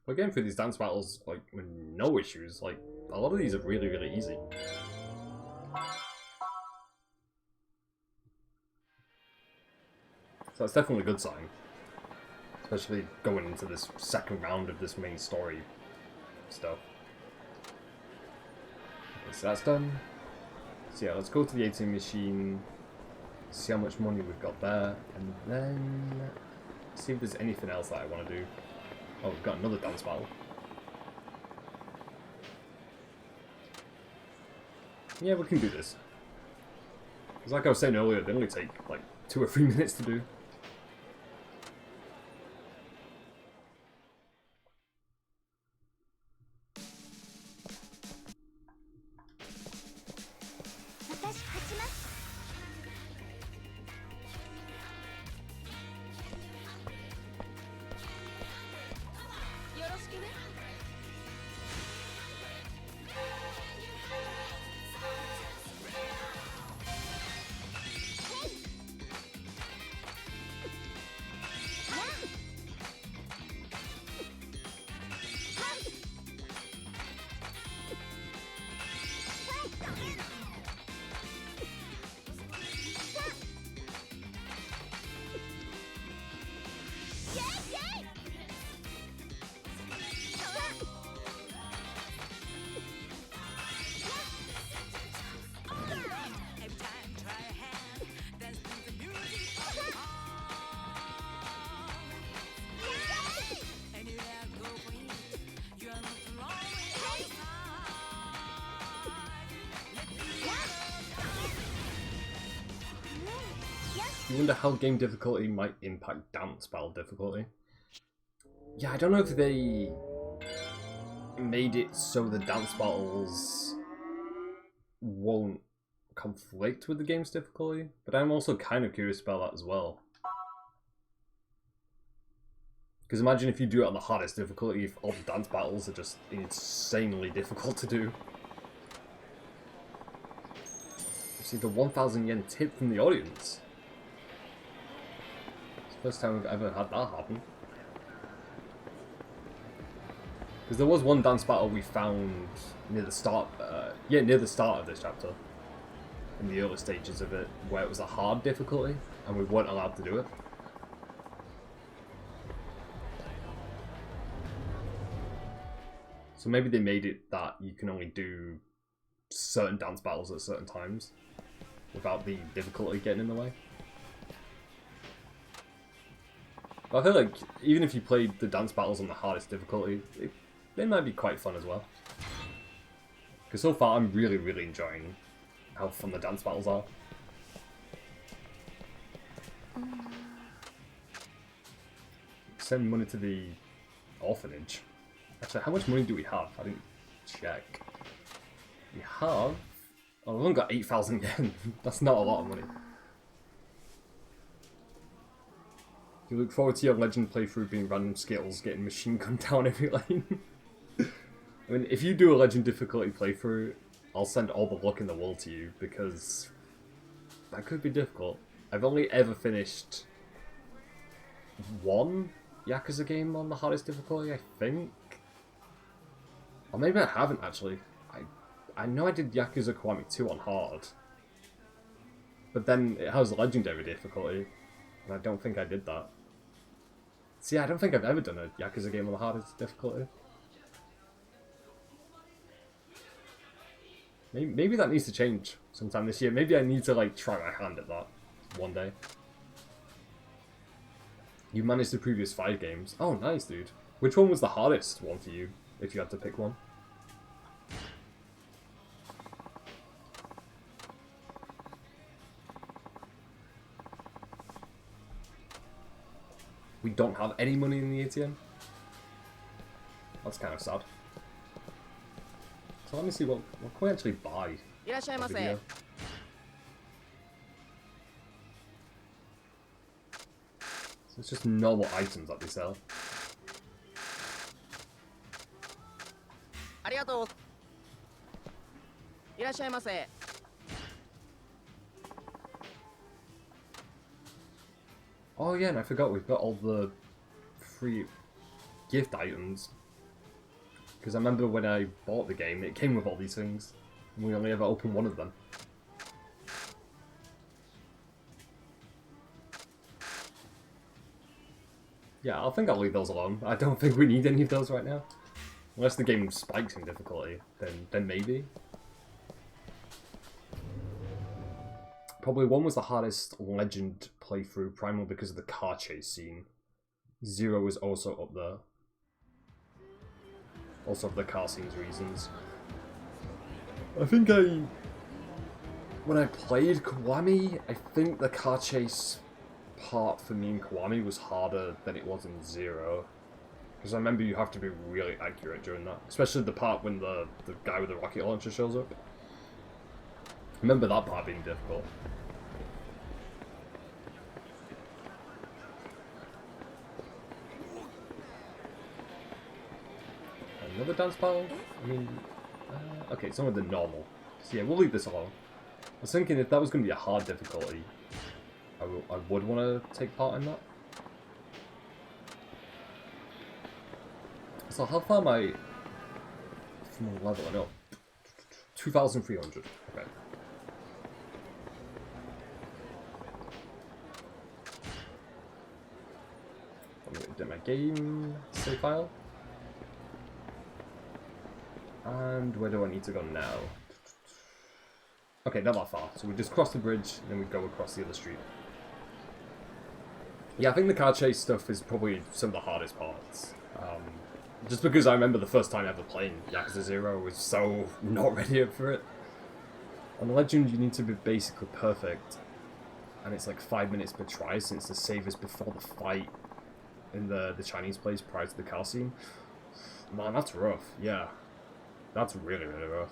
We're getting through these dance battles like with no issues. Like a lot of these are really, really easy. So that's definitely a good sign. Especially going into this second round of this main story stuff. Okay, so that's done. So yeah, let's go to the ATM machine, see how much money we've got there, and then see if there's anything else that I want to do. Oh, we've got another dance battle. Yeah, we can do this. Because like I was saying earlier, they only take like 2 or 3 minutes to do. You wonder how game difficulty might impact dance battle difficulty. Yeah, I don't know if they made it so the dance battles won't conflict with the game's difficulty, but I'm also kind of curious about that as well. Because imagine if you do it on the hardest difficulty, if all the dance battles are just insanely difficult to do. See the 1,000 yen tip from the audience. First time we've ever had that happen. Because there was one dance battle we found near the start, near the start of this chapter, in the early stages of it, where it was a hard difficulty, and we weren't allowed to do it. So maybe they made it that you can only do certain dance battles at certain times, without the difficulty getting in the way. But I feel like even if you played the dance battles on the hardest difficulty, they might be quite fun as well. Because so far I'm really, really enjoying how fun the dance battles are. Send money to the orphanage. Actually, how much money do we have? I didn't check. We have... Oh, we've only got 8,000 yen. That's not a lot of money. Do you look forward to your Legend playthrough being random Skittles getting machine gunned down every lane? I mean, if you do a Legend difficulty playthrough, I'll send all the luck in the world to you, because that could be difficult. I've only ever finished one Yakuza game on the hardest difficulty, I think. Or maybe I haven't, actually. I know I did Yakuza Kiwami 2 on hard. But then it has legendary difficulty, and I don't think I did that. See, I don't think I've ever done a Yakuza game on the hardest difficulty. Maybe that needs to change sometime this year. Maybe I need to, like, try my hand at that one day. You managed the previous 5 games. Oh, nice, dude. Which one was the hardest one for you, if you had to pick one? We don't have any money in the ATM. That's kind of sad. So let me see, what can we actually buy? Video? So it's just normal items that they sell. Oh yeah, and I forgot we've got all the free gift items. Because I remember when I bought the game, it came with all these things, and we only ever opened one of them. Yeah, I think I'll leave those alone. I don't think we need any of those right now. Unless the game spikes in difficulty, then maybe. Probably 1 was the hardest Legend playthrough, primarily because of the car chase scene. 0 was also up there. Also for the car scenes reasons. I think when I played Kiwami, I think the car chase part for me in Kiwami was harder than it was in 0. Because I remember you have to be really accurate during that. Especially the part when the guy with the rocket launcher shows up. I remember that part being difficult. Another dance battle? I mean, okay, some of the normal. So yeah, we'll leave this alone. I was thinking if that was going to be a hard difficulty, I would want to take part in that. So how far am I from leveling up? 2,300. Okay. I'm going to do my game save file. And where do I need to go now? Okay, not that far. So we just cross the bridge, and then we go across the other street. Yeah, I think the car chase stuff is probably some of the hardest parts. Just because I remember the first time ever playing Yakuza 0, I was so not ready for it. On Legend, you need to be basically perfect. And it's like 5 minutes per try, since the save is before the fight in the Chinese place prior to the car scene. Man, that's rough, yeah. That's really, really rough.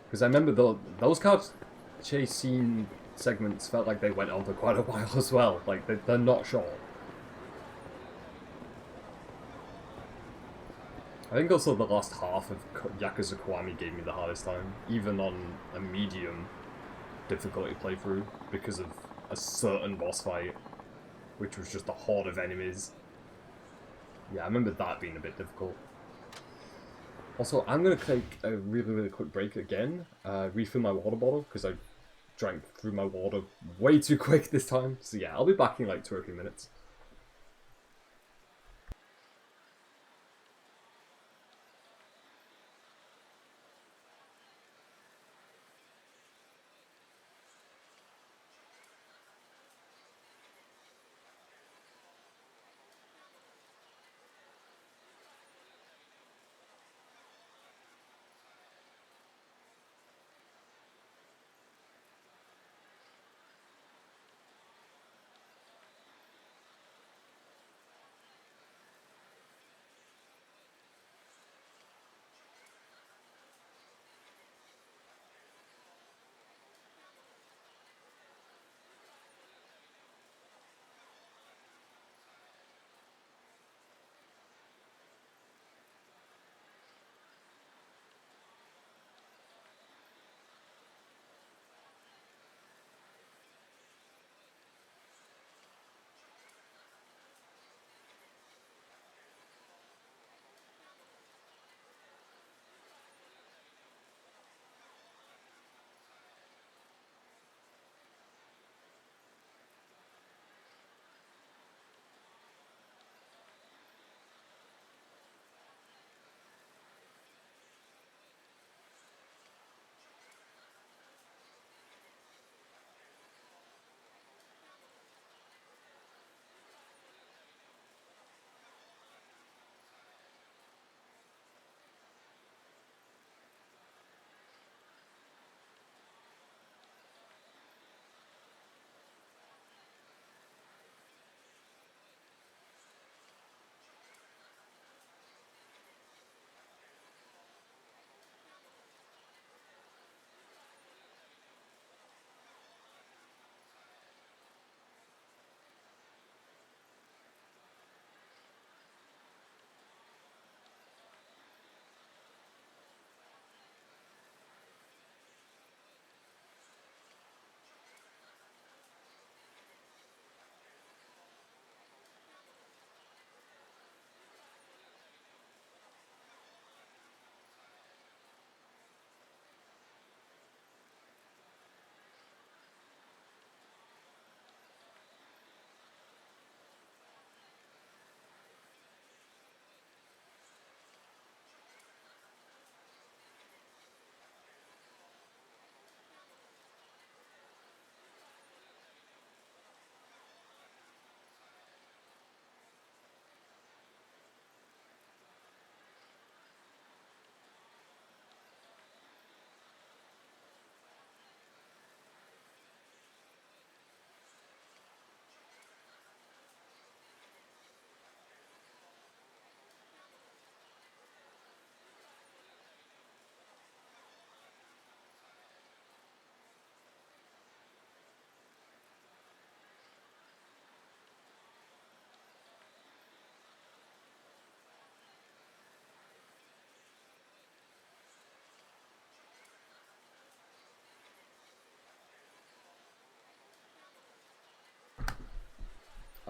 Because I remember those car chase scene segments felt like they went on for quite a while as well. Like, they're not short. I think also the last half of Yakuza Kiwami gave me the hardest time, even on a medium difficulty playthrough, because of a certain boss fight, which was just a horde of enemies. Yeah, I remember that being a bit difficult. Also, I'm going to take a really, really quick break again, refill my water bottle, because I drank through my water way too quick this time. So yeah, I'll be back in like 2 or 3 minutes.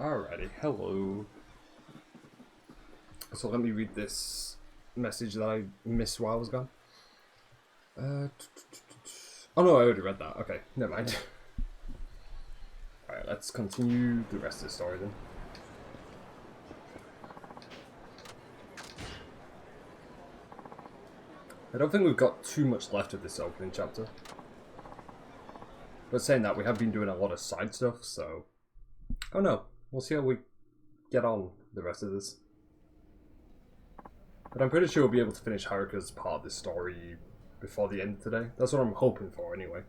Alrighty, hello. So let me read this message that I missed while I was gone. Oh no, I already read that. Okay, never mind. Alright, let's continue the rest of the story then. I don't think we've got too much left of this opening chapter. But saying that, we have been doing a lot of side stuff, so... Oh no, we'll see how we get on the rest of this. But I'm pretty sure we'll be able to finish Haruka's part of this story before the end of today. That's what I'm hoping for anyway.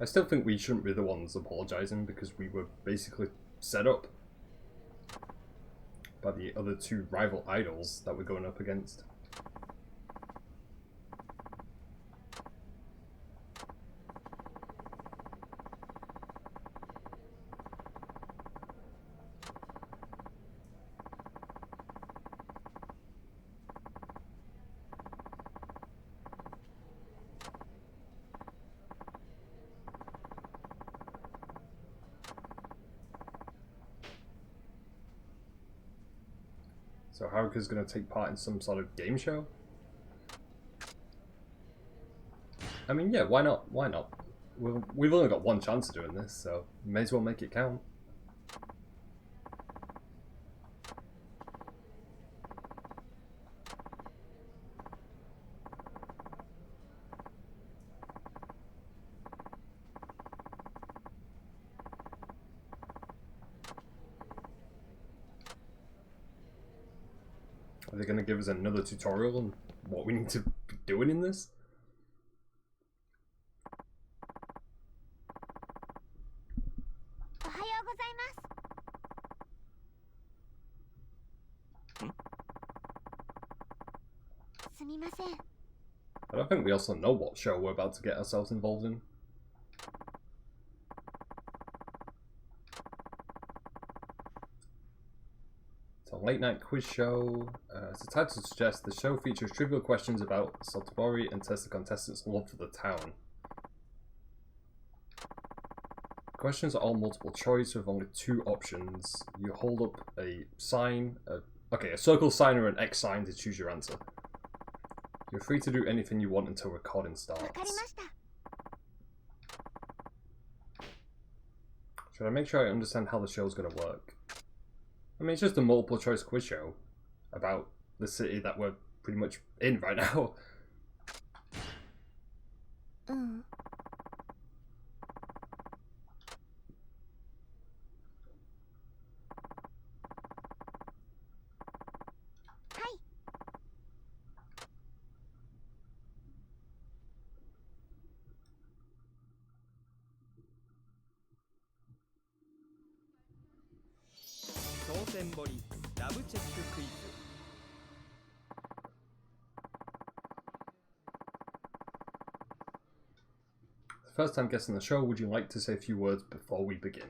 I still think we shouldn't be the ones apologising because we were basically set up by the other two rival idols that we're going up against. So Haruka's going to take part in some sort of game show? I mean, yeah, why not? Why not? We've only got one chance of doing this, so may as well make it count. Are they going to give us another tutorial on what we need to be doing in this? I don't think we also know what show we're about to get ourselves involved in. It's a late night quiz show. As the title suggests, the show features trivial questions about Satoori and tests the contestants' love for the town. Questions are all multiple choice with only two options. You hold up a sign, a circle sign or an X sign to choose your answer. You're free to do anything you want until recording starts. Should I make sure I understand how the show's going to work? I mean, it's just a multiple choice quiz show about the city that we're pretty much in right now. First time guesting the show, would you like to say a few words before we begin?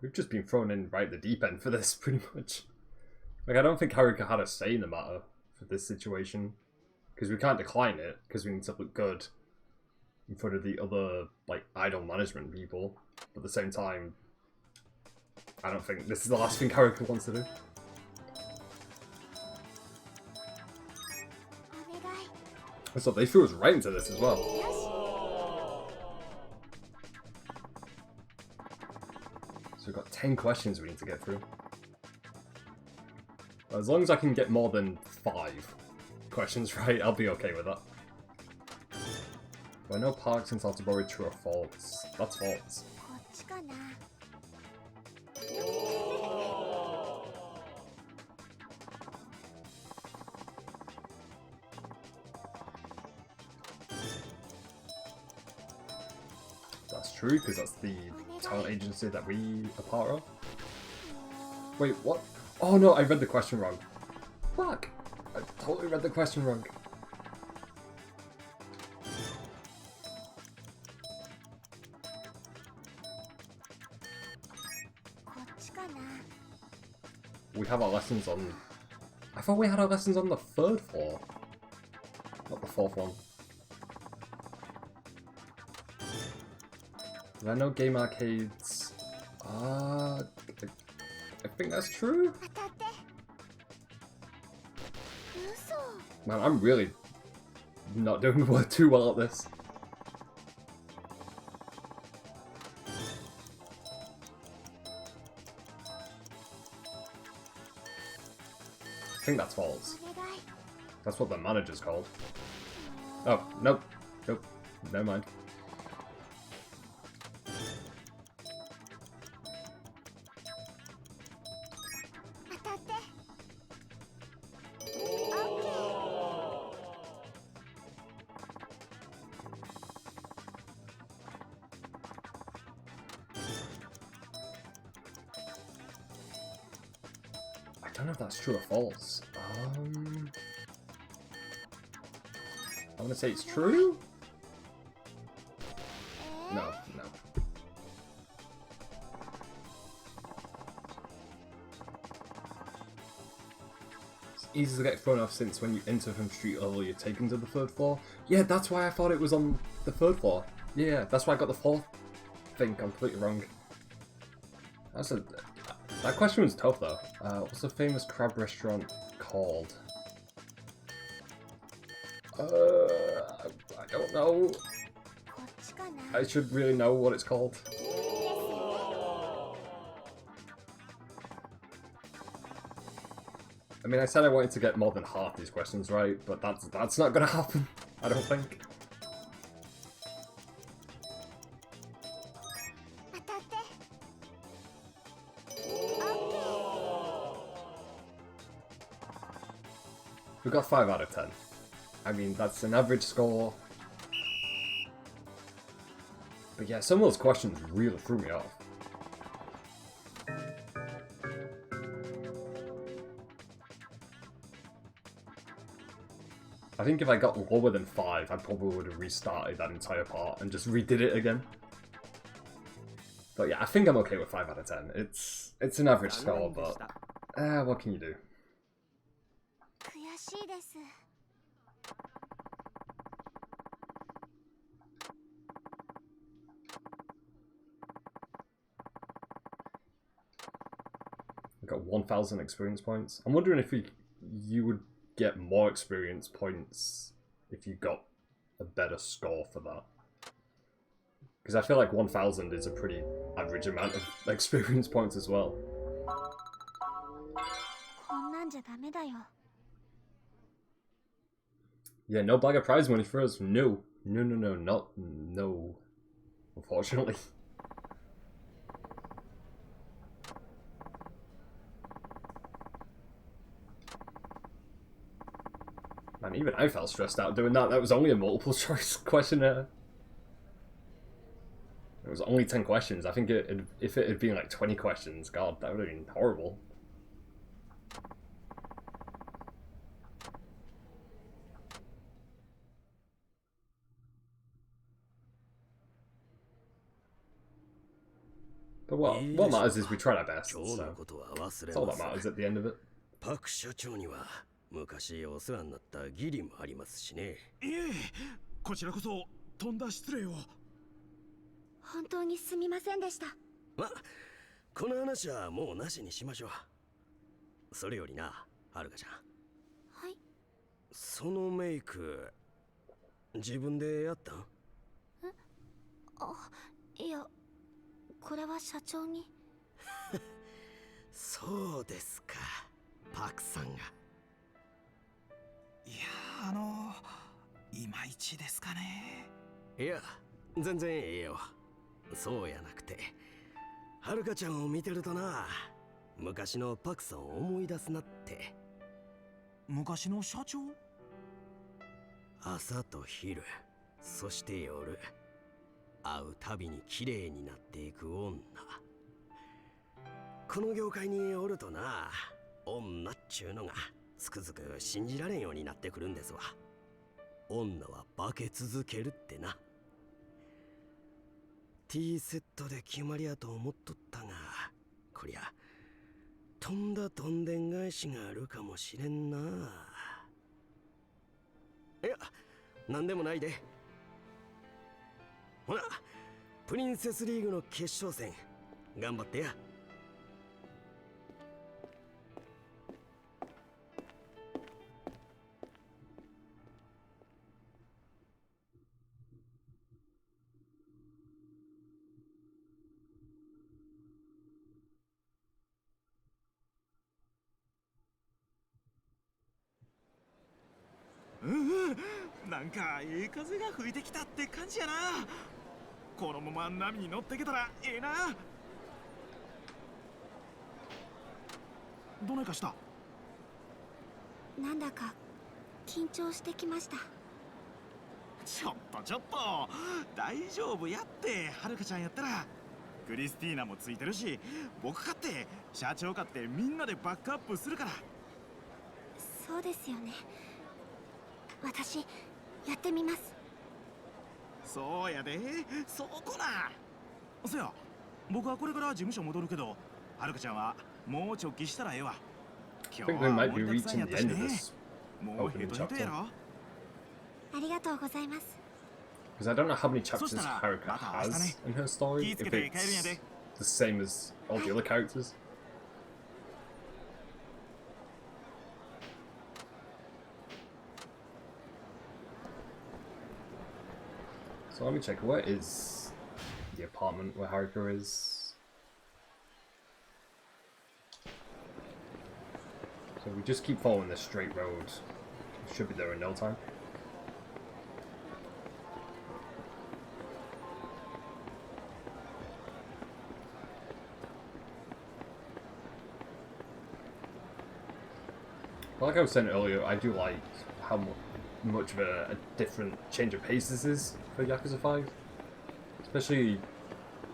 We've just been thrown in right at the deep end for this, pretty much. Like, I don't think Haruka had a say in the matter for this situation. Because we can't decline it, because we need to look good in front of the other, like, idol management people. But at the same time, I don't think this is the last thing Haruka wants to do. So they threw us right into this as well. So we've got 10 questions we need to get through. As long as I can get more than 5 questions right, I'll be okay with that. Do I know Parks and Satoori true or false? That's false. true, because that's the talent agency that we are part of. Wait, what? Oh no, I read the question wrong. Fuck! I totally read the question wrong. We have our lessons on... I thought we had our lessons on the 3rd floor. Not the 4th one. There are no game arcades. I think that's true. Man, I'm really not doing too well at this. I think that's false. That's what the manager's called. Oh, nope. Nope. Never mind. I don't know if that's true or false. I want to say it's true? No, no. It's easy to get thrown off since when you enter from street level you're taken to the 3rd floor. Yeah, that's why I thought it was on the 3rd floor. Yeah, that's why I got the 4th thing completely wrong. That question was tough though. What's the famous crab restaurant called? I don't know. I should really know what it's called. I mean, I said I wanted to get more than half these questions right, but that's not gonna happen, I don't think. We got 5 out of 10. I mean, that's an average score. But yeah, some of those questions really threw me off. I think if I got lower than 5, I probably would have restarted that entire part and just redid it again. But yeah, I think I'm okay with 5 out of 10. It's an average score, but what can you do? I got 1,000 experience points. I'm wondering if you would get more experience points if you got a better score for that. Because I feel like 1,000 is a pretty average amount of experience points as well. Yeah, no bag of prize money for us. No. No. Unfortunately. Man, even I felt stressed out doing that. That was only a multiple choice questionnaire. It was only 10 questions. I think if it had been like 20 questions, God, that would have been horrible. But what matters is we tried our best, so that's all that matters at the end of it. パク社長には昔お世話になった義理もありますしね。いえ、こちらこそとんだ失礼を。本当にすみませんでした。ま、この話はもうなしにしましょう。それよりな、はるかちゃん。はい。そのメイク、自分でやったん？え？あ、いや、これは社長に。そうですか、パクさんが。いや、いまいちですかね。いや、全然ええよ。そうやなくて、はるかちゃんを見てるとな、昔のパクさんを思い出すなって。昔の社長？朝と昼、そして夜、会うたびに綺麗になっていく女。この業界におるとな、女っちゅうのがつくづく信じられんようになってくるんですわ。女は化け続けるってな。T セットで決まりやと思っとったが、こりゃとんだとんでん返しがあるかもしれんな。いや、なんでもないで。ほな、プリンセスリーグの決勝戦頑張ってや。なんかいい風が吹いてきたって感じやな。このまま波に乗ってけたらええな。どないかした？なんだか緊張してきました。ちょっと大丈夫やって。はるかちゃんやったらクリスティーナもついてるし、僕かって社長かってみんなでバックアップするから。そうですよね。私やってみます。そうやで、そこな。そや、僕はこれから事務所戻るけど、はるかちゃんはもう直帰したらええわ。今日は盛りだくさんやったしね。もうヘトヘトやろ。ありがとうございます。 Because I don't know how many chapters Haruka has in her story, if it's the same as all the other characters. So let me check, where is the apartment where Haruka is? So we just keep following this straight road. We should be there in no time. Like I was saying earlier, I do like how much of a different change of pace this is for Yakuza 5. Especially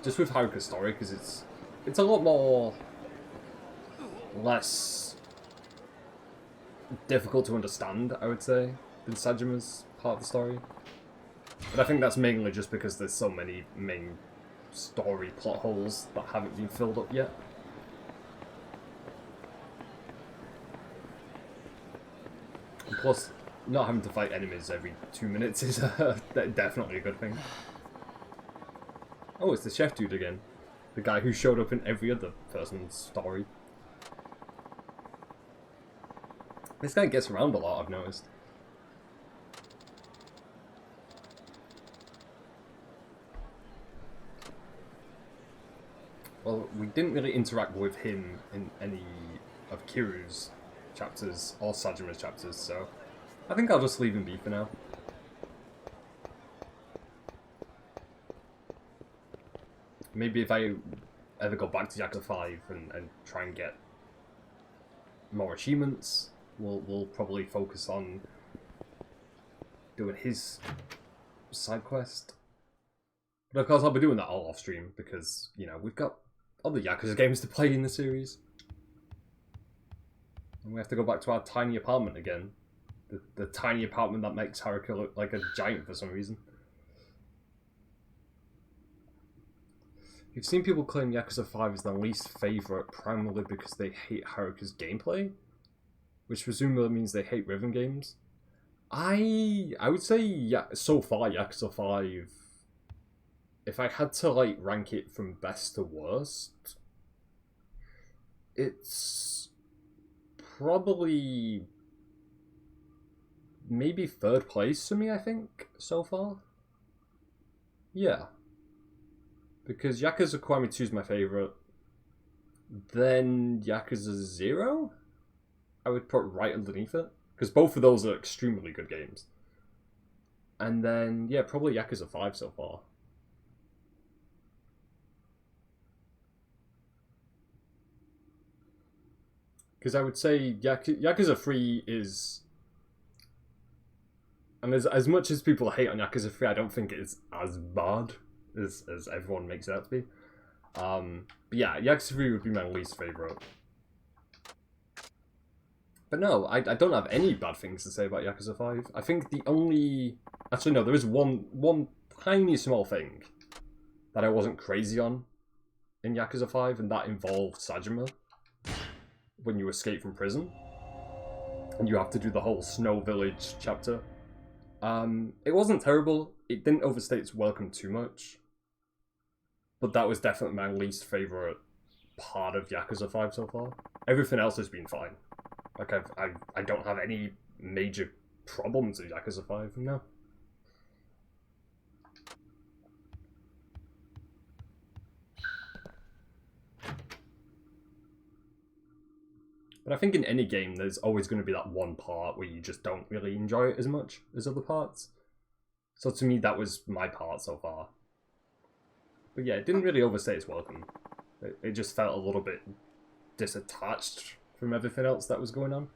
just with Haruka's story, because it's a lot more less difficult to understand, I would say, than Sajima's part of the story. But I think that's mainly just because there's so many main story plot holes that haven't been filled up yet. And plus, not having to fight enemies every 2 minutes is definitely a good thing. Oh, it's the chef dude again. The guy who showed up in every other person's story. This guy gets around a lot, I've noticed. Well, we didn't really interact with him in any of Kiru's chapters or Sajima's chapters, so I think I'll just leave him be for now. Maybe if I ever go back to Yakuza 5 and try and get more achievements, we'll probably focus on doing his side quest. But of course I'll be doing that all off stream because, you know, we've got other Yakuza games to play in the series. And we have to go back to our tiny apartment again. The tiny apartment that makes Haruka look like a giant for some reason. You've seen people claim Yakuza 5 is their least favourite primarily because they hate Haruka's gameplay, which presumably means they hate rhythm games. I would say, yeah, so far Yakuza 5, if I had to like rank it from best to worst, it's probably maybe third place for me, I think, so far. Yeah. Because Yakuza Kiwami 2 is my favourite. Then Yakuza 0, I would put right underneath it. Because both of those are extremely good games. And then, yeah, probably Yakuza 5 so far. Because I would say Yakuza 3 is... And as much as people hate on Yakuza 3, I don't think it's as bad as everyone makes it out to be. But yeah, Yakuza 3 would be my least favourite. But no, I don't have any bad things to say about Yakuza 5. I think the only... Actually, no, there is one tiny small thing that I wasn't crazy on in Yakuza 5, and that involved Sajima. When you escape from prison. And you have to do the whole Snow Village chapter. It wasn't terrible. It didn't overstay its welcome too much. But that was definitely my least favourite part of Yakuza 5 so far. Everything else has been fine. Like, I don't have any major problems with Yakuza 5, no. But I think in any game, there's always going to be that one part where you just don't really enjoy it as much as other parts. So to me, that was my part so far. But yeah, it didn't really overstay its welcome. It just felt a little bit disattached from everything else that was going on.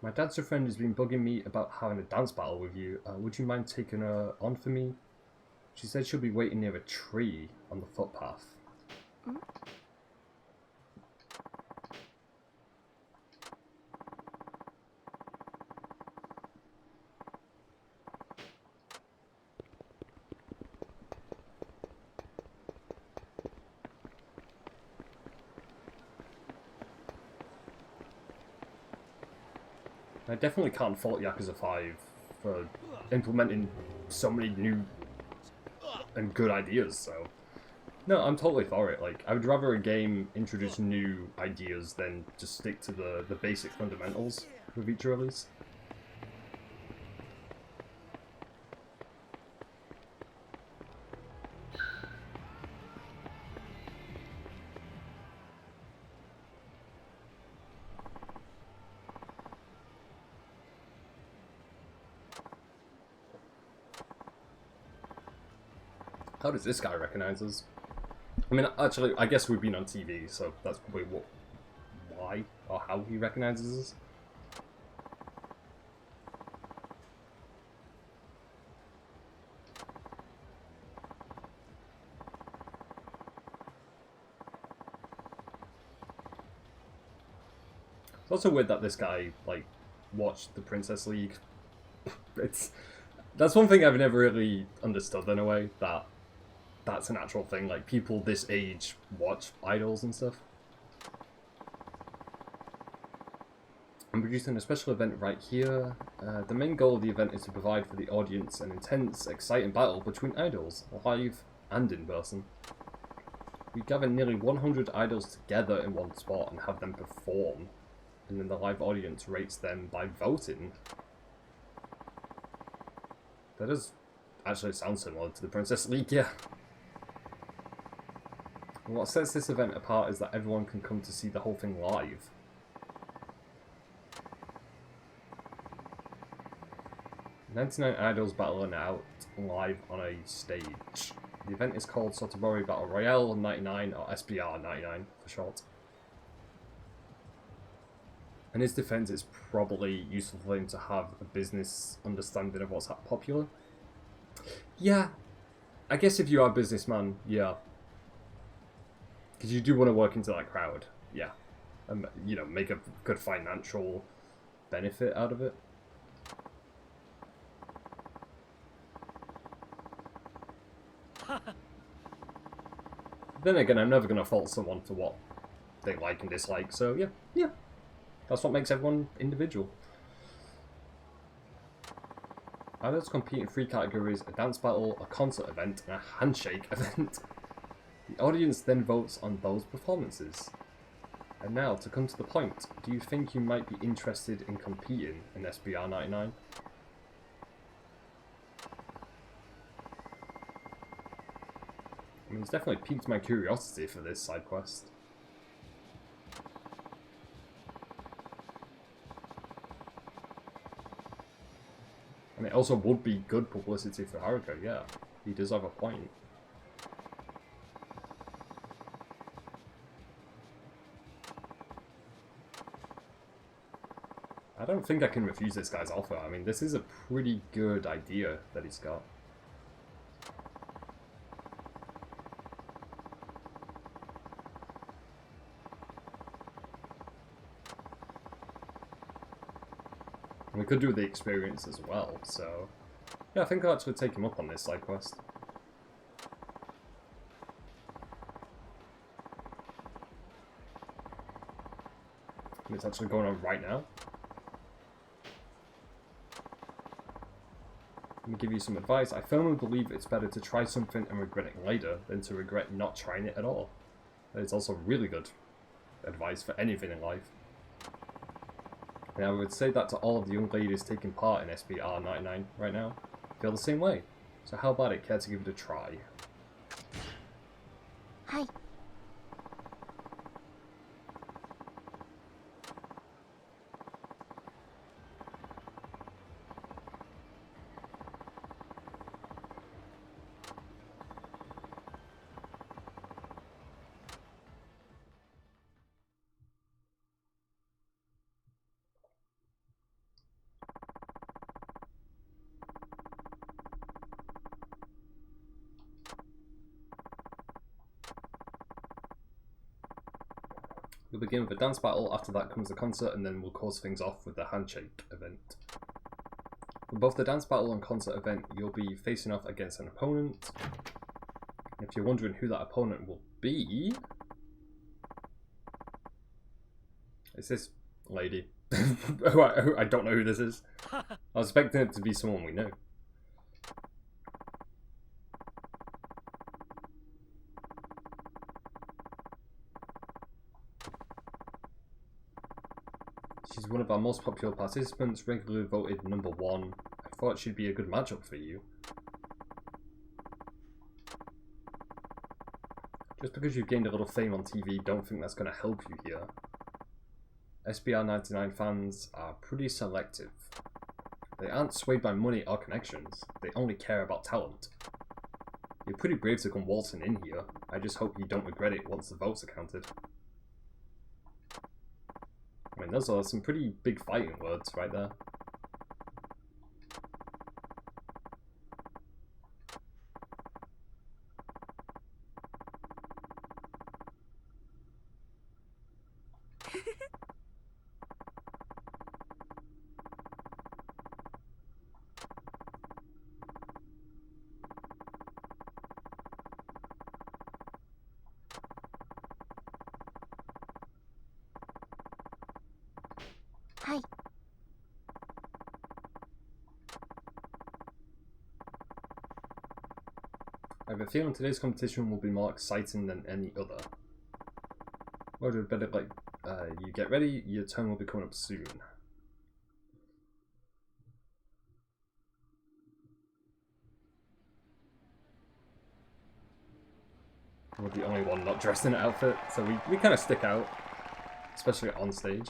My dancer friend has been bugging me about having a dance battle with you. Would you mind taking her on for me? She said she'll be waiting near a tree on the footpath. I definitely can't fault Yakuza 5 for implementing so many new and good ideas, so... No, I'm totally for it. Like, I would rather a game introduce new ideas than just stick to the basic fundamentals with each release. How does this guy recognize us? I mean, actually, I guess we've been on TV, so that's probably why or how he recognizes us. It's also weird that this guy, like, watched the Princess League. That's one thing I've never really understood in a way, that's an actual thing. Like, people this age watch idols and stuff. I'm producing a special event right here. The main goal of the event is to provide for the audience an intense, exciting battle between idols, live and in person. We gather nearly 100 idols together in one spot and have them perform, and then the live audience rates them by voting. That does actually sound similar to the Princess League, yeah. And what sets this event apart is that everyone can come to see the whole thing live. "99 idols battling out live on a stage. The event is called Sotabori Battle Royale 99, or SBR 99 for short. In his defense, it's probably useful for him to have a business understanding of what's popular. Yeah, I guess if you are a businessman, yeah. Because you do want to work into that crowd, yeah. And, you know, make a good financial benefit out of it. Then again, I'm never going to fault someone for what they like and dislike, so yeah. That's what makes everyone individual. Idols compete in 3 categories: a dance battle, a concert event, and a handshake event. The audience then votes on those performances. And now, to come to the point, do you think you might be interested in competing in SBR 99? I mean, it's definitely piqued my curiosity for this side quest. And it also would be good publicity for Haruka, yeah. He does have a point. I don't think I can refuse this guy's offer. I mean, this is a pretty good idea that he's got. And we could do the experience as well, so... Yeah, I think I'll actually take him up on this side quest. And it's actually going on right now. Let me give you some advice. I firmly believe it's better to try something and regret it later than to regret not trying it at all. It's also really good advice for anything in life. And I would say that to all of the young ladies taking part in SBR 99 right now. Feel the same way. So how about it? Care to give it a try? Hi. We'll begin with a dance battle, after that comes the concert, and then we'll close things off with the handshake event. For both the dance battle and concert event, you'll be facing off against an opponent. If you're wondering who that opponent will be... It's this lady. I don't know who this is. I was expecting it to be someone we know. She's one of our most popular participants, regularly voted #1. I thought she'd be a good matchup for you. Just because you've gained a little fame on TV, don't think that's going to help you here. SBR 99 fans are pretty selective. They aren't swayed by money or connections, they only care about talent. You're pretty brave to come waltzing in here. I just hope you don't regret it once the votes are counted. I mean, those are some pretty big fighting words right there. Hi. I have a feeling today's competition will be more exciting than any other. Or we'd better like you get ready, your turn will be coming up soon. We're the only one not dressed in an outfit, so we kind of stick out, especially on stage.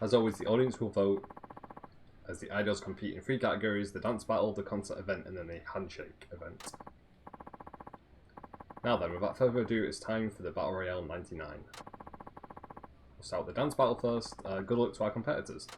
As always, the audience will vote as the idols compete in 3 categories: the dance battle, the concert event, and then the handshake event. Now then, without further ado, it's time for the Battle Royale 99. We'll start with the dance battle first. Good luck to our competitors.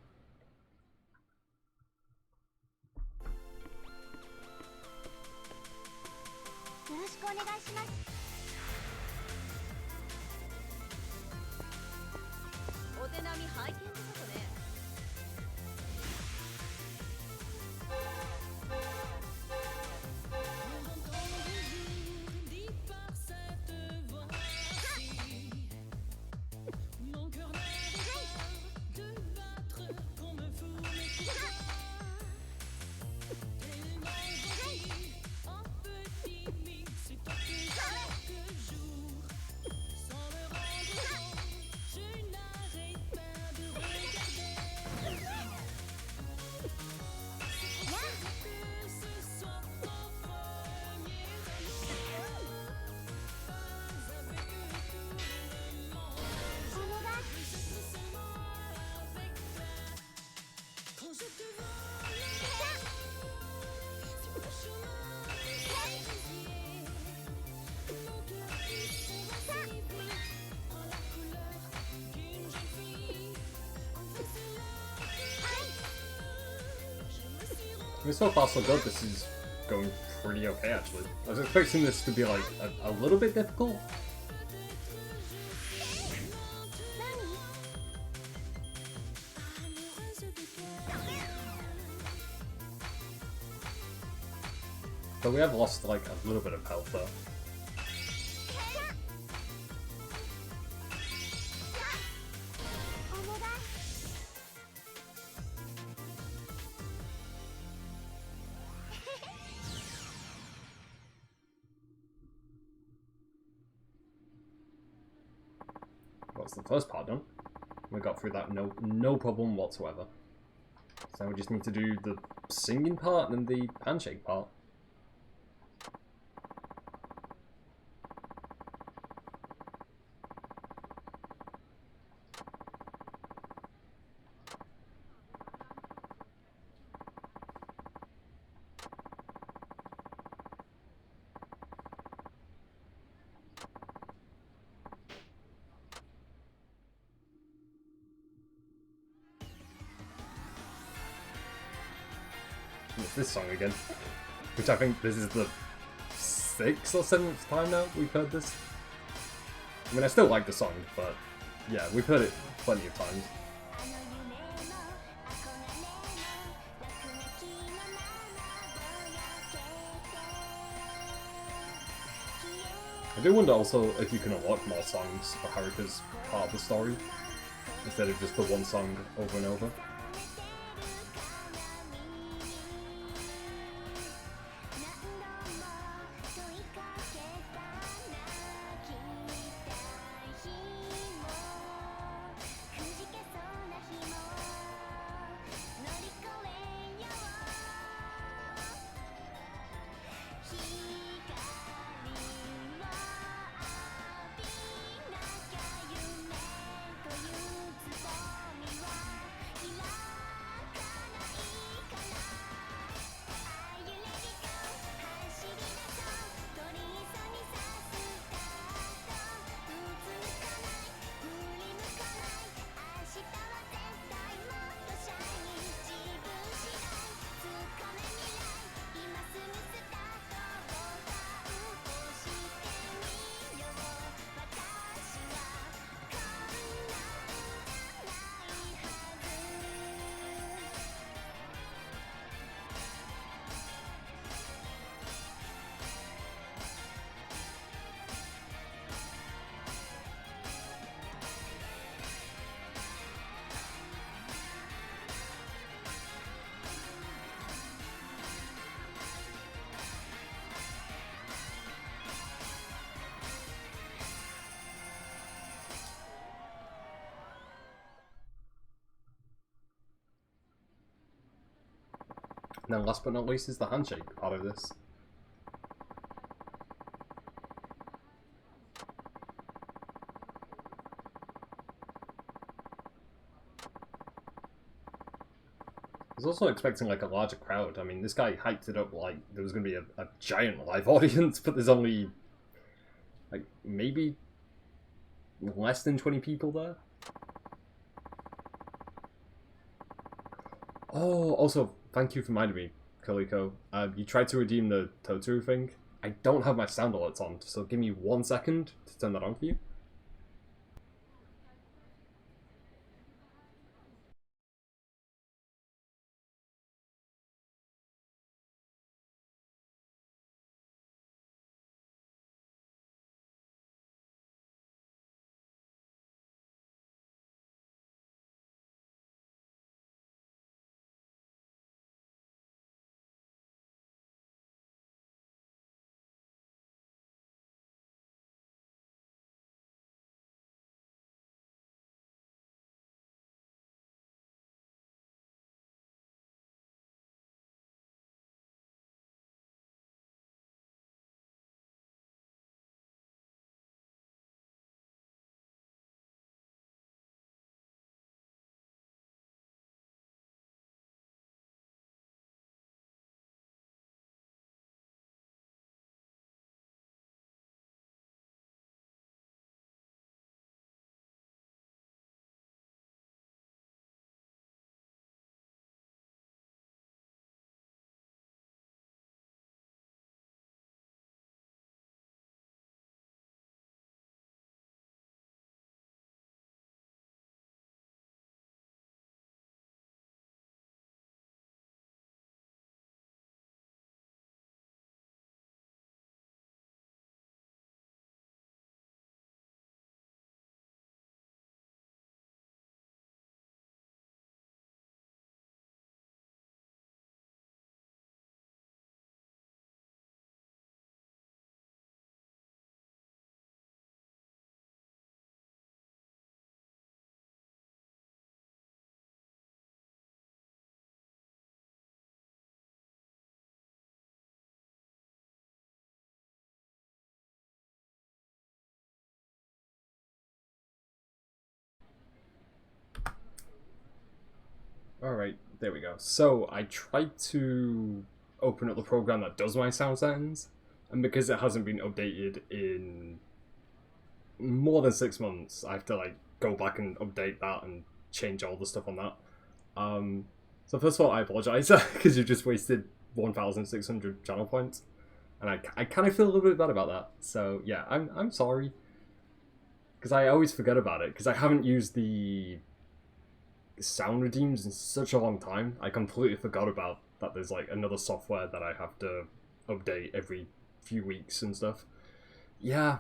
I mean, so far so good. This is going pretty okay, actually. I was expecting this to be like a little bit difficult. But we have lost like a little bit of health though. What's the first part done? We got through that no problem whatsoever. So we just need to do the singing part and the handshake part. It's this song again, which I think this is the 6th or 7th time now we've heard this. I mean, I still like the song, but yeah, we've heard it plenty of times. I do wonder also if you can unlock more songs for Haruka's part of the story, instead of just the one song over and over. And then last but not least is the handshake part of this. I was also expecting like a larger crowd. I mean, this guy hyped it up like there was going to be a giant live audience, but there's only like maybe less than 20 people there. Oh, also, thank you for reminding me, Kaliko. You tried to redeem the Totoro thing. I don't have my sound alerts on, so give me 1 second to turn that on for you. Alright, there we go. So, I tried to open up the program that does my sound settings, and because it hasn't been updated in more than 6 months, I have to like go back and update that and change all the stuff on that. So first of all, I apologize because you just wasted 1,600 channel points, and I kind of feel a little bit bad about that. So yeah, I'm sorry, because I always forget about it because I haven't used the sound redeems in such a long time. I completely forgot about that. There's like another software that I have to update every few weeks and stuff. Yeah.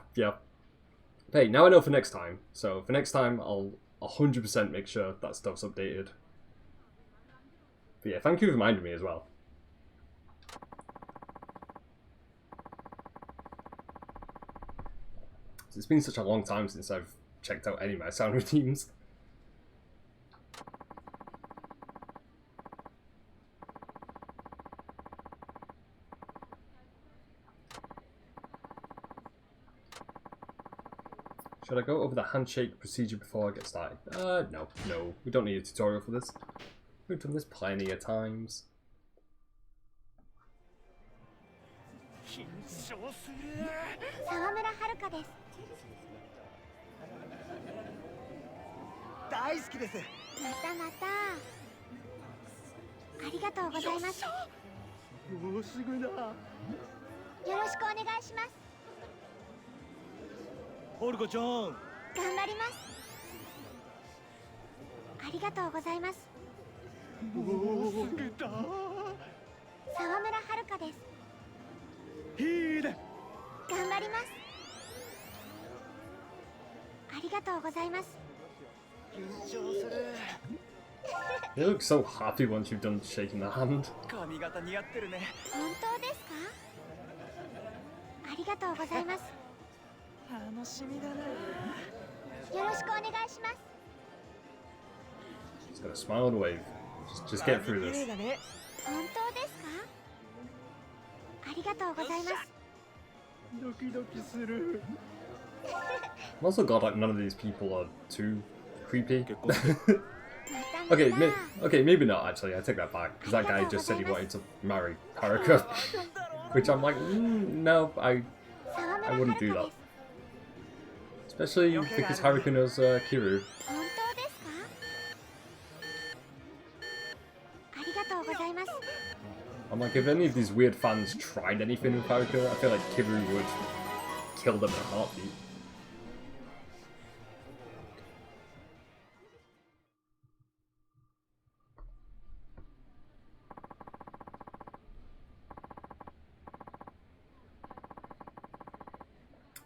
Hey, now I know for next time. So for next time, I'll 100% make sure that stuff's updated. But yeah, thank you for reminding me as well. It's been such a long time since I've checked out any of my sound redeems. Should I go over the handshake procedure before I get started? No. We don't need a tutorial for this. We've done this plenty of times. 沢村遥です。大好きです。またまた。ありがとうございます。もうすぐだ。よろしくお願いします。オルコちゃん。頑張ります。ありがとうございます。もうすぐだ。沢村遥です。いいね。頑張ります。ありがとうございます。緊張する。They look so happy once you've done shaking the hand. 髪型似合ってるね。本当ですか？ありがとうございます。楽しみだな。よろしくお願いします。Just gotta smile and wave. Just get through this. 本当ですか？ありがとうございます。ドキドキする。I'm also glad like none of these people are too creepy. また Okay, maybe not actually. I take that back because that guy just said he wanted to marry Haruka, which I'm like, no, I wouldn't do that. Especially because Haruka knows Kiru. 本当ですか？ありがとうございます。 I'm like, if any of these weird fans tried anything with Haruka, I feel like Kiru would kill them in a heartbeat.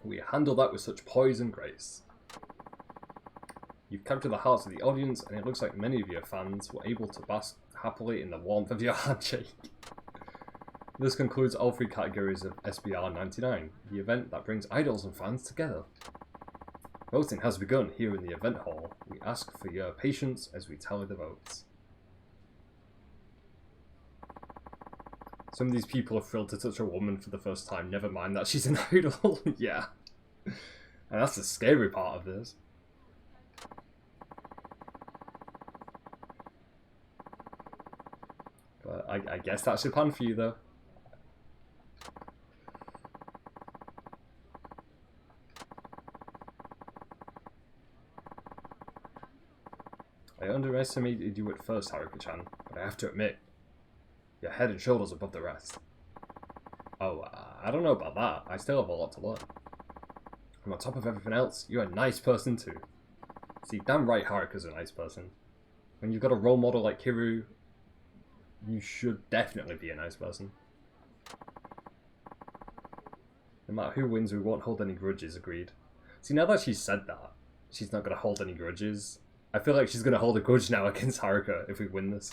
We handle that with such poise and grace. You've captured the hearts of the audience, and it looks like many of your fans were able to bask happily in the warmth of your handshake. This concludes all 3 categories of SBR 99, the event that brings idols and fans together. Voting has begun here in the event hall. We ask for your patience as we tally the votes. Some of these people are thrilled to touch a woman for the first time, never mind that she's an idol. Yeah. And that's the scary part of this. But I guess that's your plan for you, though. I underestimated you at first, Haruka-chan, but I have to admit, you're head and shoulders above the rest. Oh, I don't know about that. I still have a lot to learn. And on top of everything else, you're a nice person too. See, damn right Haruka's a nice person. When you've got a role model like Kiru, you should definitely be a nice person. No matter who wins, we won't hold any grudges, agreed. See, now that she's said that, she's not going to hold any grudges. I feel like she's going to hold a grudge now against Haruka if we win this.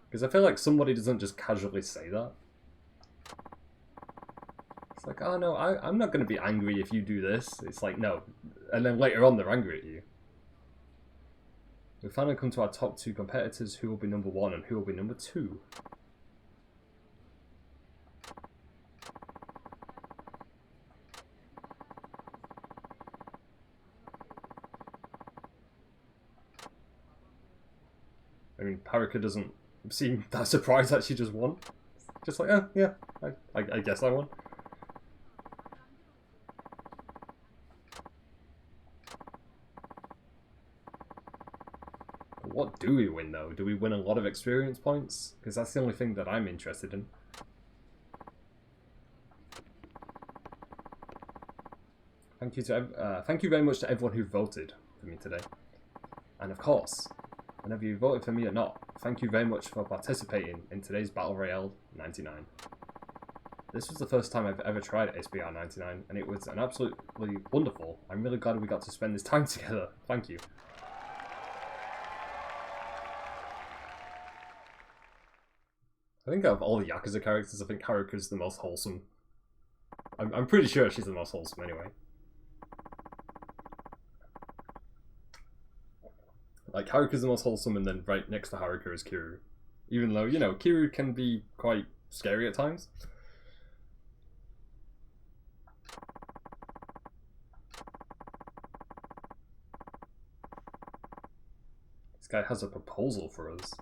Because I feel like somebody doesn't just casually say that. It's like, oh no, I'm not going to be angry if you do this. It's like, no. And then later on they're angry at you. We've finally come to our top 2 competitors, who will be number 1 and who will be number 2. I mean, Haruka doesn't seem that surprised that she just won. Just like, oh, yeah, I guess I won. What do we win, though? Do we win a lot of experience points? Because that's the only thing that I'm interested in. Thank you very much to everyone who voted for me today. And of course, whenever you voted for me or not, thank you very much for participating in today's Battle Royale 99. This was the first time I've ever tried SBR 99, and it was an absolutely wonderful. I'm really glad we got to spend this time together. Thank you. I think out of all the Yakuza characters, I think Haruka's the most wholesome. I'm pretty sure she's the most wholesome anyway. Like, Haruka's the most wholesome, and then right next to Haruka is Kiryu. Even though, you know, Kiryu can be quite scary at times. This guy has a proposal for us.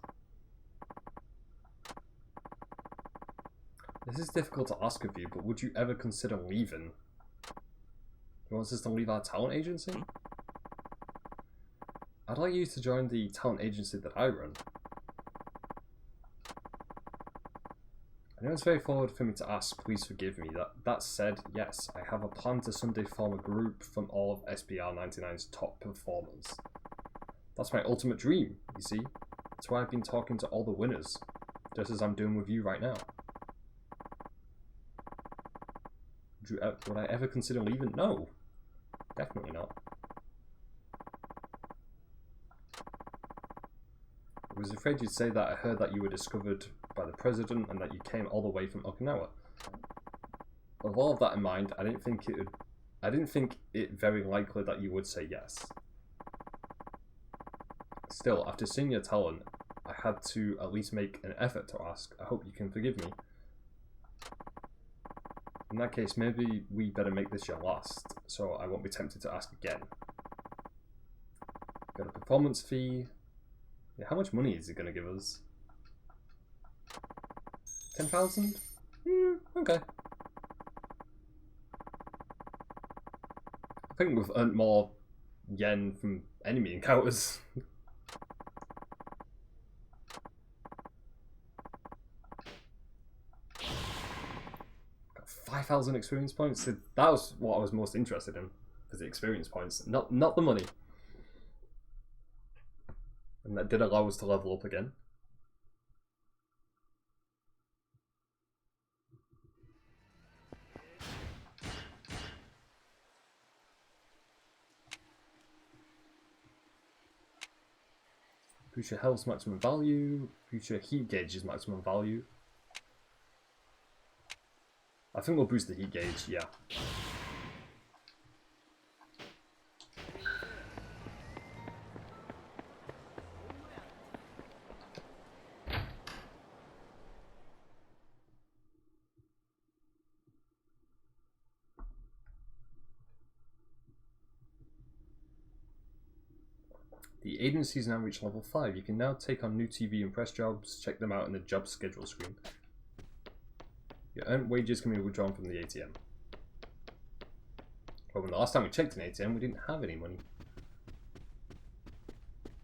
This is difficult to ask of you, but would you ever consider leaving? He wants us to leave our talent agency? I'd like you to join the talent agency that I run. I know it's very forward for me to ask, please forgive me. That said, yes, I have a plan to someday form a group from all of SBR 99's top performers. That's my ultimate dream, you see. That's why I've been talking to all the winners, just as I'm doing with you right now. Would I ever consider leaving? No, definitely not. I was afraid you'd say that. I heard that you were discovered by the president and that you came all the way from Okinawa. With all of that in mind, I didn't think it very likely that you would say yes. Still, after seeing your talent, I had to at least make an effort to ask. I hope you can forgive me. In that case, maybe we better make this your last, so I won't be tempted to ask again. Got a performance fee. Yeah, how much money is he going to give us? 10,000? Okay. I think we've earned more yen from enemy encounters. Got 5,000 experience points. So that was what I was most interested in, was the experience points, not the money. And that did allow us to level up again. Future health's maximum value. Future heat gauge is maximum value. I think we'll boost the heat gauge, yeah. The agency's now reached level 5. You can now take on new TV and press jobs. Check them out in the job schedule screen. Your earned wages can be withdrawn from the ATM. But when the last time we checked an ATM, we didn't have any money.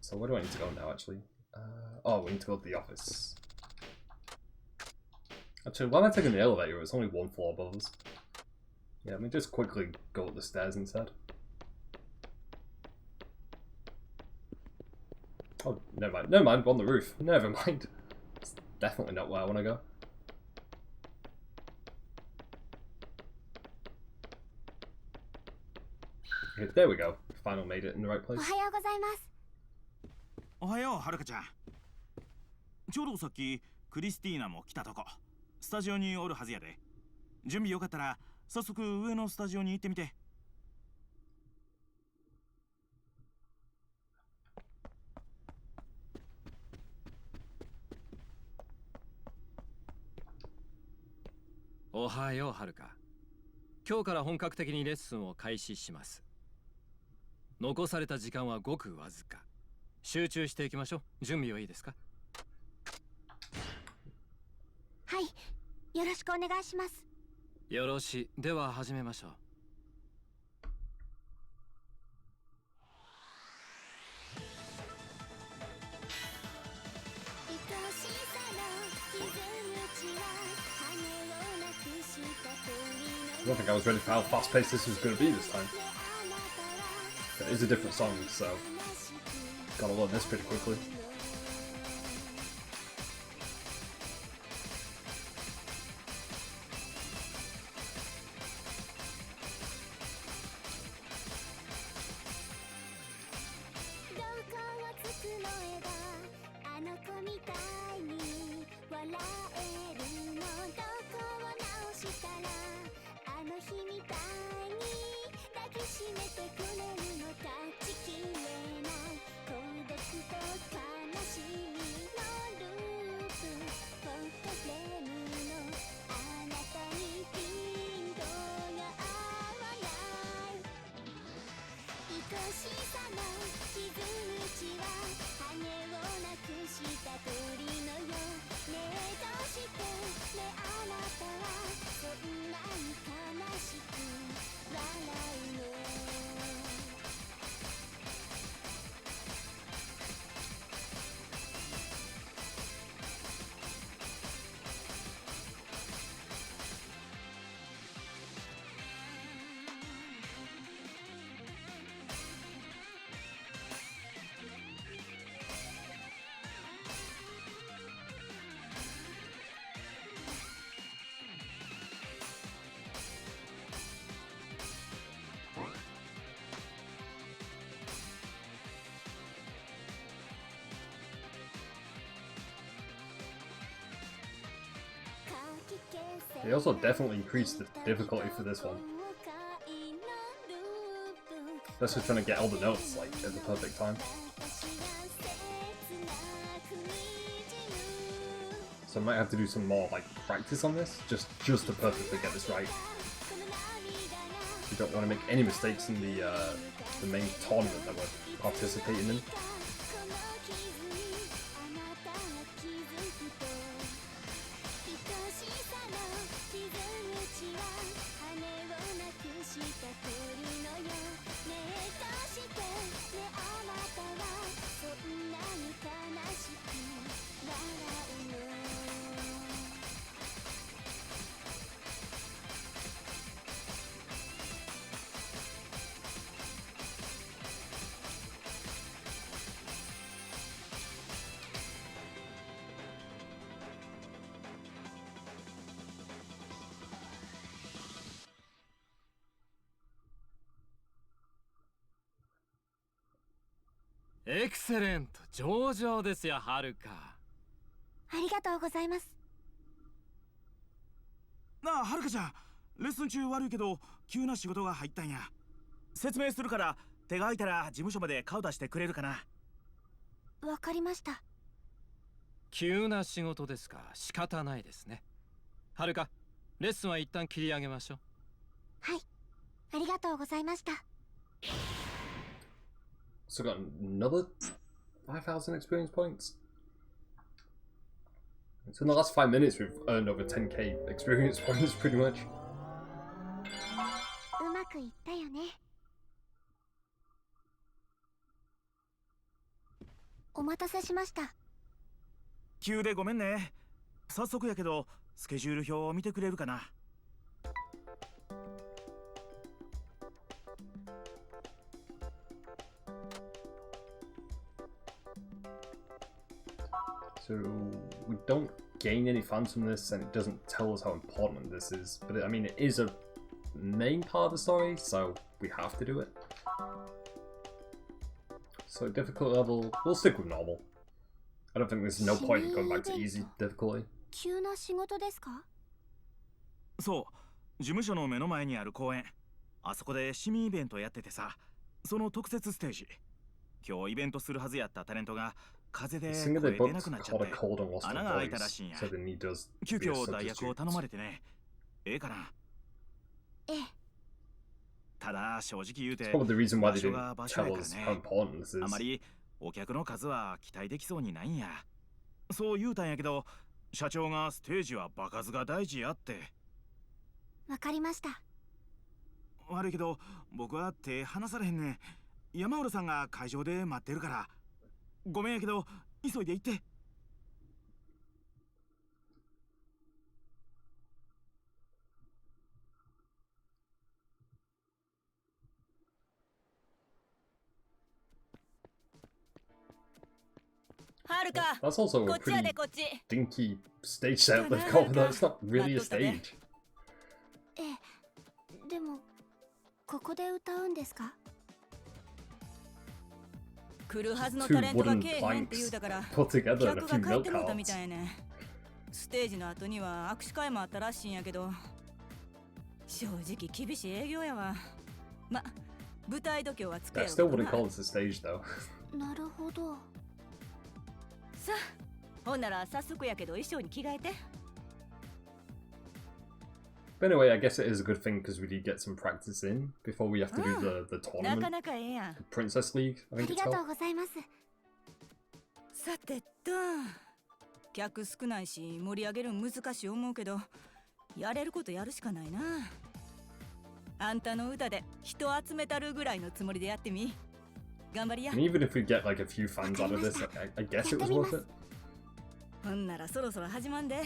So where do I need to go now, actually? Oh, we need to go to the office. Actually, why am I taking the elevator? It's only one floor above us. Yeah, let me just quickly go up the stairs instead. Oh, never mind. Never mind, we're on the roof. Never mind. It's definitely not where I want to go. Okay, there we go. Finally made it in the right place. おはようございます。おはよう、はるかちゃん。ちょうどさっきクリスティーナも来たとこ。スタジオにおるはずやで。準備よかったら早速上のスタジオに行ってみて。おはよう、はるか。今日から本格的にレッスンを開始します。残された時間はごくわずか。集中していきましょう。準備はいいですか？はい、よろしくお願いします。よろしい。では始めましょう。I don't think I was ready for how fast-paced this was going to be this time. But it is a different song, so gotta learn this pretty quickly. They also definitely increased the difficulty for this one. That's just trying to get all the notes like at the perfect time. So I might have to do some more like practice on this, just to perfectly get this right. You don't want to make any mistakes in the main tournament that we're participating in. Excellent! 上々ですよ、はるか。ありがとうございます。なあ、はるかちゃん、レッスン中悪いけど急な仕事が入ったんや。説明するから手が空いたら事務所まで顔出してくれるかな。わかりました。急な仕事ですか。仕方ないですね。はるか、レッスンは一旦切り上げましょう。はい、ありがとうございました。So got another 5,000 experience points. So in the last 5 minutes we've earned over 10k experience points pretty much. うまくいったよね。お待たせしました。急でごめんね。早速やけどスケジュール表を見てくれるかな。So we don't gain any fans from this, and it doesn't tell us how important this is. But I mean, it is a main part of the story, so we have to do it. So difficult level, we'll stick with normal. I don't think there's no point in going back to easy difficulty. 急な仕事ですか？そう、事務所の目の前にある公園。あそこで市民イベントやっててさ、その特設ステージ。今日イベントするはずやったタレントが風で声出なくなっちゃって穴が開いたらしいんや。急遽代役を頼まれてね。ええかな？ええ。ただ正直言うて、 probably the reason why 場 they 所 didn't が場所 tell やから us ね。 how important this あ is. まりお客の数は期待できそうにないんや。そう言うたんやけど、社長がステージは場数が大事やって。わかりました。悪いけど僕は手離されへんねん。山浦さんが会場で待ってるから。ごめんやけど急いで行って。はるか、 That's also こ a っちや pretty でこっち。 dinky stage set they've got. That's not really a stage. ええ、でもここで歌うんですか？来るはずの Two タレントが wooden けえへんって言うだから planks put together and a 客 few が帰っ milk てもうたみ carts. たいね。ステージの後には握手会もあったらしいんやけど、正直厳しい営業やわ。ま、舞台度胸はつく I やろ still うけど wouldn't な。 call this a stage though. なるほど。さあ、ほんなら早速やけど衣装に着替えて。 But anyway, I guess it is a good thing because we did get some practice in before we have to do the なか tournament. なかええやん。 Princess League, I あ think り it's がと called. うございます。さてと、客少ないし盛り上げるん難しい思うけど、やれることやるしかないな。あんたの歌で人集めたるぐらいのつもりでやってみ。頑張りや。 And even if we get like a few fans out of this, I guess it was worth it. ほんならそろそろ始まんで。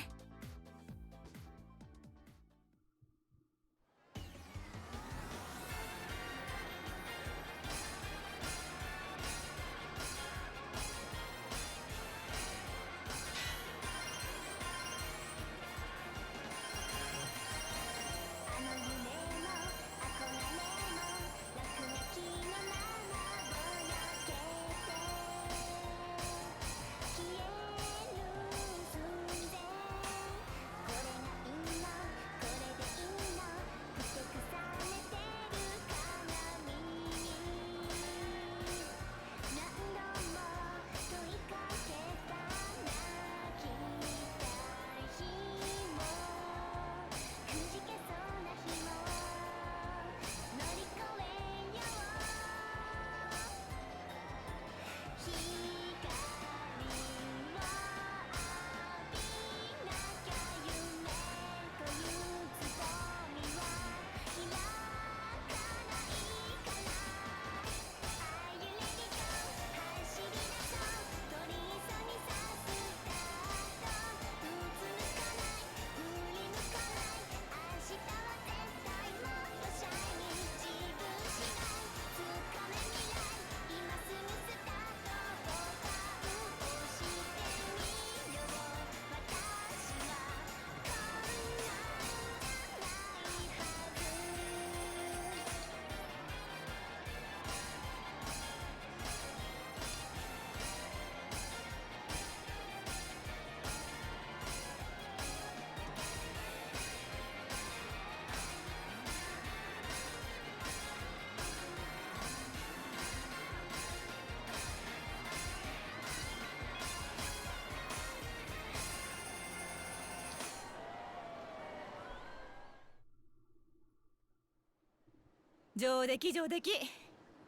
上出来上出来。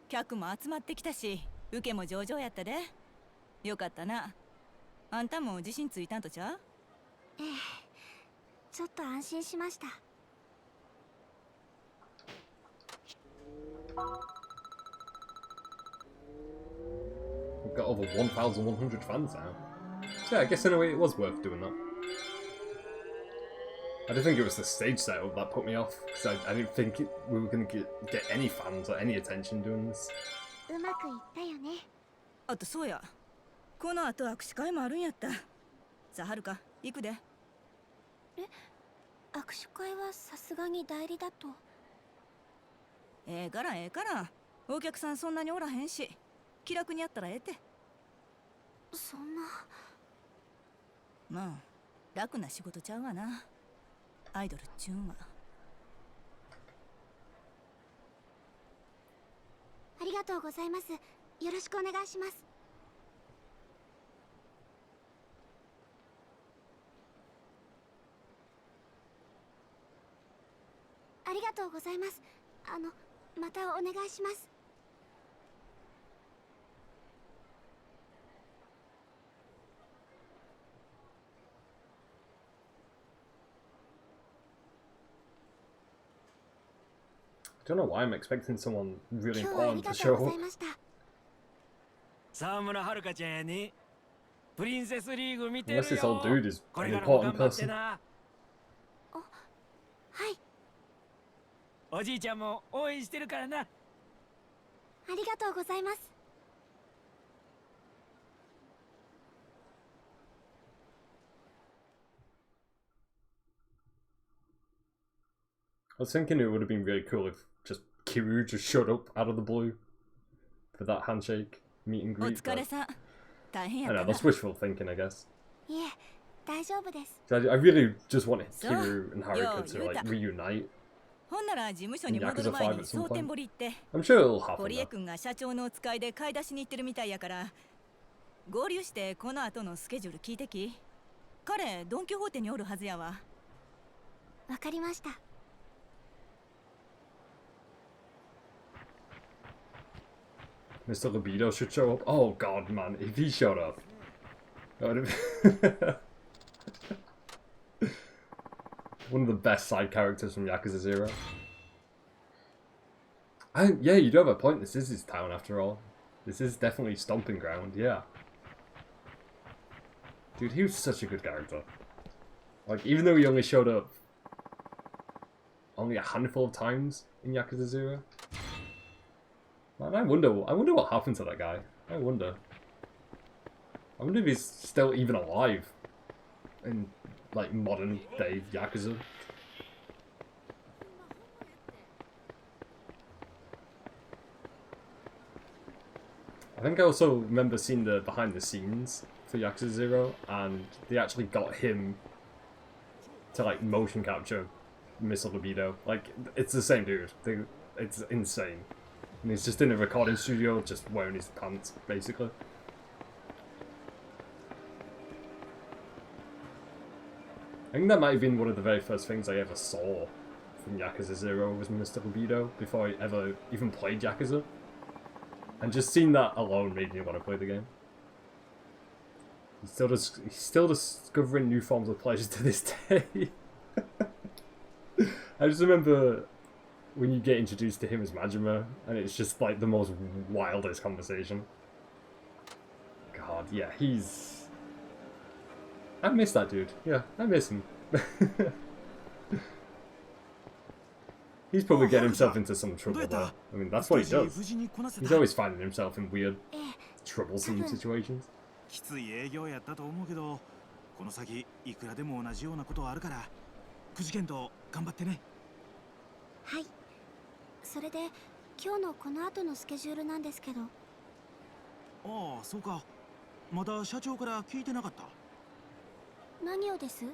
客も集まってきたし、受けも上々やったで。よかったな。あんたも自信ついたんとちゃう？ええ、ちょっと安心しました。 We've got over 1,100 fans now. So yeah, I guess in a way it was worth doing that. I don't think it was the stage setup that put me off, because I didn't think we were going to get any fans or any attention doing this. うまくいったよね。あとそうや。この後握手会もあるんやった。さあ、はるか、行くで。え、握手会はさすがに代理だと。ええからええから。お客さんそんなにおらへんし、気楽にやったらええて。そんな。まあ、楽な仕事ちゃうわな。アイドルっちゅうんは。ありがとうございます。よろしくお願いします。ありがとうございます。またお願いします。don't know why I'm expecting someone really 今日はあり important が to とう show ござ up. いました。沢村遥ちゃんやね。プリンセスリーグ見て Unless る this old よ。 dude is これ an からも important 頑張って person. な。はい。おじいちゃんも応援してるからな。ありがとうございます。 I was thinking it would have been really cool if just Kiryu just showed up out of the blue for that handshake meet and お greet. 疲れ But さん。大変 I や don't っ know, た that's な。 wishful thinking, I guess. いえ、大丈夫です。 So I really just wanted So, Kiryu and Haruka yo, to like Yuta. reunite. ほんなら事務所に In 戻る Yakuza 前 5に at some 蒼天 point. 堀行って、 I'm sure it'll happen 堀江 though. 君が社長のお使いで買い出しに行ってるみたいやから、合流してこの後のスケジュール聞いてき。彼、ドン・キホーテにおるはずやわ。わかりました。 Mr. Libido should show up. Oh god, man, if he showed up. That would have one of the best side characters from Yakuza 0. Yeah, you do have a point. This is his town after all. This is definitely stomping ground, yeah. Dude, he was such a good character. Like, even though he only showed up only a handful of times in Yakuza 0. Man, I wonder what happened to that guy. I wonder if he's still even alive in, like, modern day Yakuza. I think I also remember seeing the behind the scenes for Yakuza 0, and they actually got him to, like, motion capture Mr. Libido. Like, it's the same dude. It's insane. And he's just in a recording studio, just wearing his pants, basically. I think that might have been one of the very first things I ever saw from Yakuza 0 was Mr. Libido, before I ever even played Yakuza. And just seeing that alone made me want to play the game. He's still discovering new forms of pleasure to this day. I just remember when you get introduced to him as Majima, and it's just like the most wildest conversation. God, yeah, he's... I miss that dude. Yeah, I miss him. He's probably getting himself into some trouble though. I mean, that's what he does. He's always finding himself in weird, troublesome situations. きつい営業やったと思うけど、この先いくらでも同じようなことはあるから、くじけんと頑張ってね。はい。それで今日のこの後のスケジュールなんですけど。ああ、そうか。まだ社長から聞いてなかった。何をです？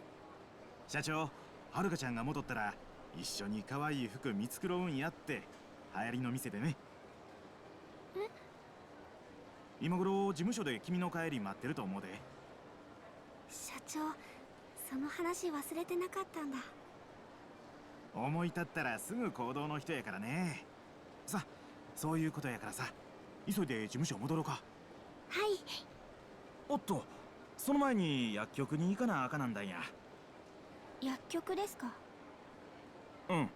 社長、はるかちゃんが戻ったら一緒に可愛い服見繕うんやって、流行りの店でね。え？今頃事務所で君の帰り待ってると思うで。社長、その話忘れてなかったんだ。思い立ったらすぐ行動の人やからね。さ、そういうことやからさ、急いで事務所戻ろうか。はい。おっと、その前に薬局に行かなあかなんだんや。薬局ですか？うん、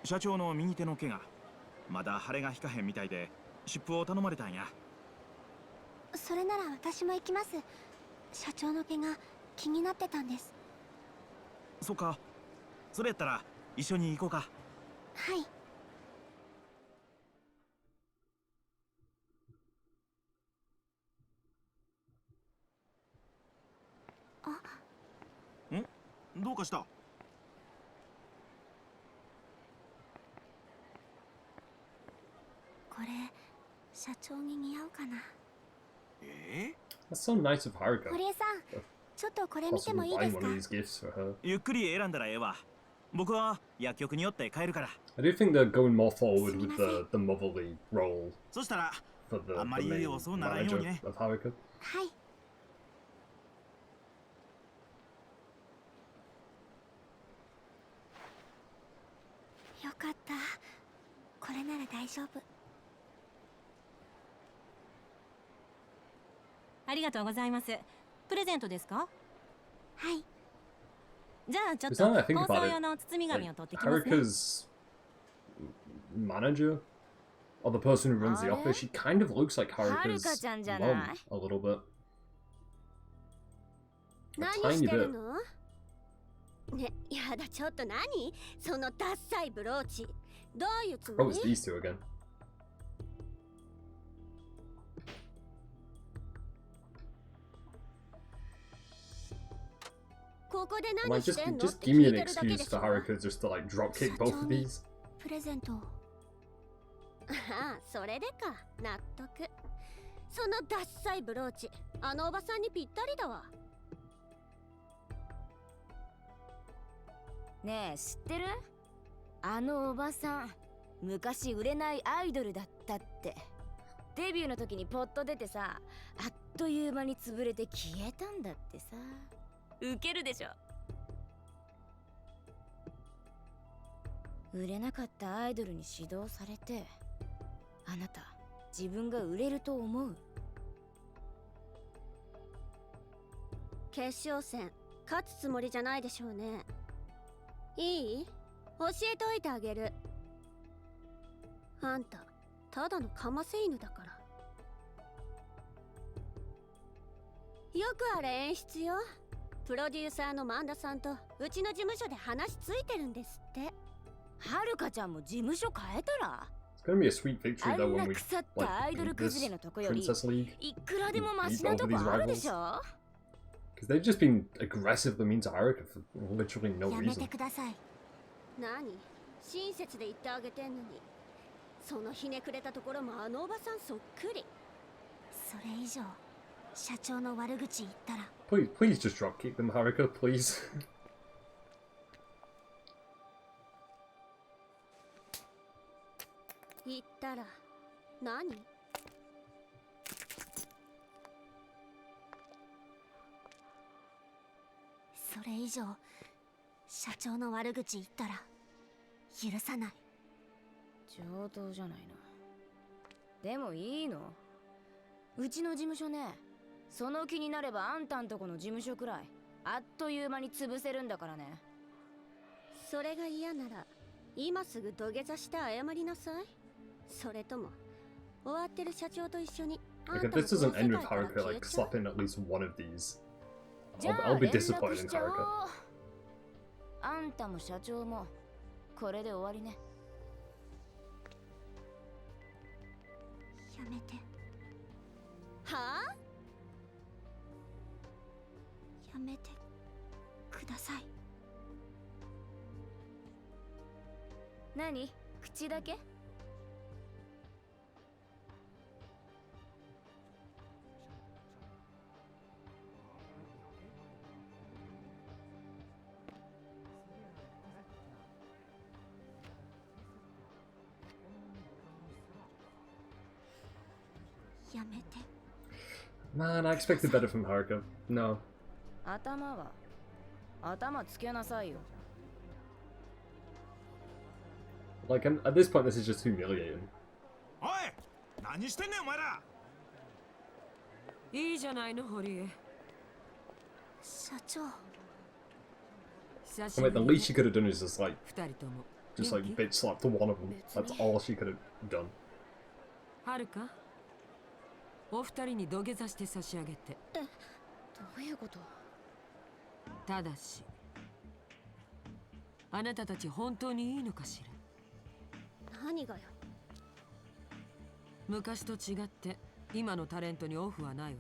社長の右手の怪我、まだ腫れが引かへんみたいで、湿布を頼まれたんや。それなら私も行きます。社長の怪我気になってたんです。そっか、それやったら一緒に行こうか。はい。あ。ん？どうかした？これ社長に似合うかな。That's so nice of Haruka. 堀江さん、ちょっとこれ見てもいい Possibly です buying か？ one of these gifts for her. ゆっくり選んだらええわ。僕は薬局に寄って帰るから。I do think they're going more forward with the motherly role そしたら for the あんまり main 遅うならんよう manager にね。 of Haruka. はい。よかった。これなら大丈夫。ありがとうございます。プレゼントですか？はい。じゃあちょっ Because と now that I think 放送 about 用 it, の包み紙を like, 取ってきますね。 Haruka's manager or the person who runs the office. She kind of looks like Haruka's mom a little bit. A tiny bit. ね、やだ、ちょっと何そのダッサいブローチ。どういうつ Oh, も it's り these two again. ここで Like, 何してんの just って give 聞 me い an てるだけ excuse でし for ょ。 Haruka just to like dropkick both of these. プレゼント。ああ、それでか。納得。そのダッサいブローチ、あのおばさんにぴったりだわ。ねえ、知ってる？あのおばさん、昔売れないアイドルだったって。デビューの時にポッと出てさ、あっという間に潰れて消えたんだってさ。ウケるでしょ。売れなかったアイドルに指導されて、あなた自分が売れると思う？決勝戦勝つつもりじゃないでしょうね。いい？教えておいてあげる。あんたただのかませ犬だから。よくあれ演出よ。プロデューサーの萬田さんとうちの事務所で話ついてるんですって。はるかちゃんも事務所変えたら？ It's gonna be a sweet victory though あん when な we 腐ったアイドル like 崩れ this のとこより Princess League. いくらでもマシなとこあるでしょ？ Because they've just been aggressively mean to Haruka for literally no やめて reason. ください。何？親切で言ってあげてんのに。そのひねくれたところもあのおばさんそっくり。それ以上社長の悪口言ったら。Please just dropkick them, Haruka, please. 言ったら何？それ以上社長の悪口言ったら許さない。上等じゃないの。でもいいの？うちの事務所ね、その気になればあんたんとこの事務所くらいあっという間に潰せるんだからね。それが嫌なら今すぐ土下座して謝りなさい。それとも終わってる社長と一緒に Like if this doesn't end with Haruka like slapping at least one of these, I'll be disappointed in Haruka. あんたも社長もこれで終わりね。やめて。はあ？やめてください。何？口だけ？やめて。Man, I expected better from Haruka. No. 頭つけなさいよ。 Like, at this point, this is just humiliating. おい、何してんねんお前ら。いいじゃないの、堀江。社長。I mean, the least she could have done is just like, 二人とも just like bitch slap to one of them. That's all she could have done. はるか、お二人に土下座して差し上げて。どういうこと？ただし、あなたたち本当にいいのかしら。何がよ。昔と違って今のタレントにオフはないわ。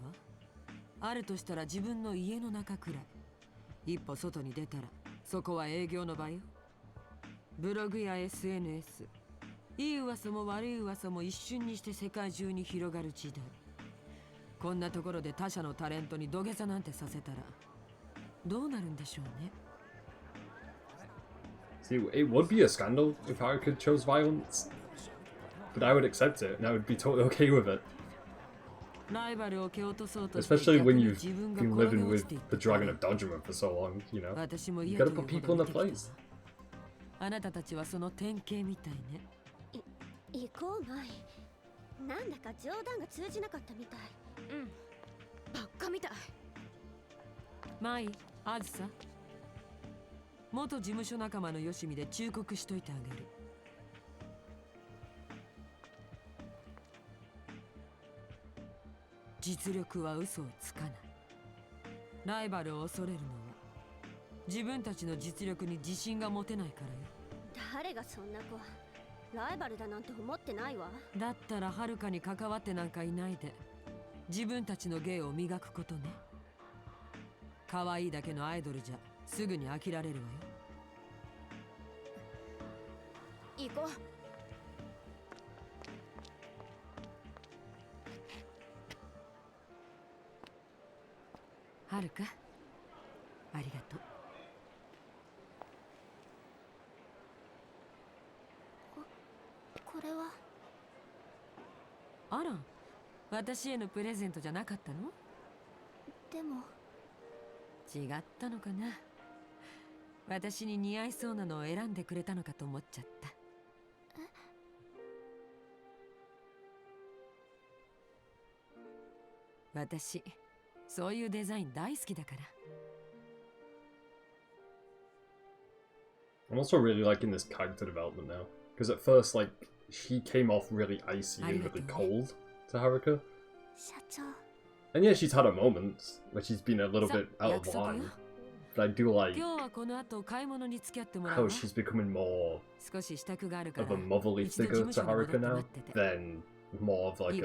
あるとしたら自分の家の中くらい。一歩外に出たらそこは営業の場よ。ブログや SNS、 いい噂も悪い噂も一瞬にして世界中に広がる時代。こんなところで他社のタレントに土下座なんてさせたらどうなるんでしょうね。 See, it would be a scandal if Haruka chose violence, but I would accept it and I would be totally okay with it. ライバルを蹴落とそうとして Especially when 逆に you've 自分が been 転げ living 落 with ちていった the Dragon of Dodgement for so long, you know. 私も You 嫌と gotta いう put ほど people in 見 their てき place. た。あなたたちはその典型みたいね。行こうまい。なんだか冗談が通じなかったみたい。うん。ばっかみたい。マイ、あずさ。元事務所仲間のよしみで忠告しといてあげる。実力は嘘をつかない。ライバルを恐れるのは自分たちの実力に自信が持てないからよ。誰がそんな子、ライバルだなんて思ってないわ。だったらはるかに関わってなんかいないで自分たちの芸を磨くことね。可愛いだけのアイドルじゃすぐに飽きられるわよ。行こう。はるか、ありがとう。これは。あら、私へのプレゼントじゃなかったの？でも違ったのかな。私に似合いそうなのを選んでくれたのかと思っちゃった。私そういうデザイン大好きだから。I'm also really liking this character development now. Because at first, like, she came off really icy and really cold to Haruka. 社長。 And yeah, she's had her moments where she's been a little bit out of line. But I do like 今日はこの後買い物に付き合ってもらう how わ。 she's becoming more 少し支度があるか of ら a motherly 一度 figure 事務 to 所に戻って Haruka 待 now ってて。 than more of like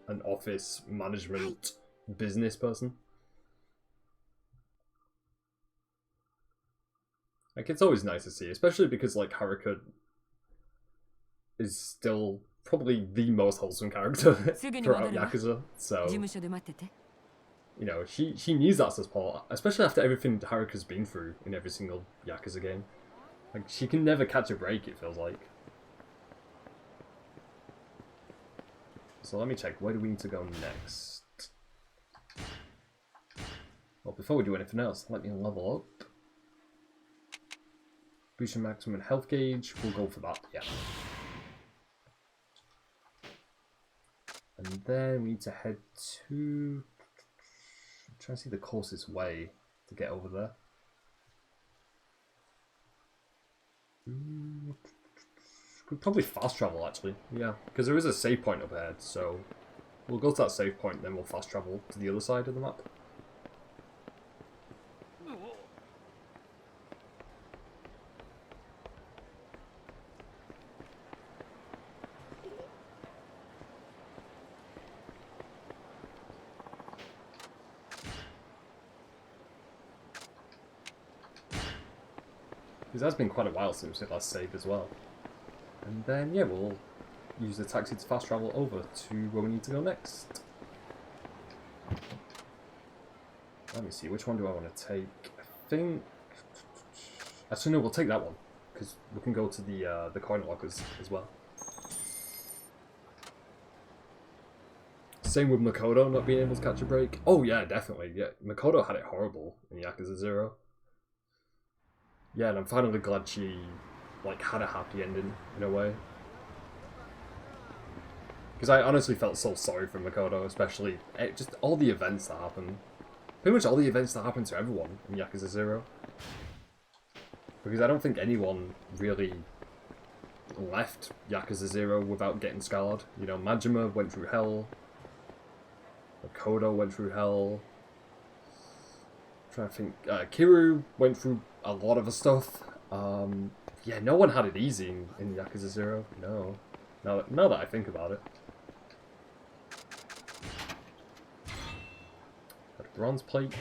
an office management business person. Like, it's always nice to see, especially because like Haruka is still probably the most wholesome character throughout Yakuza, so 事務所で待ってて。 you know, she needs that support, especially after everything Haruka's been through in every single Yakuza game. Like, she can never catch a break, it feels like. So let me check, where do we need to go next? Well, before we do anything else, let me level up. Boost your maximum health gauge, we'll go for that, yeah. And then we need to head to... I'm trying to see the closest way to get over there. Could probably fast travel actually, yeah, because there is a save point up ahead, so we'll go to that save point, then we'll fast travel to the other side of the map. Because it has been quite a while since we last saved as well. And then, yeah, we'll use the taxi to fast travel over to where we need to go next. Let me see, which one do I want to take? I think... Actually, no, we'll take that one. Because we can go to the coin lockers as well. Same with Makoto not being able to catch a break. Oh yeah, definitely. Yeah, Makoto had it horrible in Yakuza 0. Yeah, and I'm finally glad she, like, had a happy ending, in a way. Because I honestly felt so sorry for Makoto, especially just all the events that happened. Pretty much all the events that happened to everyone in Yakuza 0. Because I don't think anyone really left Yakuza 0 without getting scarred. You know, Majima went through hell. Makoto went through hell. I'm trying to think. Kiru went through a lot of the stuff. Yeah, no one had it easy in Yakuza 0. No. Now that I think about it. Got a bronze plate.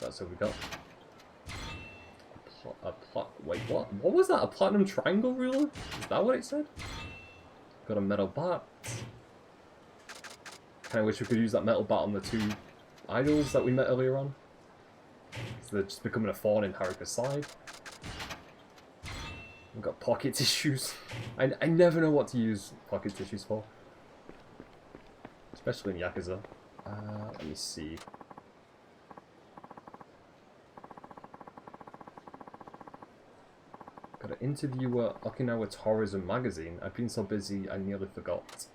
That's what we got. Wait, what? What was that? A platinum triangle ruler? Is that what it said? Got a metal bat. Kinda wish we could use that metal bat on the two idols that we met earlier on. So they're just becoming a thorn in Haruka's side. We've got pocket tissues. I never know what to use pocket tissues for. Especially in Yakuza. Let me see. Got an interview at Okinawa Tourism magazine. I've been so busy I nearly forgot.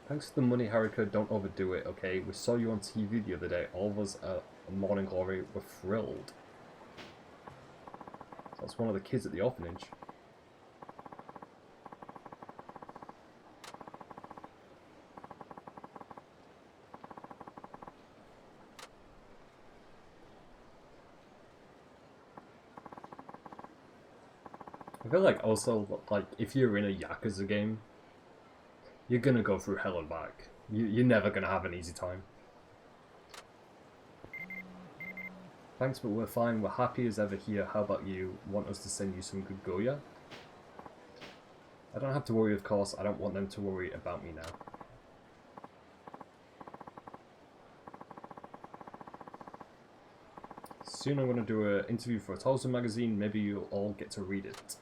Thanks to the money, Haruka, don't overdo it, okay? We saw you on TV the other day. All of us at Morning Glory were thrilled. That's one of the kids at the orphanage. I feel like also, like, if you're in a Yakuza game, you're gonna go through hell and back. You're never gonna have an easy time. Thanks, but we're fine. We're happy as ever here. How about you? Want us to send you some good Goya? I don't have to worry, of course. I don't want them to worry about me now. Soon I'm going to do an interview for a Tulsa magazine. Maybe you'll all get to read it.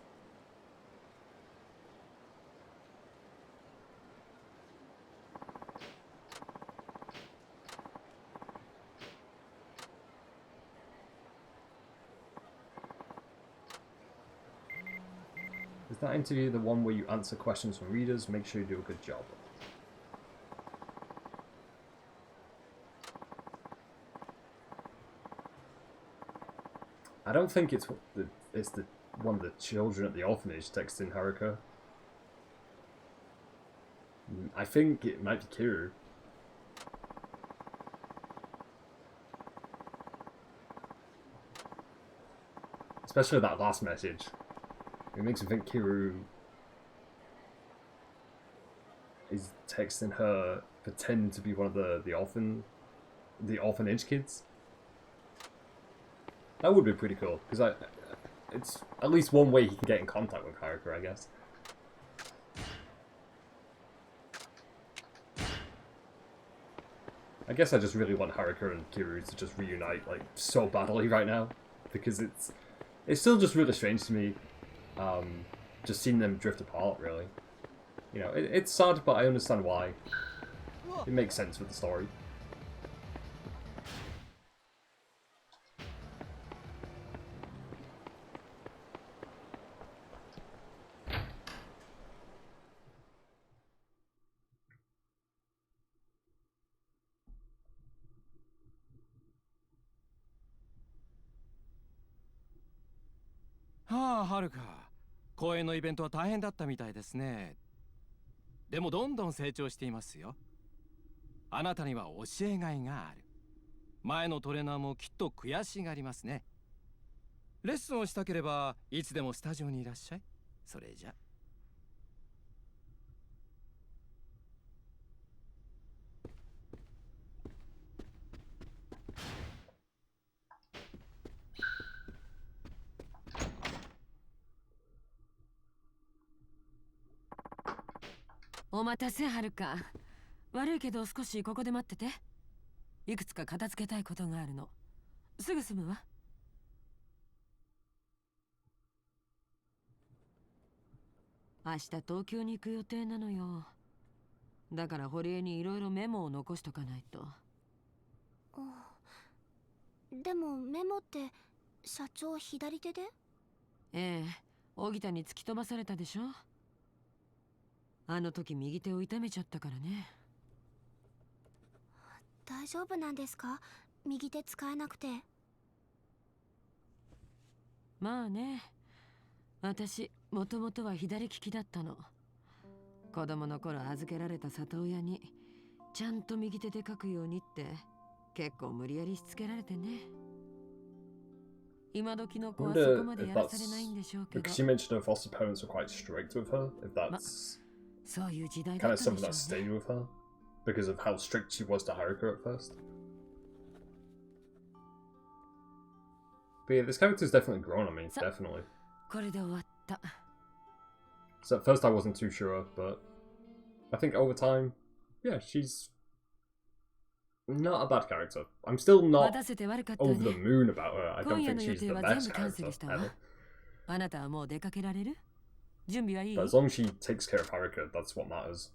Is that interview the one where you answer questions from readers? Make sure you do a good job. I don't think it's the one of the children at the orphanage texting Haruka. I think it might be Kiru. Especially that last message. It makes me think Kiru is texting her pretending to be one of the orphanage kids. That would be pretty cool, because it's at least one way he can get in contact with Haruka, I guess. I guess I just really want Haruka and Kiru to just reunite, like, so badly right now, because it's still just really strange to me, just seeing them drift apart, really. You know, it's sad, but I understand why. It makes sense with the story.はあ、はるか。公演のイベントは大変だったみたいですね。でもどんどん成長していますよ。あなたには教えがいがある。前のトレーナーもきっと悔しがりますね。レッスンをしたければいつでもスタジオにいらっしゃい。それじゃ。お待たせはるか。悪いけど少しここで待ってて。いくつか片付けたいことがあるの。すぐ済むわ。明日東京に行く予定なのよ。だから堀江にいろいろメモを残しとかないと。でもメモって社長左手で？ええ、荻田に突き飛ばされたでしょ。あの時右手を痛めちゃったからね。大丈夫なんですか？右手使えなくて。まあね、私もともとは左利きだったの。子供の頃預けられた里親にちゃんと右手で書くようにって結構無理やりしつけられてね。今時の子はそこまでやらされないんでしょうけど。Because she mentioned her foster parents were quite strict with her, if that's kind of something that stayed with her because of how strict she was to Haruka at first. But yeah, this character's definitely grown on me, definitely. これで終わった。So at first I wasn't too sure, but I think over time, yeah, she's not a bad character. I'm still not over the moon about her. I don't think she's the best character ever. あなたはもう出かけられる？準備はいい？ But as long as she takes care of Haruka, that's what matters.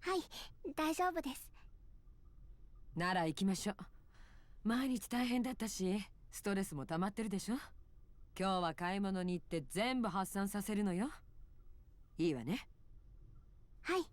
はい、大丈夫です。なら行きましょう。毎日大変だったし、ストレスも溜まってるでしょ。今日は買い物に行って全部発散させるのよ。いいわね。はい。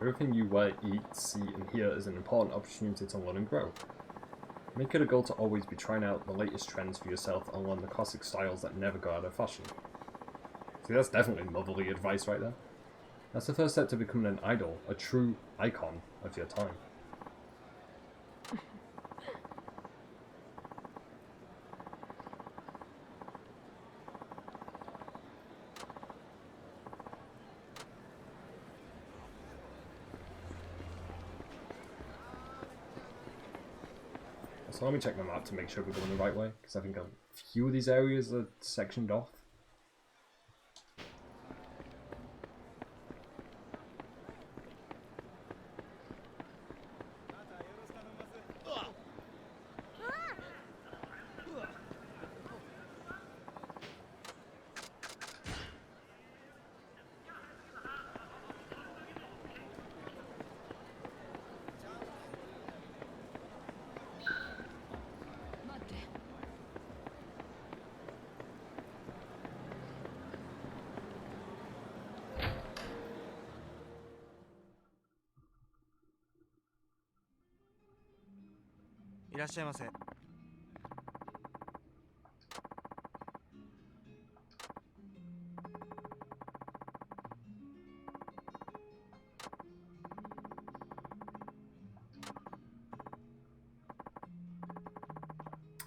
Everything you wear, eat, see, and hear is an important opportunity to learn and grow. Make it a goal to always be trying out the latest trends for yourself and learn the classic styles that never go out of fashion. See, that's definitely motherly advice right there. That's the first step to becoming an idol, a true icon of your time. So let me check my map to make sure we're going the right way, because I think a few of these areas are sectioned off.いらっしゃいませ。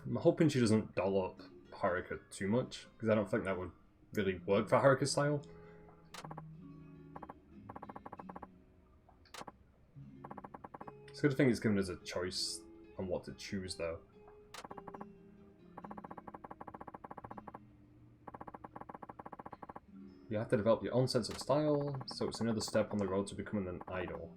I'm hoping she doesn't doll up Haruka too much, because I don't think that would really work for Haruka's style. It's a good thing it's given us a choice on what to choose, though. You have to develop your own sense of style, so it's another step on the road to becoming an idol.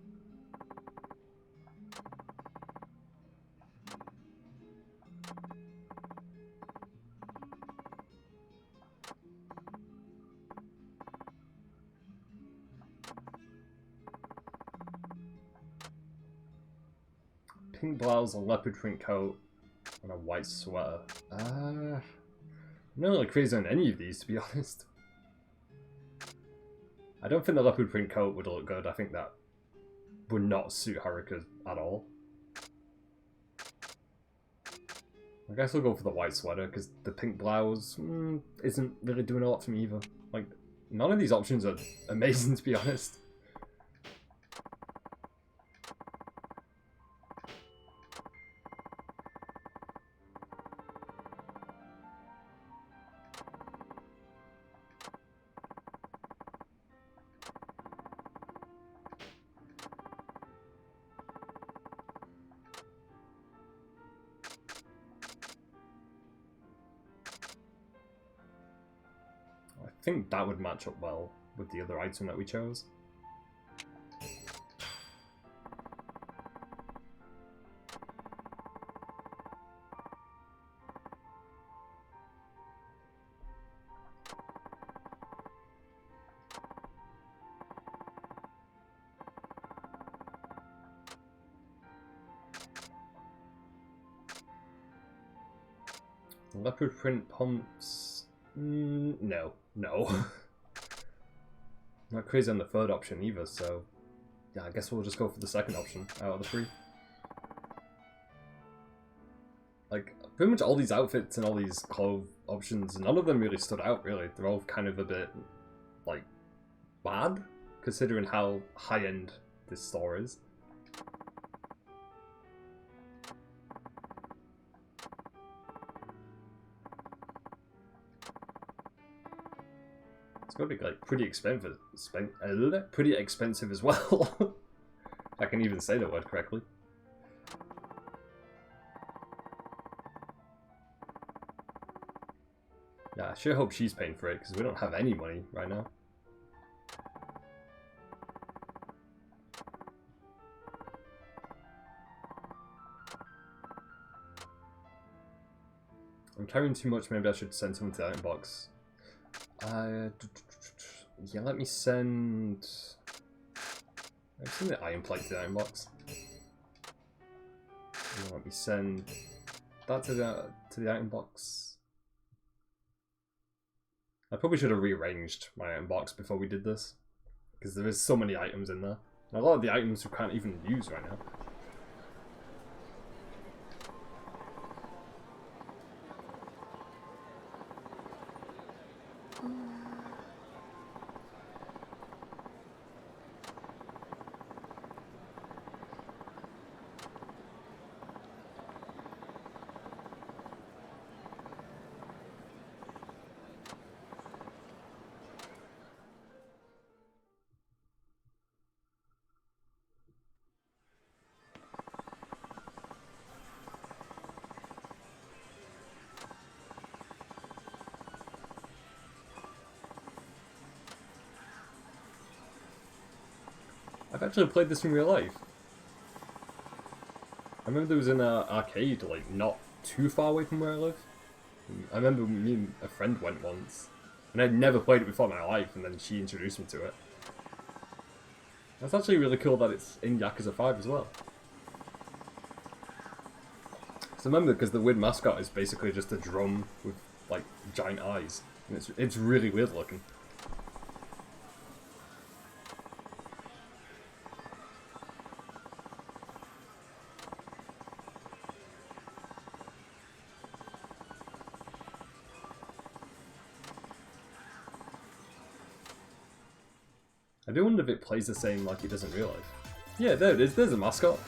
Pink blouse, a leopard print coat, and a white sweater. I'm not really crazy on any of these, to be honest. I don't think the leopard print coat would look good. I think that would not suit Haruka at all. I guess I'll go for the white sweater, because the pink blouse isn't really doing a lot for me either. Like, none of these options are amazing, to be honest. I think that would match up well with the other item that we chose. Leopard print pumps. No. Not crazy on the third option either, so yeah, I guess we'll just go for the second option out of the three. Like, pretty much all these outfits and all these clothes options, none of them really stood out, really. They're all kind of a bit, like, bad, considering how high-end this store is. It's gotta be like pretty expensive, pretty expensive as well. If I can even say the word correctly. Yeah, I sure hope she's paying for it because we don't have any money right now. I'm carrying too much. Maybe I should send someone to the item box. Yeah, let me send... I've seen the iron plate to the iron box. Let me send that to the item box. I probably should have rearranged my item box before we did this, because there is so many items in there. And a lot of the items we can't even use right now. I've actually played this in real life. I remember there was an arcade, like, not too far away from where I live. I remember me and a friend went once, and I'd never played it before in my life, and then she introduced me to it. That's actually really cool that it's in Yakuza 5 as well. So remember, because the weird mascot is basically just a drum with, like, giant eyes. And it's really weird looking. I do wonder if it plays the same like it does in real life. Yeah, there it is. There's a mascot.